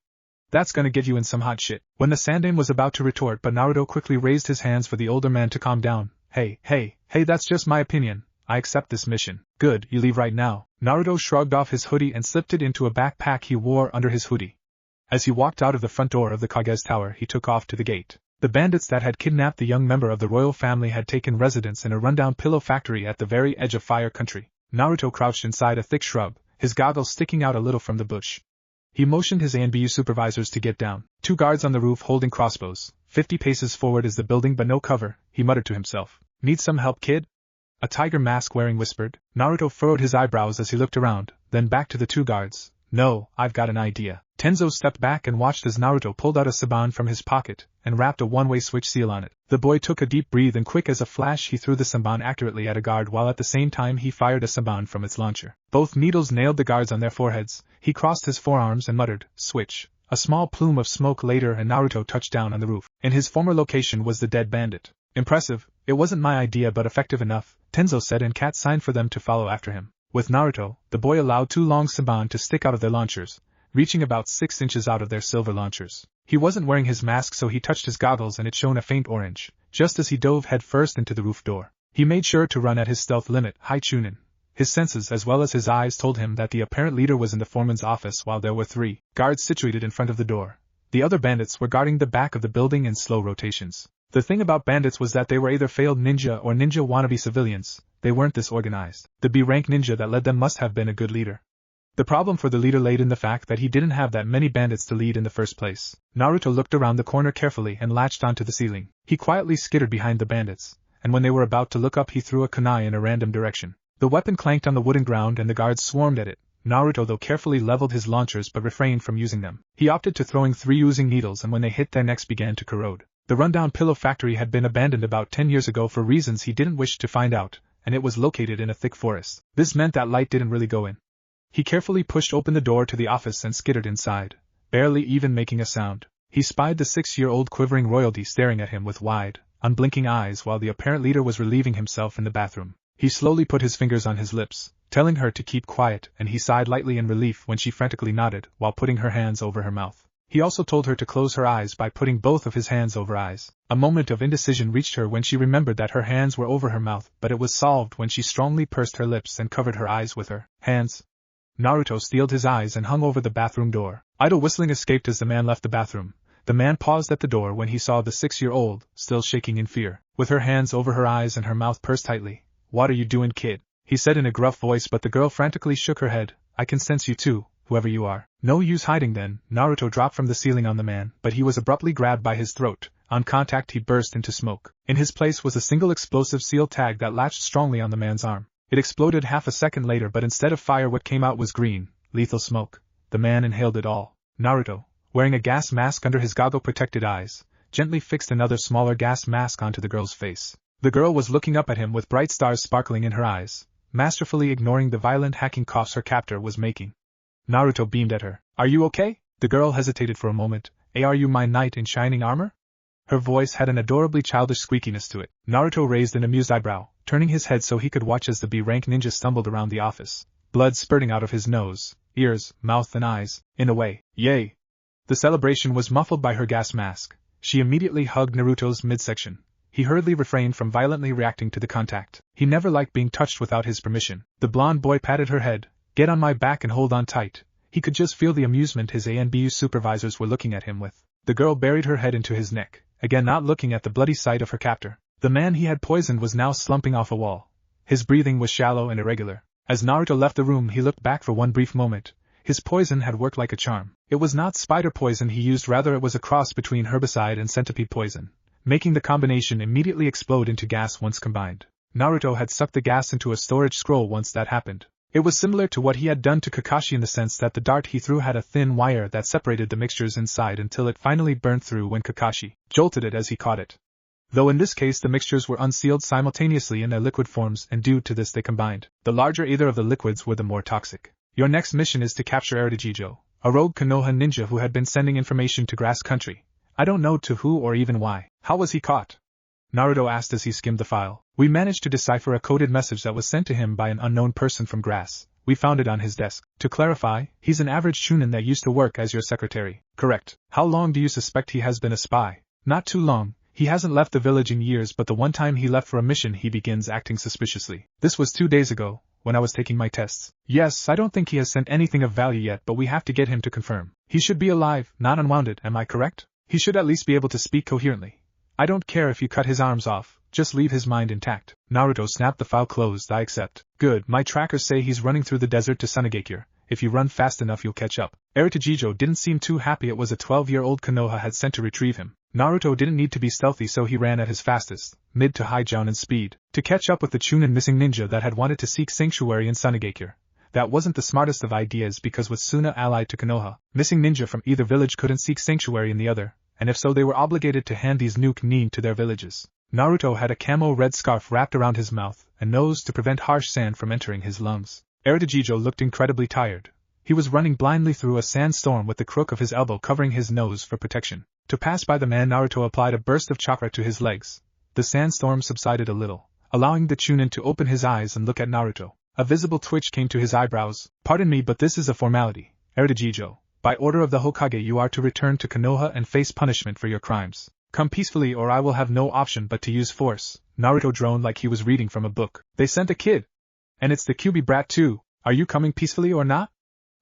That's gonna get you in some hot shit. When the Sandaime was about to retort, but Naruto quickly raised his hands for the older man to calm down. Hey, that's just my opinion. I accept this mission. Good, you leave right now. Naruto shrugged off his hoodie and slipped it into a backpack he wore under his hoodie. As he walked out of the front door of the Kage's tower, he took off to the gate. The bandits that had kidnapped the young member of the royal family had taken residence in a rundown pillow factory at the very edge of Fire Country. Naruto crouched inside a thick shrub, his goggles sticking out a little from the bush. He motioned his ANBU supervisors to get down. 2 guards on the roof holding crossbows. 50 paces forward is the building but no cover, he muttered to himself. Need some help, kid? A tiger mask wearing whispered. Naruto furrowed his eyebrows as he looked around, then back to the 2 guards. No, I've got an idea. Tenzo stepped back and watched as Naruto pulled out a saban from his pocket and wrapped a one-way switch seal on it. The boy took a deep breath and quick as a flash he threw the saban accurately at a guard while at the same time he fired a saban from its launcher. Both needles nailed the guards on their foreheads. He crossed his forearms and muttered, switch. A small plume of smoke later and Naruto touched down on the roof. In his former location was the dead bandit. Impressive. It wasn't my idea but effective enough, Tenzo said and Kat signed for them to follow after him. With Naruto, the boy allowed 2 long saban to stick out of their launchers, reaching about 6 inches out of their silver launchers. He wasn't wearing his mask so he touched his goggles and it shone a faint orange, just as he dove headfirst into the roof door. He made sure to run at his stealth limit, high chunin. His senses as well as his eyes told him that the apparent leader was in the foreman's office while there were 3 guards situated in front of the door. The other bandits were guarding the back of the building in slow rotations. The thing about bandits was that they were either failed ninja or ninja wannabe civilians. They weren't this organized. The B-rank ninja that led them must have been a good leader. The problem for the leader laid in the fact that he didn't have that many bandits to lead in the first place. Naruto looked around the corner carefully and latched onto the ceiling. He quietly skittered behind the bandits, and when they were about to look up he threw a kunai in a random direction. The weapon clanked on the wooden ground and the guards swarmed at it. Naruto though carefully leveled his launchers but refrained from using them. He opted to throwing 3 oozing needles, and when they hit their necks began to corrode. The rundown pillow factory had been abandoned about 10 years ago for reasons he didn't wish to find out, and it was located in a thick forest. This meant that light didn't really go in. He carefully pushed open the door to the office and skittered inside, barely even making a sound. He spied the 6-year-old quivering royalty staring at him with wide, unblinking eyes while the apparent leader was relieving himself in the bathroom. He slowly put his fingers on his lips, telling her to keep quiet, and he sighed lightly in relief when she frantically nodded while putting her hands over her mouth. He also told her to close her eyes by putting both of his hands over eyes. A moment of indecision reached her when she remembered that her hands were over her mouth, but it was solved when she strongly pursed her lips and covered her eyes with her hands. Naruto steeled his eyes and hung over the bathroom door. Idle whistling escaped as the man left the bathroom. The man paused at the door when he saw the 6-year-old, still shaking in fear, with her hands over her eyes and her mouth pursed tightly. "What are you doing, kid?" he said in a gruff voice, but the girl frantically shook her head. "I can sense you too, whoever you are." "No use hiding then." Naruto dropped from the ceiling on the man, but he was abruptly grabbed by his throat. On contact he burst into smoke. In his place was a single explosive seal tag that latched strongly on the man's arm. It exploded half a second later, but instead of fire what came out was green, lethal smoke. The man inhaled it all. Naruto, wearing a gas mask under his goggle-protected eyes, gently fixed another smaller gas mask onto the girl's face. The girl was looking up at him with bright stars sparkling in her eyes, masterfully ignoring the violent hacking coughs her captor was making. Naruto beamed at her. "Are you okay?" The girl hesitated for a moment. "Are you my knight in shining armor?" Her voice had an adorably childish squeakiness to it. Naruto raised an amused eyebrow, turning his head so he could watch as the B-rank ninja stumbled around the office, blood spurting out of his nose, ears, mouth and eyes. "In a way, yay." The celebration was muffled by her gas mask. She immediately hugged Naruto's midsection. He hurriedly refrained from violently reacting to the contact. He never liked being touched without his permission. The blonde boy patted her head. "Get on my back and hold on tight." He could just feel the amusement his ANBU supervisors were looking at him with. The girl buried her head into his neck, again not looking at the bloody sight of her captor. The man he had poisoned was now slumping off a wall. His breathing was shallow and irregular. As Naruto left the room he looked back for one brief moment. His poison had worked like a charm. It was not spider poison he used, rather it was a cross between herbicide and centipede poison, making the combination immediately explode into gas once combined. Naruto had sucked the gas into a storage scroll once that happened. It was similar to what he had done to Kakashi in the sense that the dart he threw had a thin wire that separated the mixtures inside until it finally burned through when Kakashi jolted it as he caught it. Though in this case the mixtures were unsealed simultaneously in their liquid forms, and due to this they combined. The larger either of the liquids were the more toxic. Your next mission is to capture Orochimaru, a rogue Konoha ninja who had been sending information to Grass Country. I don't know to who or even why. How was he caught? Naruto asked as he skimmed the file. We managed to decipher a coded message that was sent to him by an unknown person from Grass. We found it on his desk. To clarify, he's an average chunin that used to work as your secretary. Correct. How long do you suspect he has been a spy? Not too long. He hasn't left the village in years, but the one time he left for a mission he begins acting suspiciously. This was 2 days ago, when I was taking my tests. Yes, I don't think he has sent anything of value yet, but we have to get him to confirm. He should be alive, not unwounded, am I correct? He should at least be able to speak coherently. I don't care if you cut his arms off, just leave his mind intact. Naruto snapped the file closed. I accept. Good, my trackers say he's running through the desert to Sunagakure. If you run fast enough you'll catch up. Orochimaru didn't seem too happy it was a 12-year-old Konoha had sent to retrieve him. Naruto didn't need to be stealthy, so he ran at his fastest, mid to high jounin speed, to catch up with the chunin missing ninja that had wanted to seek sanctuary in Sunagakure. That wasn't the smartest of ideas because with Suna allied to Konoha, missing ninja from either village couldn't seek sanctuary in the other, and if so they were obligated to hand these nuke nin to their villages. Naruto had a camo red scarf wrapped around his mouth and nose to prevent harsh sand from entering his lungs. Orochimaru looked incredibly tired. He was running blindly through a sandstorm with the crook of his elbow covering his nose for protection. To pass by the man, Naruto applied a burst of chakra to his legs. The sandstorm subsided a little, allowing the chunin to open his eyes and look at Naruto. A visible twitch came to his eyebrows. Pardon me, but this is a formality. Orochimaru, by order of the Hokage you are to return to Konoha and face punishment for your crimes. Come peacefully or I will have no option but to use force. Naruto droned like he was reading from a book. They sent a kid. And it's the QB brat too. Are you coming peacefully or not?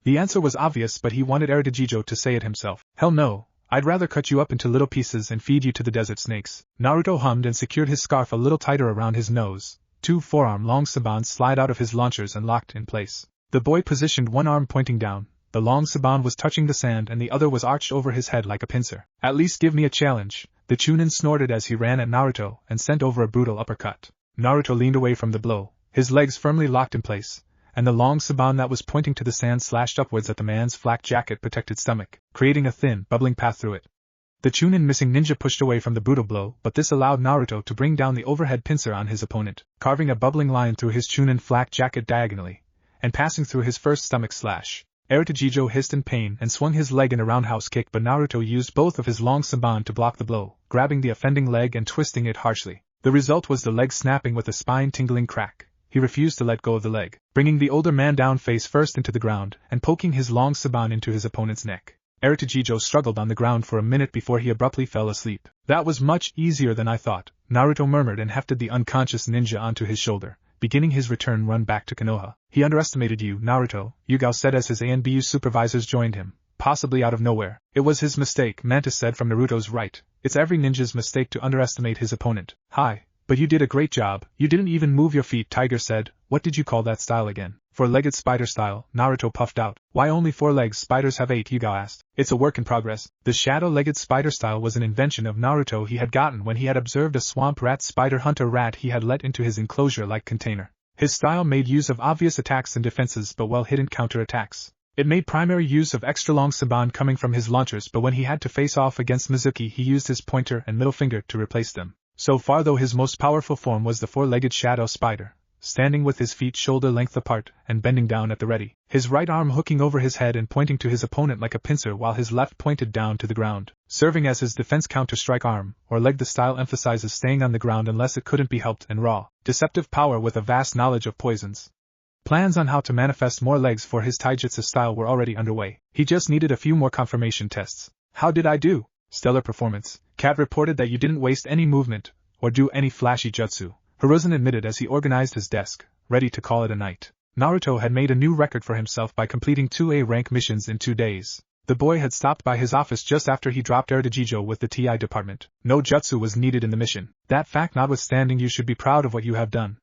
The answer was obvious, but he wanted Orochimaru to say it himself. Hell no. I'd rather cut you up into little pieces and feed you to the desert snakes. Naruto hummed and secured his scarf a little tighter around his nose. 2 forearm-long sabans slid out of his launchers and locked in place. The boy positioned one arm pointing down. The long saban was touching the sand and the other was arched over his head like a pincer. At least give me a challenge. The chunin snorted as he ran at Naruto and sent over a brutal uppercut. Naruto leaned away from the blow, his legs firmly locked in place, and the long saban that was pointing to the sand slashed upwards at the man's flak jacket-protected stomach, creating a thin, bubbling path through it. The Chunin missing ninja pushed away from the brutal blow, but this allowed Naruto to bring down the overhead pincer on his opponent, carving a bubbling line through his Chunin flak jacket diagonally, and passing through his first stomach slash. Orochimaru hissed in pain and swung his leg in a roundhouse kick, but Naruto used both of his long saban to block the blow, grabbing the offending leg and twisting it harshly. The result was the leg snapping with a spine-tingling crack. He refused to let go of the leg, bringing the older man down face first into the ground and poking his long saban into his opponent's neck. Orochimaru struggled on the ground for a minute before he abruptly fell asleep. That was much easier than I thought, Naruto murmured and hefted the unconscious ninja onto his shoulder, beginning his return run back to Konoha. He underestimated you, Naruto, Yugao said as his ANBU supervisors joined him, possibly out of nowhere. It was his mistake, Mantis said from Naruto's right. It's every ninja's mistake to underestimate his opponent. Hi, but you did a great job. You didn't even move your feet, Tiger said. What did you call that style again? Four-legged spider style, Naruto puffed out. Why only 4 legs? Spiders have 8, Yugao asked. It's a work in progress. The shadow-legged spider style was an invention of Naruto he had gotten when he had observed a swamp rat spider hunter rat he had let into his enclosure-like container. His style made use of obvious attacks and defenses but well-hidden counter-attacks. It made primary use of extra-long saban coming from his launchers, but when he had to face off against Mizuki he used his pointer and middle finger to replace them. So far though his most powerful form was the 4-legged shadow spider, standing with his feet shoulder-length apart and bending down at the ready, his right arm hooking over his head and pointing to his opponent like a pincer while his left pointed down to the ground, serving as his defense counter-strike arm, or leg. The style emphasizes staying on the ground unless it couldn't be helped, and raw, deceptive power with a vast knowledge of poisons. Plans on how to manifest more legs for his taijutsu style were already underway. He just needed a few more confirmation tests. How did I do? Stellar performance. Cat reported that you didn't waste any movement, or do any flashy jutsu, Hiruzen admitted as he organized his desk, ready to call it a night. Naruto had made a new record for himself by completing 2 A-rank missions in 2 days. The boy had stopped by his office just after he dropped Orochimaru with the TI department. No jutsu was needed in the mission. That fact notwithstanding, you should be proud of what you have done.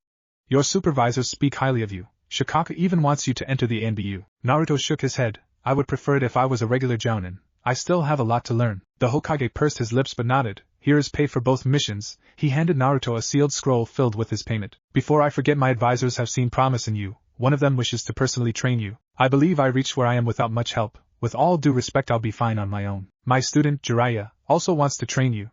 Your supervisors speak highly of you. Shikaka even wants you to enter the ANBU. Naruto shook his head. I would prefer it if I was a regular jounin. I still have a lot to learn. The Hokage pursed his lips but nodded. Here is pay for both missions. He handed Naruto a sealed scroll filled with his payment. Before I forget, my advisors have seen promise in you. One of them wishes to personally train you. I believe I reached where I am without much help. With all due respect, I'll be fine on my own. My student, Jiraiya, also wants to train you.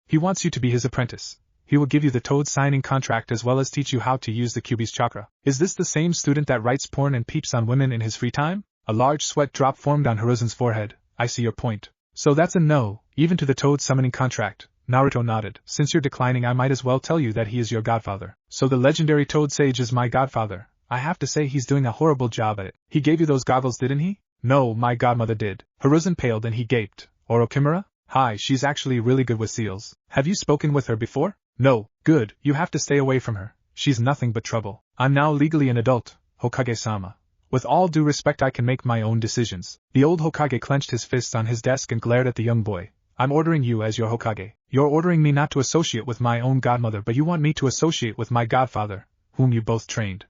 He wants you to be his apprentice. He will give you the Toad signing contract as well as teach you how to use the Kyuubi's chakra. Is this the same student that writes porn and peeps on women in his free time? A large sweat drop formed on Hiruzen's forehead. I see your point. So that's a no, even to the Toad summoning contract. Naruto nodded. Since you're declining, I might as well tell you that he is your godfather. So the legendary Toad Sage is my godfather. I have to say he's doing a horrible job at it. He gave you those goggles, didn't he? No, my godmother did. Hiruzen paled and he gaped. Orochimaru? Hi, she's actually really good with seals. Have you spoken with her before? No. Good, you have to stay away from her. She's nothing but trouble. I'm now legally an adult, Hokage-sama. With all due respect, I can make my own decisions. The old Hokage clenched his fists on his desk and glared at the young boy. I'm ordering you as your Hokage. You're ordering me not to associate with my own godmother, but you want me to associate with my godfather, whom you both trained.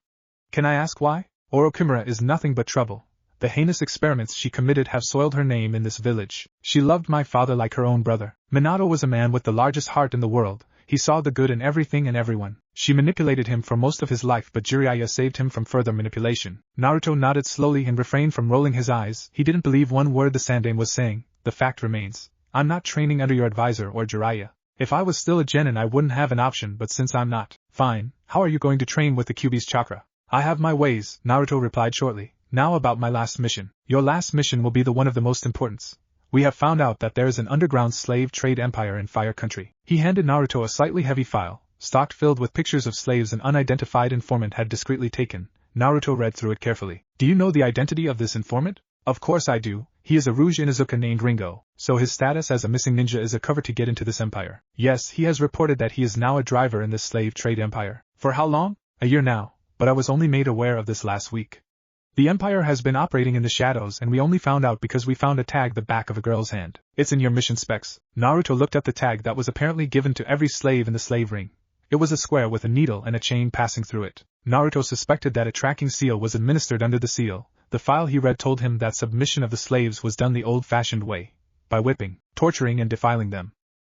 Can I ask why? Orochimaru is nothing but trouble. The heinous experiments she committed have soiled her name in this village. She loved my father like her own brother. Minato was a man with the largest heart in the world. He saw the good in everything and everyone. She manipulated him for most of his life, but Jiraiya saved him from further manipulation. Naruto nodded slowly and refrained from rolling his eyes. He didn't believe one word the Sandaime was saying. The fact remains. I'm not training under your advisor or Jiraiya. If I was still a genin, I wouldn't have an option, but since I'm not, fine. How are you going to train with the Kyuubi's chakra? I have my ways, Naruto replied shortly. Now about my last mission. Your last mission will be the one of the most importance. We have found out that there is an underground slave trade empire in Fire Country. He handed Naruto a slightly heavy file, stocked filled with pictures of slaves an unidentified informant had discreetly taken. Naruto read through it carefully. Do you know the identity of this informant? Of course I do. He is a Rouge Inuzuka named Ringo, so his status as a missing ninja is a cover to get into this empire. Yes, he has reported that he is now a driver in this slave trade empire. For how long? A year now, but I was only made aware of this last week. The empire has been operating in the shadows and we only found out because we found a tag the back of a girl's hand. It's in your mission specs. Naruto looked at the tag that was apparently given to every slave in the slave ring. It was a square with a needle and a chain passing through it. Naruto suspected that a tracking seal was administered under the seal. The file he read told him that submission of the slaves was done the old-fashioned way, by whipping, torturing and defiling them.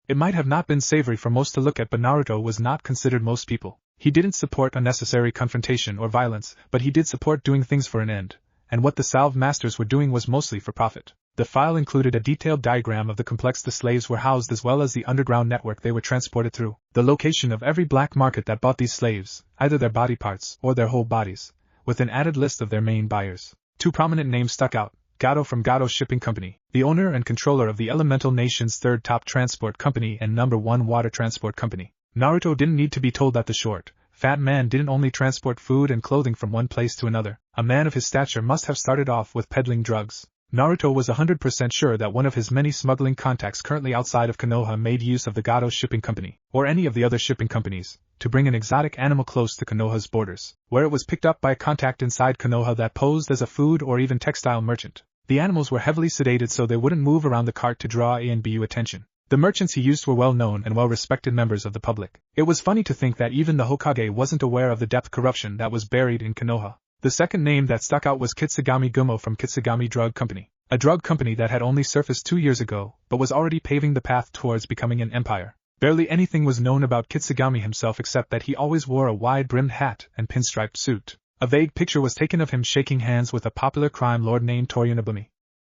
It might have not been savory for most to look at, but Naruto was not considered most people. He didn't support unnecessary confrontation or violence, but he did support doing things for an end, and what the salve masters were doing was mostly for profit. The file included a detailed diagram of the complex the slaves were housed as well as the underground network they were transported through, the location of every black market that bought these slaves, either their body parts or their whole bodies, with an added list of their main buyers. Two prominent names stuck out: Gato from Gato Shipping Company, the owner and controller of the Elemental Nation's third top transport company and number one water transport company. Naruto didn't need to be told that the short, fat man didn't only transport food and clothing from one place to another. A man of his stature must have started off with peddling drugs. Naruto was 100% sure that one of his many smuggling contacts currently outside of Konoha made use of the Gato Shipping Company, or any of the other shipping companies, to bring an exotic animal close to Konoha's borders, where it was picked up by a contact inside Konoha that posed as a food or even textile merchant. The animals were heavily sedated so they wouldn't move around the cart to draw ANBU attention. The merchants he used were well-known and well-respected members of the public. It was funny to think that even the Hokage wasn't aware of the depth corruption that was buried in Konoha. The second name that stuck out was Kitsugami Gumo from Kitsugami Drug Company, a drug company that had only surfaced 2 years ago, but was already paving the path towards becoming an empire. Barely anything was known about Kitsugami himself except that he always wore a wide-brimmed hat and pinstriped suit. A vague picture was taken of him shaking hands with a popular crime lord named Toriyunabumi.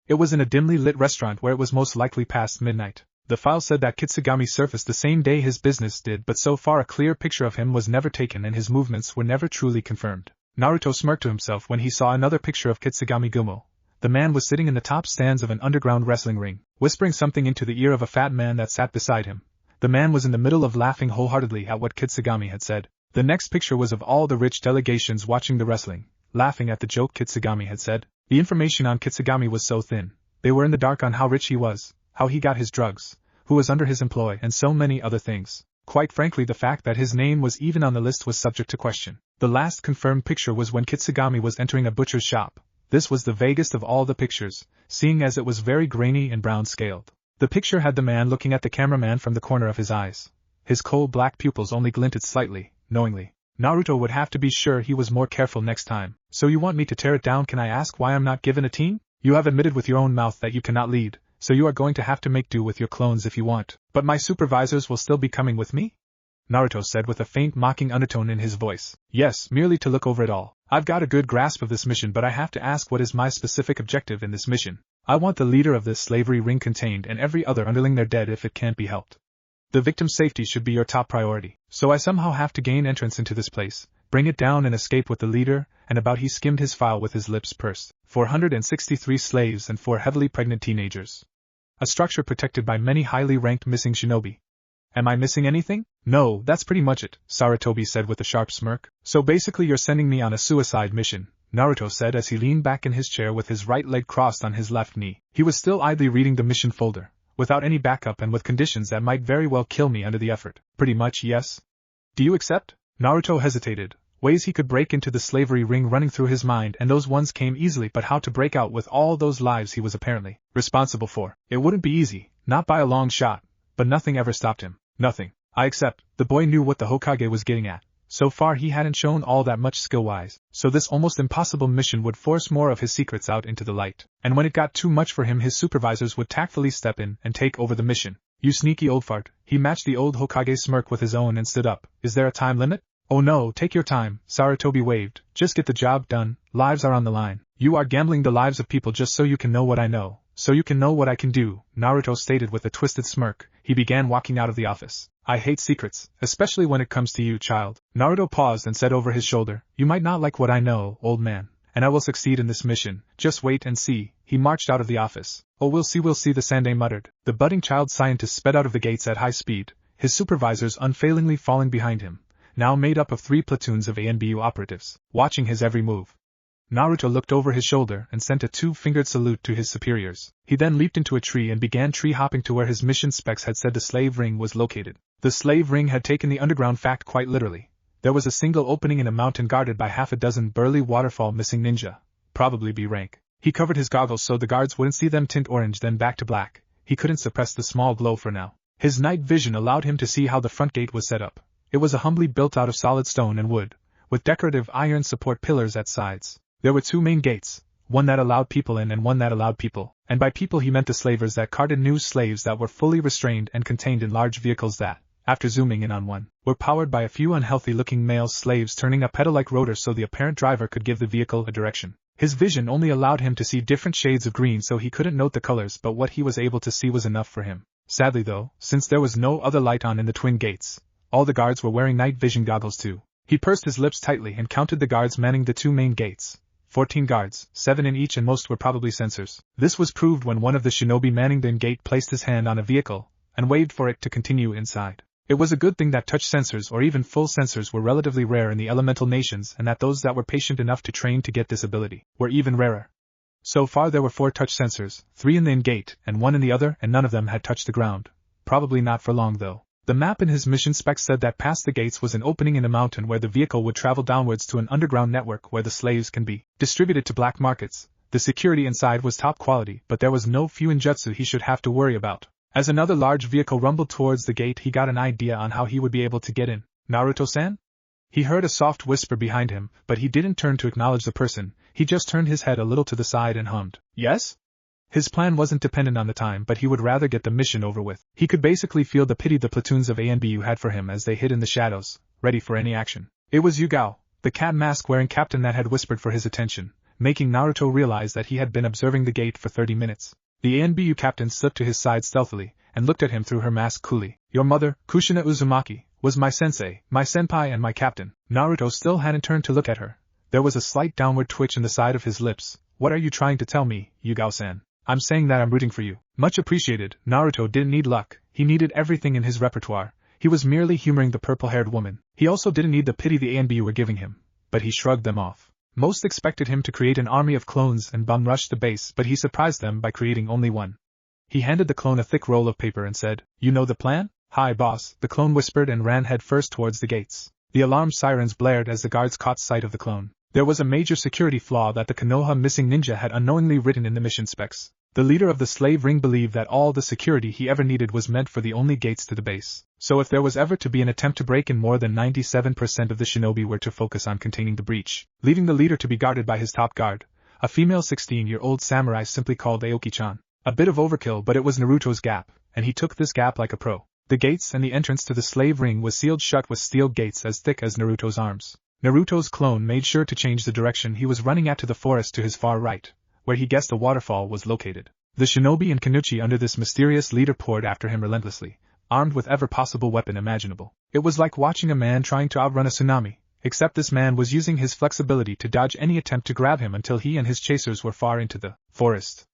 It was in a dimly lit restaurant where it was most likely past midnight. The file said that Kitsugami surfaced the same day his business did, but so far a clear picture of him was never taken and his movements were never truly confirmed. Naruto smirked to himself when he saw another picture of Kitsugami Gumo. The man was sitting in the top stands of an underground wrestling ring, whispering something into the ear of a fat man that sat beside him. The man was in the middle of laughing wholeheartedly at what Kitsugami had said. The next picture was of all the rich delegations watching the wrestling, laughing at the joke Kitsugami had said. The information on Kitsugami was so thin. They were in the dark on how rich he was, how he got his drugs, who was under his employ, and so many other things. Quite frankly, the fact that his name was even on the list was subject to question. The last confirmed picture was when Kitsugami was entering a butcher's shop. This was the vaguest of all the pictures, seeing as it was very grainy and brown-scaled. The picture had the man looking at the cameraman from the corner of his eyes. His coal-black pupils only glinted slightly, knowingly. Naruto would have to be sure he was more careful next time. So you want me to tear it down? Can I ask why I'm not given a team? You have admitted with your own mouth that you cannot lead, so you are going to have to make do with your clones if you want. But my supervisors will still be coming with me? Naruto said with a faint mocking undertone in his voice. Yes, merely to look over it all. I've got a good grasp of this mission, but I have to ask, what is my specific objective in this mission? I want the leader of this slavery ring contained and every other underling there dead if it can't be helped. The victim's safety should be your top priority, so I somehow have to gain entrance into this place, bring it down and escape with the leader, and about he skimmed his file with his lips pursed. 463 slaves and 4 heavily pregnant teenagers. A structure protected by many highly ranked missing shinobi. Am I missing anything? No, that's pretty much it, Sarutobi said with a sharp smirk. So basically you're sending me on a suicide mission, Naruto said as he leaned back in his chair with his right leg crossed on his left knee. He was still idly reading the mission folder, without any backup and with conditions that might very well kill me under the effort. Pretty much, yes. Do you accept? Naruto hesitated. Ways he could break into the slavery ring running through his mind, and those ones came easily, but how to break out with all those lives he was apparently responsible for? It wouldn't be easy, not by a long shot, but nothing ever stopped him. Nothing. I accept. The boy knew what the Hokage was getting at. So far he hadn't shown all that much skill-wise, so this almost impossible mission would force more of his secrets out into the light, and when it got too much for him his supervisors would tactfully step in and take over the mission. You sneaky old fart. He matched the old Hokage smirk with his own and stood up. Is there a time limit? Oh no, take your time, Sarutobi waved. Just get the job done. Lives are on the line. You are gambling the lives of people just so you can know what I know, so you can know what I can do, Naruto stated with a twisted smirk. He began walking out of the office. I hate secrets, especially when it comes to you, child. Naruto paused and said over his shoulder, You might not like what I know, old man, and I will succeed in this mission. Just wait and see. He marched out of the office. Oh, we'll see, the Sandai muttered. The budding child scientist sped out of the gates at high speed, his supervisors unfailingly falling behind him, now made up of 3 platoons of ANBU operatives, watching his every move. Naruto looked over his shoulder and sent a 2-fingered salute to his superiors. He then leaped into a tree and began tree-hopping to where his mission specs had said the slave ring was located. The slave ring had taken the underground fact quite literally. There was a single opening in a mountain guarded by half a dozen burly waterfall missing ninja, probably B rank. He covered his goggles so the guards wouldn't see them tint orange then back to black. He couldn't suppress the small glow for now. His night vision allowed him to see how the front gate was set up. It was humbly built out of solid stone and wood, with decorative iron support pillars at sides. There were 2 main gates, one that allowed people in and one that allowed people, and by people he meant the slavers that carted new slaves that were fully restrained and contained in large vehicles that, after zooming in on one, were powered by a few unhealthy-looking male slaves turning a pedal-like rotor so the apparent driver could give the vehicle a direction. His vision only allowed him to see different shades of green, so he couldn't note the colors, but what he was able to see was enough for him. Sadly though, since there was no other light on in the twin gates, all the guards were wearing night vision goggles too. He pursed his lips tightly and counted the guards manning the two main gates. 14 guards, 7 in each, and most were probably sensors. This was proved when one of the shinobi manning the gate placed his hand on a vehicle and waved for it to continue inside. It was a good thing that touch sensors or even full sensors were relatively rare in the elemental nations, and that those that were patient enough to train to get this ability were even rarer. So far there were 4 touch sensors, 3 in the in-gate and 1 in the other, and none of them had touched the ground. Probably not for long though. The map in his mission spec said that past the gates was an opening in a mountain where the vehicle would travel downwards to an underground network where the slaves can be distributed to black markets. The security inside was top quality, but there was no fuinjutsu he should have to worry about. As another large vehicle rumbled towards the gate, he got an idea on how he would be able to get in. Naruto-san? He heard a soft whisper behind him, but he didn't turn to acknowledge the person. He just turned his head a little to the side and hummed, "Yes?" His plan wasn't dependent on the time, but he would rather get the mission over with. He could basically feel the pity the platoons of ANBU had for him as they hid in the shadows, ready for any action. It was Yugao, the cat mask-wearing captain, that had whispered for his attention, making Naruto realize that he had been observing the gate for 30 minutes. The ANBU captain slipped to his side stealthily and looked at him through her mask coolly. "Your mother, Kushina Uzumaki, was my sensei, my senpai, and my captain." Naruto still hadn't turned to look at her. There was a slight downward twitch in the side of his lips. "What are you trying to tell me, Yugao-san?" "I'm saying that I'm rooting for you." Much appreciated. Naruto didn't need luck, he needed everything in his repertoire. He was merely humoring the purple-haired woman. He also didn't need the pity the ANBU were giving him, but he shrugged them off. Most expected him to create an army of clones and bum rush the base, but he surprised them by creating only one. He handed the clone a thick roll of paper and said, "You know the plan?" "Hi, boss," the clone whispered and ran headfirst towards the gates. The alarm sirens blared as the guards caught sight of the clone. There was a major security flaw that the Konoha missing ninja had unknowingly written in the mission specs. The leader of the slave ring believed that all the security he ever needed was meant for the only gates to the base. So if there was ever to be an attempt to break in, more than 97% of the shinobi were to focus on containing the breach, leaving the leader to be guarded by his top guard, a female 16-year-old samurai simply called Aoki-chan. A bit of overkill, but it was Naruto's gap, and he took this gap like a pro. The gates and the entrance to the slave ring was sealed shut with steel gates as thick as Naruto's arms. Naruto's clone made sure to change the direction he was running at to the forest to his far right, where he guessed the waterfall was located. The shinobi and Kanuchi under this mysterious leader poured after him relentlessly, armed with every possible weapon imaginable. It was like watching a man trying to outrun a tsunami, except this man was using his flexibility to dodge any attempt to grab him until he and his chasers were far into the forest.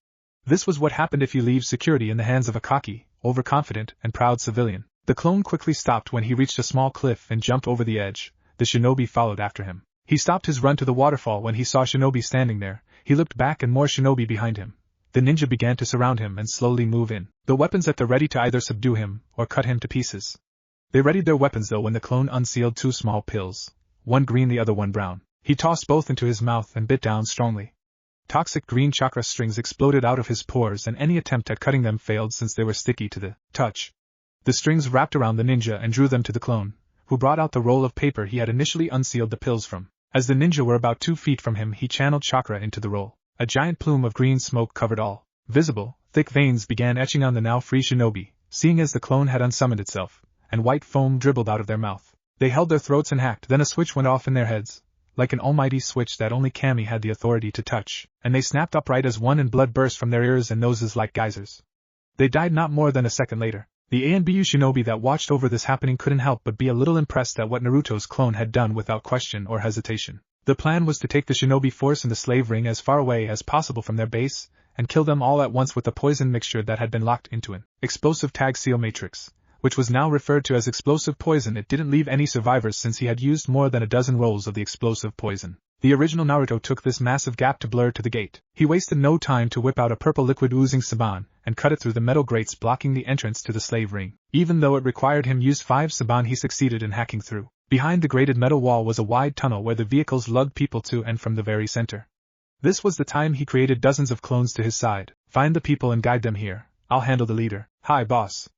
This was what happened if you leave security in the hands of a cocky, overconfident, and proud civilian. The clone quickly stopped when he reached a small cliff and jumped over the edge. The shinobi followed after him. He stopped his run to the waterfall when he saw shinobi standing there. He looked back and more shinobi behind him. The ninja began to surround him and slowly move in, the weapons at the ready to either subdue him or cut him to pieces. They readied their weapons though when the clone unsealed 2 small pills, one green the other one brown. He tossed both into his mouth and bit down strongly. Toxic green chakra strings exploded out of his pores, and any attempt at cutting them failed since they were sticky to the touch. The strings wrapped around the ninja and drew them to the clone, who brought out the roll of paper he had initially unsealed the pills from. As the ninja were about 2 feet from him, he channeled chakra into the roll. A giant plume of green smoke covered all. Visible, thick veins began etching on the now free shinobi, seeing as the clone had unsummoned itself, and white foam dribbled out of their mouth. They held their throats and hacked, then a switch went off in their heads, like an almighty switch that only Kami had the authority to touch, and they snapped upright as one, and blood burst from their ears and noses like geysers. They died not more than a second later. The ANBU shinobi that watched over this happening couldn't help but be a little impressed at what Naruto's clone had done without question or hesitation. The plan was to take the shinobi force in the slave ring as far away as possible from their base, and kill them all at once with the poison mixture that had been locked into an explosive tag seal matrix, which was now referred to as explosive poison. It didn't leave any survivors since he had used more than a dozen rolls of the explosive poison. The original Naruto took this massive gap to blur to the gate. He wasted no time to whip out a purple liquid oozing saban and cut it through the metal grates blocking the entrance to the slave ring. Even though it required him use 5 saban, he succeeded in hacking through. Behind the grated metal wall was a wide tunnel where the vehicles lugged people to and from the very center. This was the time he created dozens of clones to his side. "Find the people and guide them here. I'll handle the leader." "Hi, boss,"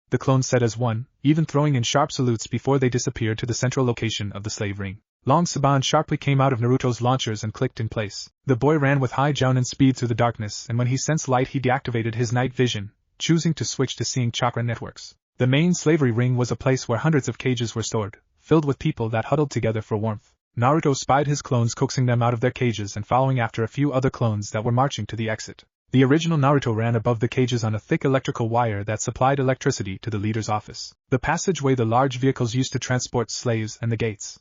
the clone said as one, even throwing in sharp salutes before they disappeared to the central location of the slave ring. Long saban sharply came out of Naruto's launchers and clicked in place. The boy ran with high jounin speed through the darkness, and when he sensed light he deactivated his night vision, choosing to switch to seeing chakra networks. The main slavery ring was a place where hundreds of cages were stored, filled with people that huddled together for warmth. Naruto spied his clones coaxing them out of their cages and following after a few other clones that were marching to the exit. The original Naruto ran above the cages on a thick electrical wire that supplied electricity to the leader's office, the passageway the large vehicles used to transport slaves, and the gates.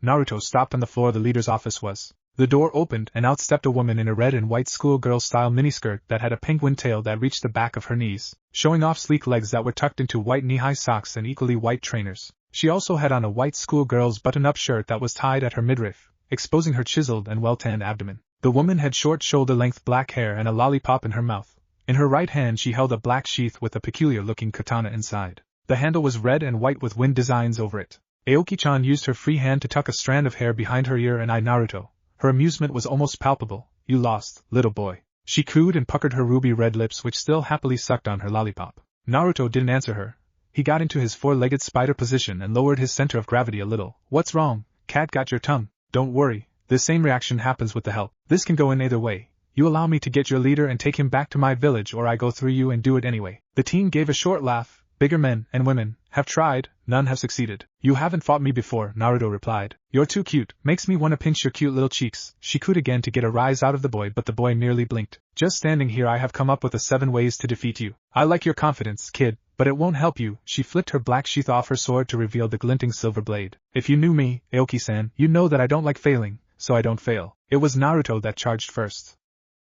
Naruto stopped on the floor the leader's office was. The door opened and out stepped a woman in a red and white schoolgirl-style miniskirt that had a penguin tail that reached the back of her knees, showing off sleek legs that were tucked into white knee-high socks and equally white trainers. She also had on a white schoolgirl's button-up shirt that was tied at her midriff, exposing her chiseled and well-tanned abdomen. The woman had short shoulder-length black hair and a lollipop in her mouth. In her right hand she held a black sheath with a peculiar-looking katana inside. The handle was red and white with wind designs over it. Aoki-chan used her free hand to tuck a strand of hair behind her ear and eyed Naruto. Her amusement was almost palpable. "You lost, little boy," she cooed and puckered her ruby-red lips which still happily sucked on her lollipop. Naruto didn't answer her. He got into his four-legged spider position and lowered his center of gravity a little. "What's wrong? Cat got your tongue?" "Don't worry, the same reaction happens with the help. This can go in either way. You allow me to get your leader and take him back to my village, or I go through you and do it anyway." The teen gave a short laugh. "Bigger men and women have tried, none have succeeded." "You haven't fought me before," Naruto replied. "You're too cute, makes me want to pinch your cute little cheeks." She cooed again to get a rise out of the boy, but the boy merely blinked. "Just standing here I have come up with the 7 ways to defeat you. I like your confidence, kid, but it won't help you." She flipped her black sheath off her sword to reveal the glinting silver blade. "If you knew me, Aoki-san, you know that I don't like failing, so I don't fail." It was Naruto that charged first.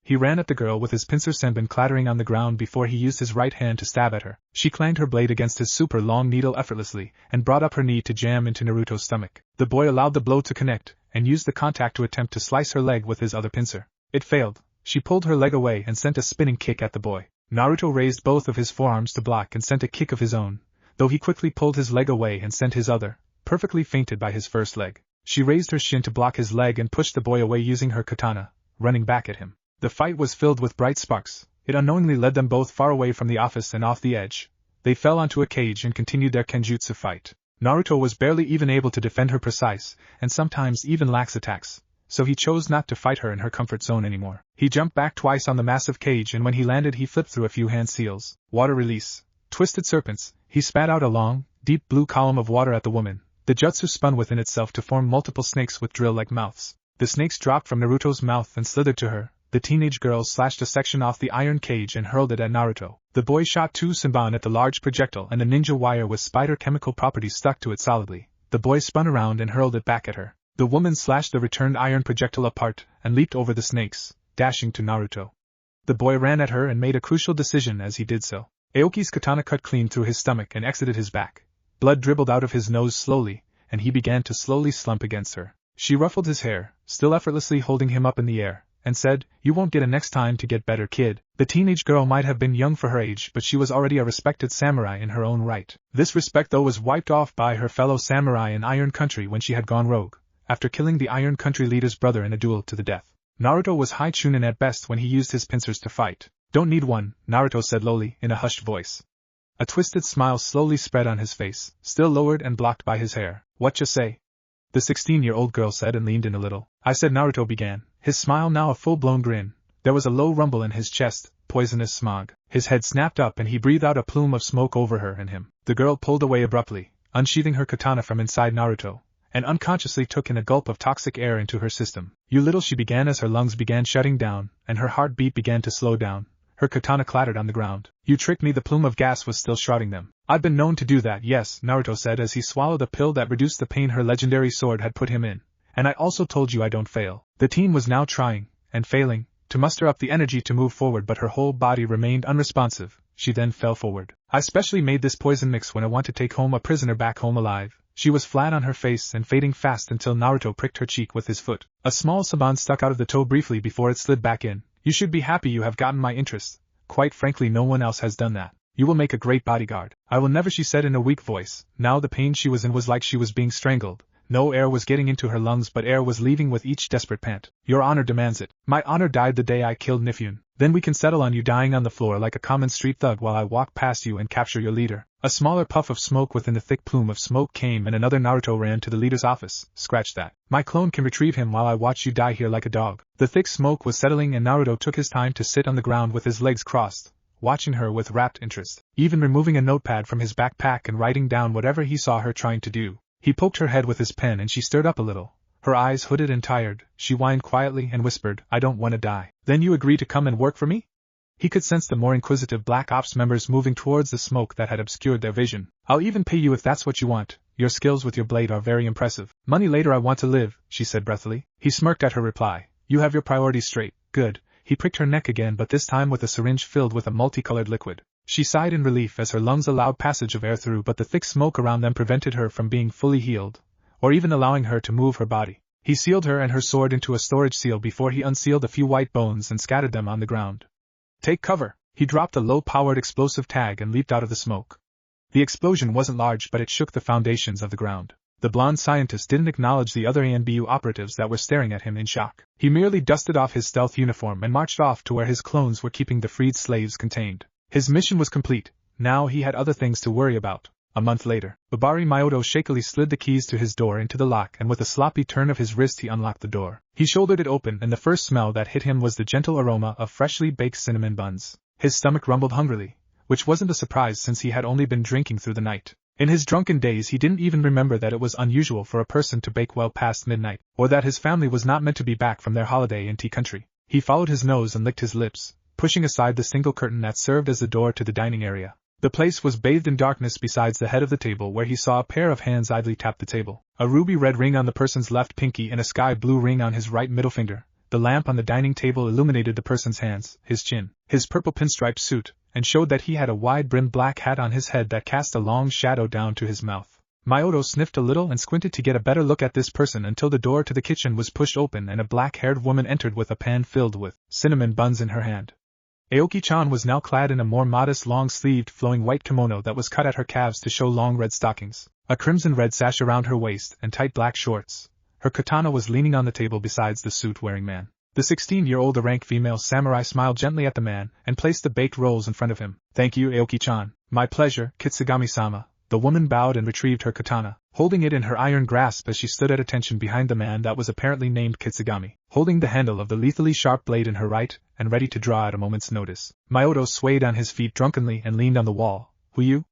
He ran at the girl with his pincer senbon clattering on the ground before he used his right hand to stab at her. She clanged her blade against his super long needle effortlessly, and brought up her knee to jam into Naruto's stomach. The boy allowed the blow to connect, and used the contact to attempt to slice her leg with his other pincer. It failed. She pulled her leg away and sent a spinning kick at the boy. Naruto raised both of his forearms to block and sent a kick of his own, though he quickly pulled his leg away and sent his other, perfectly feinted by his first leg. She raised her shin to block his leg and pushed the boy away using her katana, running back at him. The fight was filled with bright sparks. It unknowingly led them both far away from the office and off the edge. They fell onto a cage and continued their kenjutsu fight. Naruto was barely even able to defend her precise, and sometimes even lax attacks, so he chose not to fight her in her comfort zone anymore. He jumped back twice on the massive cage, and when he landed he flipped through a few hand seals. Water release. Twisted serpents. He spat out a long, deep blue column of water at the woman. The jutsu spun within itself to form multiple snakes with drill-like mouths. The snakes dropped from Naruto's mouth and slithered to her. The teenage girl slashed a section off the iron cage and hurled it at Naruto. The boy shot 2 senbon at the large projectile, and the ninja wire with spider chemical properties stuck to it solidly. The boy spun around and hurled it back at her. The woman slashed the returned iron projectile apart and leaped over the snakes, dashing to Naruto. The boy ran at her and made a crucial decision as he did so. Aoki's katana cut clean through his stomach and exited his back. Blood dribbled out of his nose slowly, and he began to slowly slump against her. She ruffled his hair, still effortlessly holding him up in the air, and said, "You won't get a next time to get better, kid." The teenage girl might have been young for her age, but she was already a respected samurai in her own right. This respect though was wiped off by her fellow samurai in Iron Country when she had gone rogue, after killing the Iron Country leader's brother in a duel to the death. Naruto was high chunin at best when he used his pincers to fight. "Don't need one," Naruto said lowly, in a hushed voice. A twisted smile slowly spread on his face, still lowered and blocked by his hair. "Whatcha say?" the 16-year-old girl said and leaned in a little. "I said," Naruto began, his smile now a full-blown grin. There was a low rumble in his chest, poisonous smog. His head snapped up and he breathed out a plume of smoke over her and him. The girl pulled away abruptly, unsheathing her katana from inside Naruto, and unconsciously took in a gulp of toxic air into her system. "You little," she began as her lungs began shutting down, and her heartbeat began to slow down. Her katana clattered on the ground. "You tricked me." The plume of gas was still shrouding them. "I've been known to do that, yes," Naruto said as he swallowed a pill that reduced the pain her legendary sword had put him in. "And I also told you I don't fail." The teen was now trying, and failing, to muster up the energy to move forward, but her whole body remained unresponsive. She then fell forward. "I specially made this poison mix when I want to take home a prisoner back home alive." She was flat on her face and fading fast until Naruto pricked her cheek with his foot. A small saban stuck out of the toe briefly before it slid back in. "You should be happy you have gotten my interest. Quite frankly, no one else has done that. You will make a great bodyguard." "I will never," she said in a weak voice. Now the pain she was in was like she was being strangled. No air was getting into her lungs, but air was leaving with each desperate pant. "Your honor demands it." "My honor died the day I killed Nifune. Then we can settle on you dying on the floor like a common street thug while I walk past you and capture your leader." A smaller puff of smoke within the thick plume of smoke came, and another Naruto ran to the leader's office. "Scratch that. My clone can retrieve him while I watch you die here like a dog." The thick smoke was settling and Naruto took his time to sit on the ground with his legs crossed, watching her with rapt interest, even removing a notepad from his backpack and writing down whatever he saw her trying to do. He poked her head with his pen and she stirred up a little. Her eyes hooded and tired, she whined quietly and whispered, "I don't want to die." "Then you agree to come and work for me?" He could sense the more inquisitive Black Ops members moving towards the smoke that had obscured their vision. "I'll even pay you if that's what you want. Your skills with your blade are very impressive." "Money later, I want to live," she said breathily. He smirked at her reply. "You have your priorities straight, good." He pricked her neck again, but this time with a syringe filled with a multicolored liquid. She sighed in relief as her lungs allowed passage of air through, but the thick smoke around them prevented her from being fully healed, or even allowing her to move her body. He sealed her and her sword into a storage seal before he unsealed a few white bones and scattered them on the ground. "Take cover." He dropped a low-powered explosive tag and leaped out of the smoke. The explosion wasn't large, but it shook the foundations of the ground. The blonde scientist didn't acknowledge the other ANBU operatives that were staring at him in shock. He merely dusted off his stealth uniform and marched off to where his clones were keeping the freed slaves contained. His mission was complete. Now he had other things to worry about. A month later, Babari Myoto shakily slid the keys to his door into the lock, and with a sloppy turn of his wrist he unlocked the door. He shouldered it open, and the first smell that hit him was the gentle aroma of freshly baked cinnamon buns. His stomach rumbled hungrily, which wasn't a surprise since he had only been drinking through the night. In his drunken days he didn't even remember that it was unusual for a person to bake well past midnight, or that his family was not meant to be back from their holiday in tea country. He followed his nose and licked his lips, pushing aside the single curtain that served as the door to the dining area. The place was bathed in darkness besides the head of the table, where he saw a pair of hands idly tap the table. A ruby-red ring on the person's left pinky and a sky-blue ring on his right middle finger. The lamp on the dining table illuminated the person's hands, his chin, his purple pinstripe suit, and showed that he had a wide-brimmed black hat on his head that cast a long shadow down to his mouth. Myoto sniffed a little and squinted to get a better look at this person until the door to the kitchen was pushed open and a black-haired woman entered with a pan filled with cinnamon buns in her hand. Aoki-chan was now clad in a more modest long-sleeved flowing white kimono that was cut at her calves to show long red stockings, a crimson-red sash around her waist, and tight black shorts. Her katana was leaning on the table besides the suit-wearing man. The 16-year-old rank female samurai smiled gently at the man and placed the baked rolls in front of him. "Thank you, Aoki-chan." "My pleasure, Kitsugami-sama." The woman bowed and retrieved her katana, holding it in her iron grasp as she stood at attention behind the man that was apparently named Kitsugami, holding the handle of the lethally sharp blade in her right and ready to draw at a moment's notice. Myoto swayed on his feet drunkenly and leaned on the wall. "Who you?"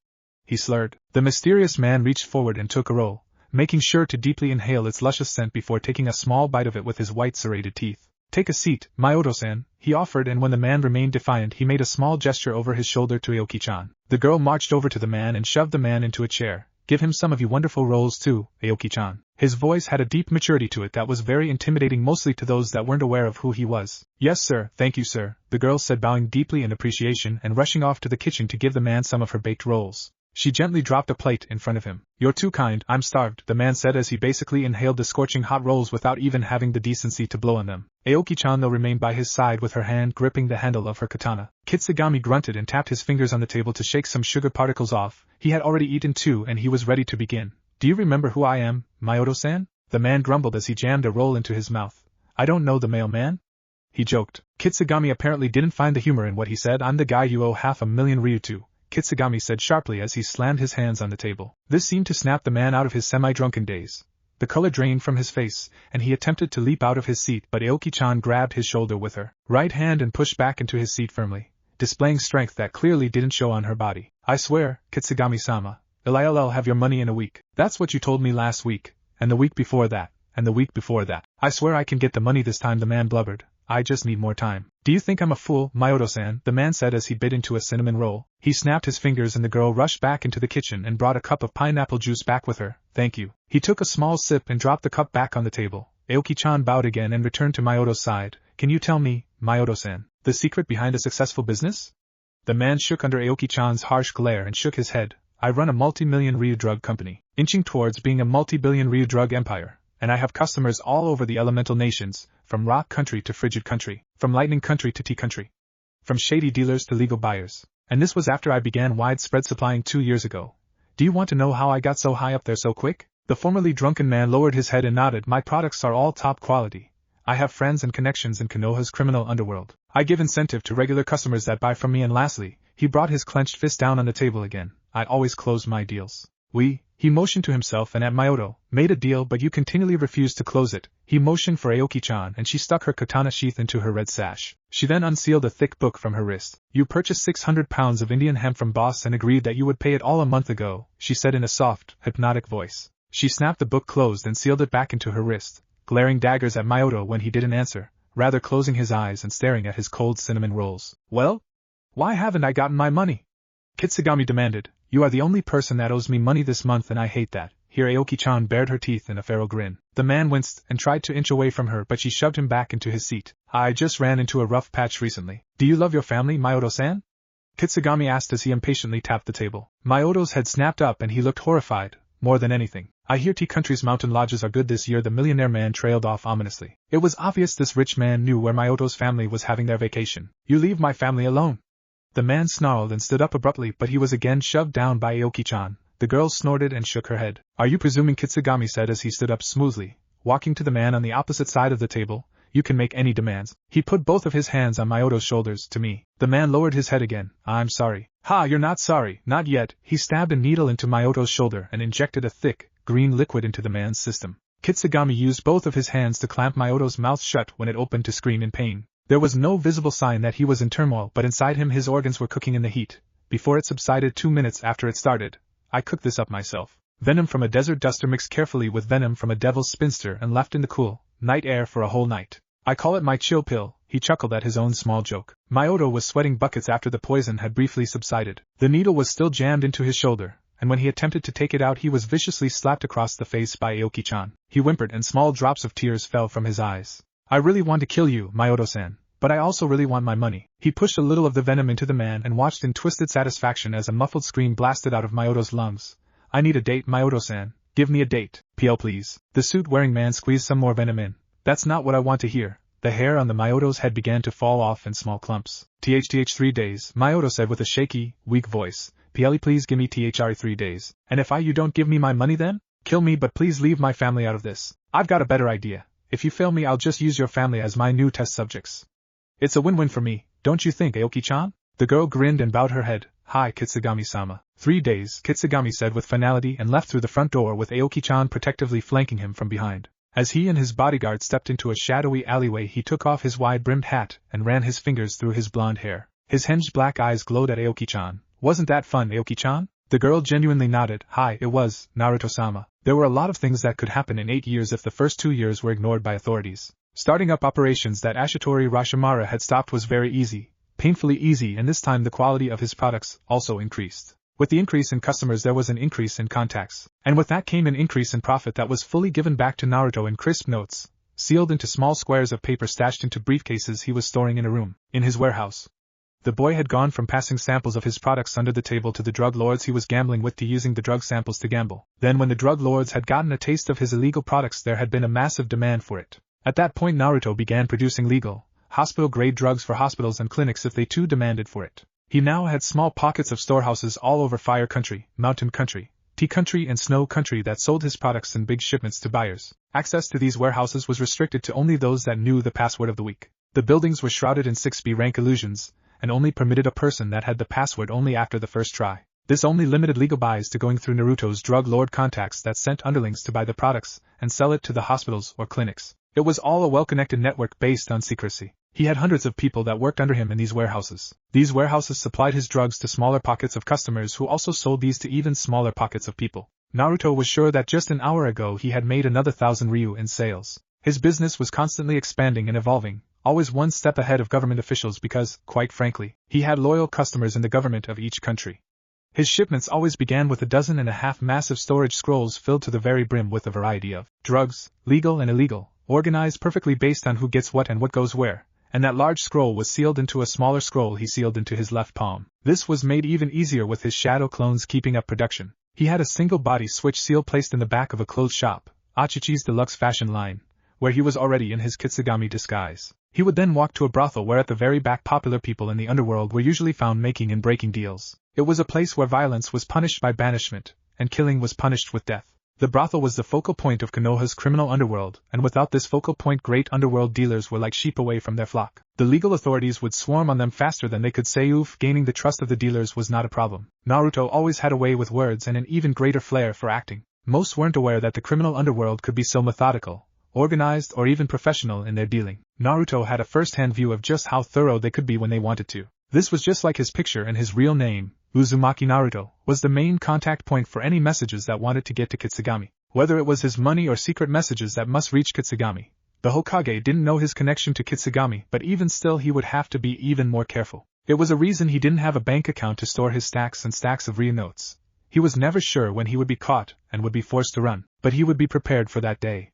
he slurred. The mysterious man reached forward and took a roll, making sure to deeply inhale its luscious scent before taking a small bite of it with his white serrated teeth. "Take a seat, Myoto-san," he offered, and when the man remained defiant he made a small gesture over his shoulder to Aoki-chan. The girl marched over to the man and shoved the man into a chair. "Give him some of your wonderful rolls too, Aoki-chan." His voice had a deep maturity to it that was very intimidating, mostly to those that weren't aware of who he was. "Yes sir, thank you sir," the girl said, bowing deeply in appreciation and rushing off to the kitchen to give the man some of her baked rolls. She gently dropped a plate in front of him. "You're too kind, I'm starved," the man said as he basically inhaled the scorching hot rolls without even having the decency to blow on them. Aoki-chan though remained by his side with her hand gripping the handle of her katana. Kitsugami grunted and tapped his fingers on the table to shake some sugar particles off. He had already eaten too and he was ready to begin. "Do you remember who I am, Myoto-san?" The man grumbled as he jammed a roll into his mouth. "I don't know the mailman?" he joked. Kitsugami apparently didn't find the humor in what he said. "I'm the guy you owe 500,000 ryu to," Kitsugami said sharply as he slammed his hands on the table. This seemed to snap the man out of his semi-drunken daze. The color drained from his face, and he attempted to leap out of his seat, but Aoki-chan grabbed his shoulder with her right hand and pushed back into his seat firmly, displaying strength that clearly didn't show on her body. "I swear, Kitsugami-sama, I'll have your money in a week." "That's what you told me last week, and the week before that, and the week before that." "I swear I can get the money this time," the man blubbered. "I just need more time." "Do you think I'm a fool, Myoto-san?" the man said as he bit into a cinnamon roll. He snapped his fingers and the girl rushed back into the kitchen and brought a cup of pineapple juice back with her. "Thank you." He took a small sip and dropped the cup back on the table. Aoki-chan bowed again and returned to Myoto's side. "Can you tell me, Myoto-san, the secret behind a successful business?" The man shook under Aoki-chan's harsh glare and shook his head. "I run a multi-million ryu drug company, inching towards being a multi-billion ryu drug empire. And I have customers all over the elemental nations, from rock country to frigid country, from lightning country to tea country, from shady dealers to legal buyers. And this was after I began widespread supplying 2 years ago. Do you want to know how I got so high up there so quick?" The formerly drunken man lowered his head and nodded. "My products are all top quality. I have friends and connections in Konoha's criminal underworld. I give incentive to regular customers that buy from me, and lastly," he brought his clenched fist down on the table again, "I always close my deals. He motioned to himself and at Maoto, made a deal but you continually refused to close it. He motioned for Aoki-chan and she stuck her katana sheath into her red sash. She then unsealed a thick book from her wrist. You purchased 600 pounds of Indian hemp from boss and agreed that you would pay it all a month ago, she said in a soft, hypnotic voice. She snapped the book closed and sealed it back into her wrist, glaring daggers at Maoto when he didn't answer, rather closing his eyes and staring at his cold cinnamon rolls. Well? Why haven't I gotten my money? Kitsugami demanded. You are the only person that owes me money this month and I hate that. Here Aoki-chan bared her teeth in a feral grin. The man winced and tried to inch away from her but she shoved him back into his seat. I just ran into a rough patch recently. Do you love your family, Maoto-san? Kitsugami asked as he impatiently tapped the table. Maoto's head snapped up and he looked horrified, more than anything. I hear T-Country's mountain lodges are good this year. The millionaire man trailed off ominously. It was obvious this rich man knew where Maoto's family was having their vacation. You leave my family alone. The man snarled and stood up abruptly but he was again shoved down by Aoki-chan. The girl snorted and shook her head. Are you presuming, Kitsugami said as he stood up smoothly, walking to the man on the opposite side of the table, you can make any demands. He put both of his hands on Maoto's shoulders. To me. The man lowered his head again. I'm sorry. Ha, you're not sorry, not yet. He stabbed a needle into Maoto's shoulder and injected a thick, green liquid into the man's system. Kitsugami used both of his hands to clamp Maoto's mouth shut when it opened to scream in pain. There was no visible sign that he was in turmoil but inside him his organs were cooking in the heat. Before it subsided 2 minutes after it started. I cooked this up myself. Venom from a desert duster mixed carefully with venom from a devil's spinster and left in the cool, night air for a whole night. I call it my chill pill. He chuckled at his own small joke. Maoto was sweating buckets after the poison had briefly subsided. The needle was still jammed into his shoulder, and when he attempted to take it out he was viciously slapped across the face by Aoki-chan. He whimpered and small drops of tears fell from his eyes. I really want to kill you, Maoto-san, but I also really want my money. He pushed a little of the venom into the man and watched in twisted satisfaction as a muffled scream blasted out of Maoto's lungs. I need a date, Maoto-san. Give me a date. PL please. The suit-wearing man squeezed some more venom in. That's not what I want to hear. The hair on the Maoto's head began to fall off in small clumps. THTH 3 days, Maoto said with a shaky, weak voice. PL please give me THR 3 days. And if you don't give me my money then? Kill me but please leave my family out of this. I've got a better idea. If you fail me I'll just use your family as my new test subjects. It's a win-win for me, don't you think, Aoki-chan? The girl grinned and bowed her head. Hi, Kitsugami-sama. 3 days, Kitsugami said with finality and left through the front door with Aoki-chan protectively flanking him from behind. As he and his bodyguard stepped into a shadowy alleyway he took off his wide-brimmed hat and ran his fingers through his blonde hair. His hinged black eyes glowed at Aoki-chan. Wasn't that fun, Aoki-chan? The girl genuinely nodded. Hi, it was, Naruto-sama. There were a lot of things that could happen in 8 years if the first 2 years were ignored by authorities. Starting up operations that Ashitori Rashimara had stopped was very easy, painfully easy, and this time the quality of his products also increased. With the increase in customers there was an increase in contacts, and with that came an increase in profit that was fully given back to Naruto in crisp notes, sealed into small squares of paper stashed into briefcases he was storing in a room, in his warehouse. The boy had gone from passing samples of his products under the table to the drug lords he was gambling with to using the drug samples to gamble. Then when the drug lords had gotten a taste of his illegal products there had been a massive demand for it. At that point Naruto began producing legal, hospital-grade drugs for hospitals and clinics if they too demanded for it. He now had small pockets of storehouses all over Fire Country, Mountain Country, Tea Country and Snow Country that sold his products in big shipments to buyers. Access to these warehouses was restricted to only those that knew the password of the week. The buildings were shrouded in 6B rank illusions, and only permitted a person that had the password only after the first try. This only limited legal buys to going through Naruto's drug lord contacts that sent underlings to buy the products and sell it to the hospitals or clinics. It was all a well-connected network based on secrecy. He had hundreds of people that worked under him in these warehouses. These warehouses supplied his drugs to smaller pockets of customers who also sold these to even smaller pockets of people. Naruto was sure that just an hour ago he had made another 1,000 ryu in sales. His business was constantly expanding and evolving, always one step ahead of government officials because, quite frankly, he had loyal customers in the government of each country. His shipments always began with 12.5 massive storage scrolls filled to the very brim with a variety of drugs, legal and illegal, organized perfectly based on who gets what and what goes where, and that large scroll was sealed into a smaller scroll he sealed into his left palm. This was made even easier with his shadow clones keeping up production. He had a single body switch seal placed in the back of a clothes shop, Achichi's deluxe fashion line, where he was already in his Kitsugami disguise. He would then walk to a brothel where at the very back popular people in the underworld were usually found making and breaking deals. It was a place where violence was punished by banishment, and killing was punished with death. The brothel was the focal point of Konoha's criminal underworld, and without this focal point great underworld dealers were like sheep away from their flock. The legal authorities would swarm on them faster than they could say oof. Gaining the trust of the dealers was not a problem. Naruto always had a way with words and an even greater flair for acting. Most weren't aware that the criminal underworld could be so methodical, organized, or even professional in their dealing. Naruto had a first-hand view of just how thorough they could be when they wanted to. This was just like his picture, and his real name, Uzumaki Naruto, was the main contact point for any messages that wanted to get to Kitsugami. Whether it was his money or secret messages that must reach Kitsugami, the Hokage didn't know his connection to Kitsugami, but even still he would have to be even more careful. It was a reason he didn't have a bank account to store his stacks and stacks of real notes. He was never sure when he would be caught and would be forced to run, but he would be prepared for that day.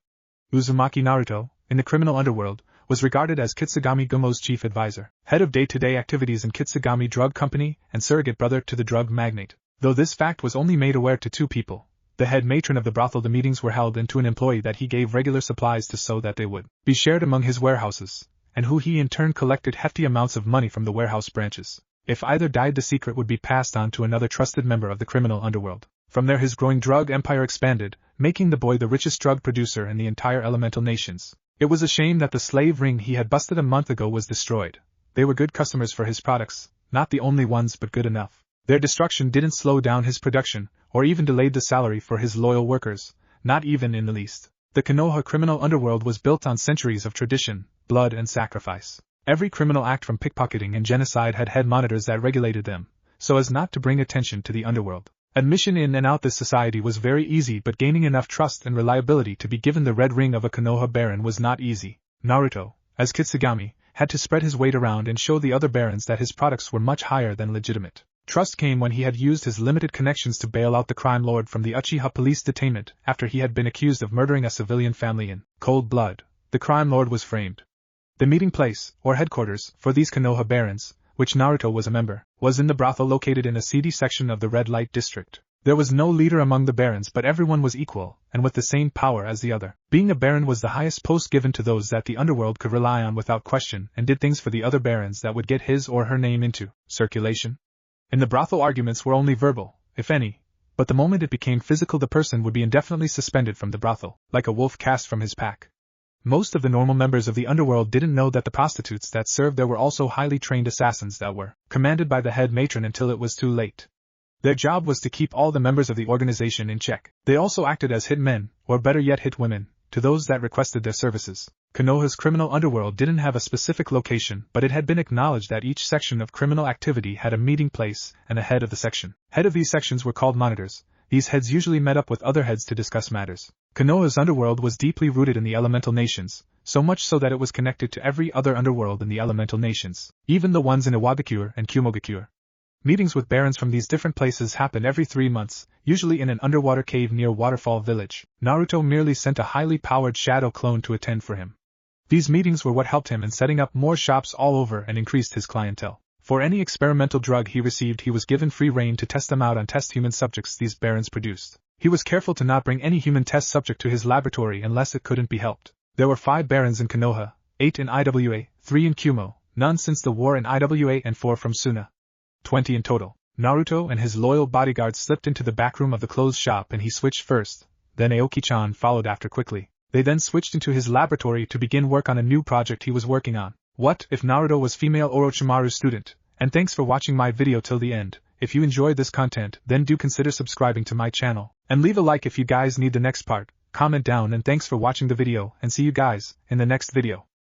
Uzumaki Naruto, in the criminal underworld, was regarded as Kitsugami Gumo's chief advisor, head of day-to-day activities in Kitsugami Drug Company, and surrogate brother to the drug magnate. Though this fact was only made aware to two people, the head matron of the brothel, the meetings were held, and to an employee that he gave regular supplies to so that they would be shared among his warehouses, and who he in turn collected hefty amounts of money from the warehouse branches. If either died, the secret would be passed on to another trusted member of the criminal underworld. From there his growing drug empire expanded, making the boy the richest drug producer in the entire elemental nations. It was a shame that the slave ring he had busted a month ago was destroyed. They were good customers for his products, not the only ones but good enough. Their destruction didn't slow down his production, or even delayed the salary for his loyal workers, not even in the least. The Konoha criminal underworld was built on centuries of tradition, blood and sacrifice. Every criminal act from pickpocketing and genocide had head monitors that regulated them, so as not to bring attention to the underworld. Admission in and out this society was very easy, but gaining enough trust and reliability to be given the red ring of a Konoha baron was not easy. Naruto, as Kitsugami, had to spread his weight around and show the other barons that his products were much higher than legitimate. Trust came when he had used his limited connections to bail out the crime lord from the Uchiha police detainment after he had been accused of murdering a civilian family in cold blood. The crime lord was framed. The meeting place, or headquarters, for these Konoha barons, which Naruto was a member, was in the brothel located in a seedy section of the red light district. There was no leader among the barons, but everyone was equal, and with the same power as the other. Being a baron was the highest post given to those that the underworld could rely on without question, and did things for the other barons that would get his or her name into circulation. In the brothel, arguments were only verbal, if any, but the moment it became physical the person would be indefinitely suspended from the brothel, like a wolf cast from his pack. Most of the normal members of the underworld didn't know that the prostitutes that served there were also highly trained assassins that were commanded by the head matron until it was too late. Their job was to keep all the members of the organization in check. They also acted as hit men, or better yet hit women, to those that requested their services. Konoha's criminal underworld didn't have a specific location, but it had been acknowledged that each section of criminal activity had a meeting place and a head of the section. Head of these sections were called monitors. These heads usually met up with other heads to discuss matters. Konoha's underworld was deeply rooted in the elemental nations, so much so that it was connected to every other underworld in the elemental nations, even the ones in Iwagakure and Kumogakure. Meetings with barons from these different places happened every 3 months, usually in an underwater cave near Waterfall Village. Naruto merely sent a highly powered shadow clone to attend for him. These meetings were what helped him in setting up more shops all over and increased his clientele. For any experimental drug he received, he was given free rein to test them out on test human subjects these barons produced. He was careful to not bring any human test subject to his laboratory unless it couldn't be helped. There were 5 barons in Konoha, 8 in Iwa, 3 in Kumo, none since the war in Iwa, and 4 from Suna. 20 in total. Naruto and his loyal bodyguard slipped into the back room of the clothes shop and he switched first, then Aoki-chan followed after quickly. They then switched into his laboratory to begin work on a new project he was working on. What if Naruto was female Orochimaru's student? And thanks for watching my video till the end. If you enjoyed this content, then do consider subscribing to my channel. And leave a like if you guys need the next part. Comment down, and thanks for watching the video, and see you guys in the next video.